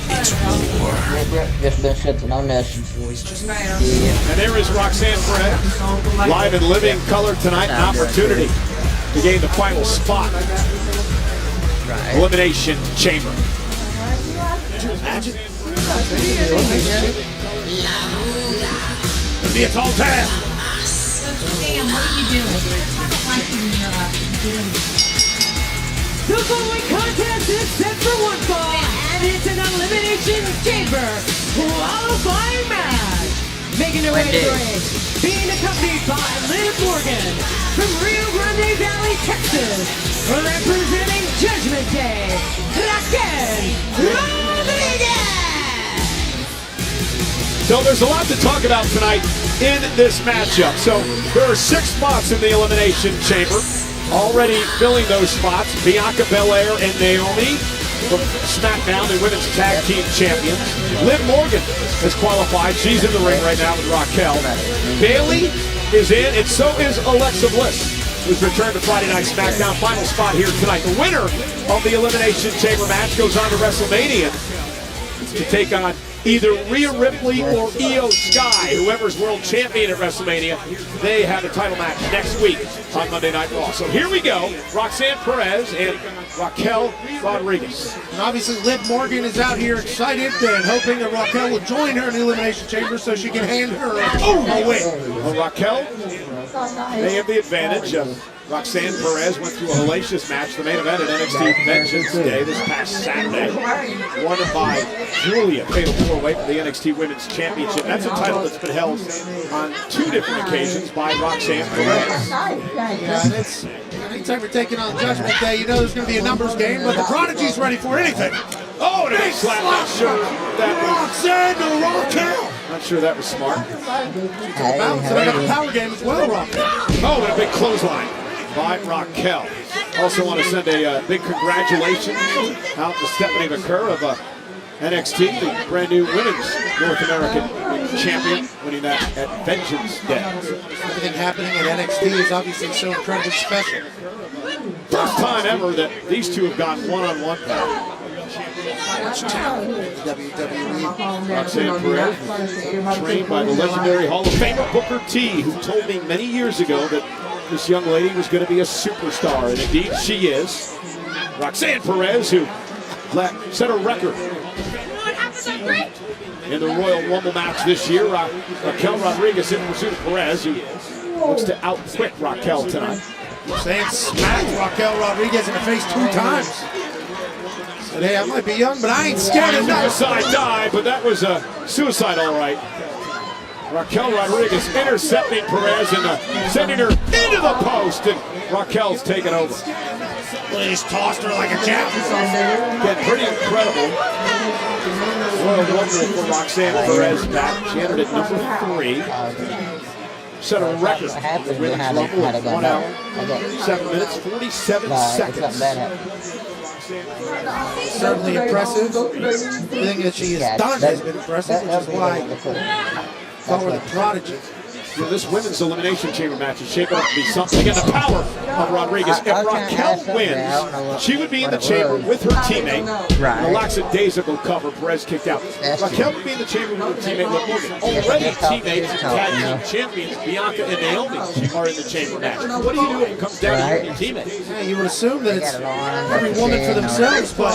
S4: it's war.
S16: Just been sipping on this.
S12: And there is Roxanne Perez, live and living color tonight, an opportunity to gain the final spot. Elimination Chamber.
S7: Imagine.
S12: It'll be a tall task.
S11: Sam, what are you doing? The following contest is set for one fall, and it's an elimination chamber qualifying match. Making her way to the ring, being accompanied by Liv Morgan from Rio Grande Valley, Texas, representing Judgment Day, Raquel Rodriguez.
S12: So there's a lot to talk about tonight in this matchup. So there are 6 spots in the Elimination Chamber. Already filling those spots, Bianca Belair and Naomi from SmackDown, the Women's Tag Team Champions. Liv Morgan has qualified. She's in the ring right now with Raquel. Bayley is in, and so is Alexa Bliss, who's returned to Friday Night SmackDown. Final spot here tonight. The winner of the Elimination Chamber match goes on to WrestleMania to take on either Rhea Ripley or Io Sky, whoever's world champion at WrestleMania. They have a title match next week on Monday Night Raw. So here we go, Roxanne Perez and Raquel Rodriguez.
S7: And obviously Liv Morgan is out here excited and hoping that Raquel will join her in the Elimination Chamber so she can hand her a win.
S12: Well, Raquel, they have the advantage. Roxanne Perez went through a hellacious match, the main event at NXT Vengeance Day this past Saturday, won by Julia, fatal 4-way for the NXT Women's Championship. That's a title that's been held on 2 different occasions by Roxanne Perez.
S7: Yeah, and it's, anytime you're taking on Judgment Day, you know there's going to be a numbers game, but the Prodigy's ready for anything.
S12: Oh, and a big slap. Not sure
S7: Roxanne to Raquel.
S12: Not sure that was smart.
S7: So they got a power game as well, Raquel.
S12: Oh, and a big clothesline by Raquel. Also want to send a big congratulations out to Stephanie McCurr of NXT, the brand new Women's North American Champion, winning that at Vengeance Day.
S7: Everything happening at NXT is obviously so incredibly special.
S12: First time ever that these two have gone one-on-one battle.
S7: WWE.
S12: Roxanne Perez, trained by the legendary Hall of Famer Booker T, who told me many years ago that this young lady was going to be a superstar, and indeed she is. Roxanne Perez, who set a record in the Royal Rumble match this year. Raquel Rodriguez in pursuit of Perez, who looks to outquick Raquel tonight.
S7: Saying smacked Raquel Rodriguez in the face 2 times. Said, hey, I might be young, but I ain't scared of nothing.
S12: Suicide dive, but that was a suicide, all right. Raquel Rodriguez intercepting Perez and sending her into the post, and Raquel's taking over.
S7: Well, he just tossed her like a jack.
S12: Again, pretty incredible. Royal Rumble for Roxanne Perez back. She entered at number 3. Set a record for the women's Rumble at 1 hour, 7 minutes, 47 seconds.
S7: Certainly impressive. Everything that she has done has been impressive, which is why I call her the prodigy.
S12: You know, this women's elimination chamber match is shaping up to be something. Again, the power of Rodriguez. If Raquel wins, she would be in the chamber with her teammate. The lackadaisical cover, Perez kicked out. Raquel would be in the chamber with her teammate. Already teammates and tag team champions, Bianca and Naomi, are in the chamber match. What do you do if it comes down to your teammate?
S7: Yeah, you would assume that it's every woman for themselves, but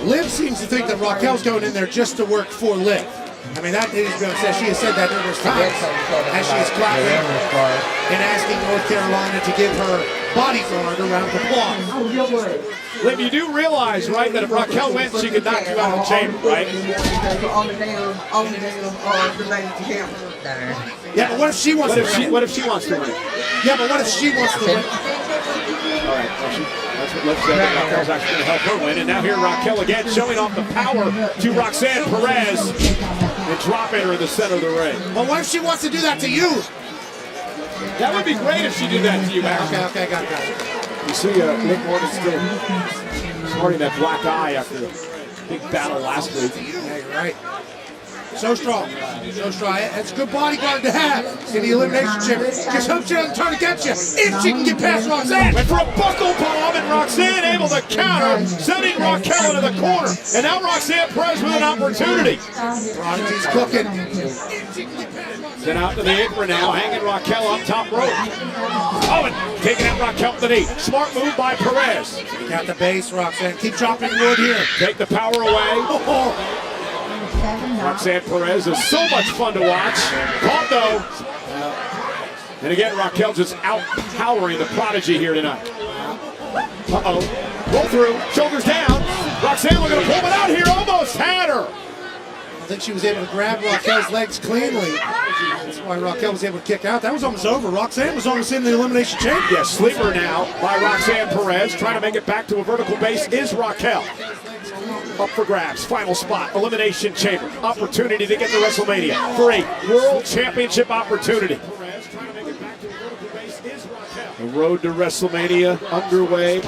S7: Liv seems to think that Raquel's going in there just to work for Liv. I mean, that is going to say she has said that numerous times as she is clapping and asking North Carolina to give her bodyguard a round of applause.
S12: Liv, you do realize, right, that if Raquel wins, she could knock you out of the chamber, right?
S7: Yeah, but what if she wants to win?
S12: What if she wants to win?
S7: Yeah, but what if she wants to win?
S12: All right, that's what Liv said. Raquel's actually going to help her win. And now here Raquel again showing off the power to Roxanne Perez and dropping her in the center of the ring.
S7: Well, what if she wants to do that to you?
S12: That would be great if she did that to you, Max.
S7: Okay, got it.
S12: You see Liv Morgan still sporting that black eye after the big battle last week.
S7: Yeah, you're right. So strong. So strong. That's a good bodyguard to have in the elimination chamber. Just hope she doesn't turn against you if she can get past Roxanne.
S12: Went for a buckle bomb, and Roxanne able to counter, sending Raquel into the corner. And now Roxanne Perez with an opportunity.
S7: Prodigy's cooking.
S12: Then out to the apron now, hanging Raquel up top rope. Oh, and taking out Raquel to the knee. Smart move by Perez.
S7: Got the base, Roxanne. Keep dropping wood here.
S12: Take the power away. Roxanne Perez is so much fun to watch. Caught though. And again, Raquel just out-powering the prodigy here tonight. Uh-oh. Roll through, shoulders down. Roxanne looking to pull it out here, almost had her.
S7: I think she was able to grab Raquel's legs cleanly. That's why Raquel was able to kick out. That was almost over. Roxanne was almost in the elimination chamber.
S12: Yes, sleeper now by Roxanne Perez. Trying to make it back to a vertical base is Raquel. Up for grabs, final spot, elimination chamber. Opportunity to get to WrestleMania for a world championship opportunity. The road to WrestleMania underway.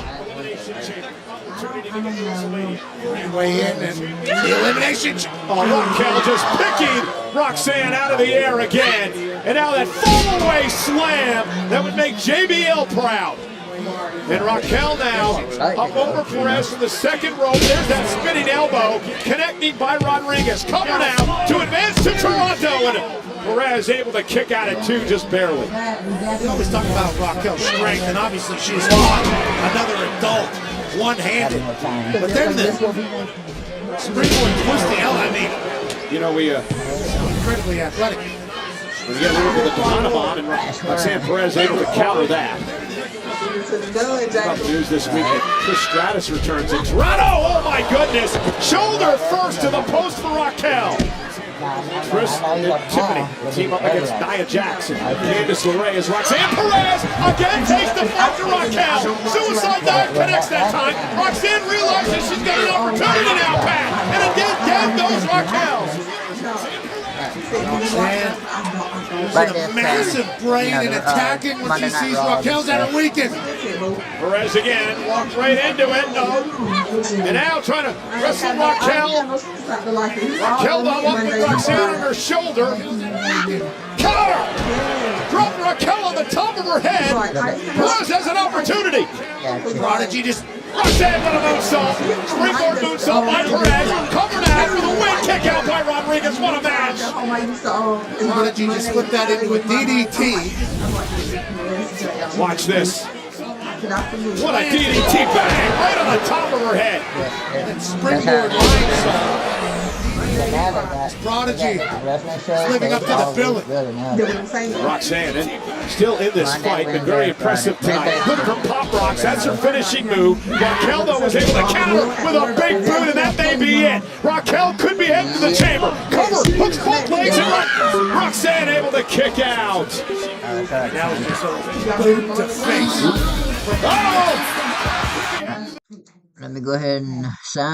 S7: Weigh in and the elimination.
S12: Oh, Raquel just picking Roxanne out of the air again. And now that fall-away slam that would make JBL proud. And Raquel now up over Perez from the second rope. There's that spinning elbow connecting by Rodriguez. Cover now to advance to Toronto. And Perez able to kick out at 2 just barely.
S7: We always talk about Raquel's strength, and obviously she's fought another adult one-handed. But then the springboard twisting hell, I mean.
S12: You know, we
S7: incredibly athletic.
S12: We get a little bit of the Donna bomb, and Roxanne Perez able to counter that. About the news this week that Chris Stratus returns in Toronto. Oh my goodness! Shoulder first to the post for Raquel. Chris and Tiffany team up against Nia Jackson. Candice LeRae as Roxanne Perez again takes the fight to Raquel. Suicide dive connects that time. Roxanne realizes she's got an opportunity now, Pat. And again, down goes Raquel.
S7: Roxanne using a massive brain and attacking when she sees Raquel's at her weakest.
S12: Perez again, walked right into it, no. And now trying to wrestle Raquel. Raquel though up with Roxanne on her shoulder. Counter! Drop Raquel on the top of her head. Perez has an opportunity.
S7: Prodigy just...
S12: Roxanne with a moonsault. Springboard moonsault by Perez. Covered out with a wind kick out by Rodriguez. What a match.
S7: Prodigy just flipped that into a DDT.
S12: Watch this. What a DDT bang! Right on the top of her head.
S7: And springboard line saw. Prodigy living up to the billing.
S12: Roxanne still in this fight, but very impressive tonight. Good from Pop Rocks. That's her finishing move. Raquel, though, was able to counter with a big boot, and that may be it. Raquel could be heading to the chamber. Cover, hooks both legs, and Roxanne able to kick out.
S7: Boot to face.
S12: Oh!
S16: Let me go ahead and sign.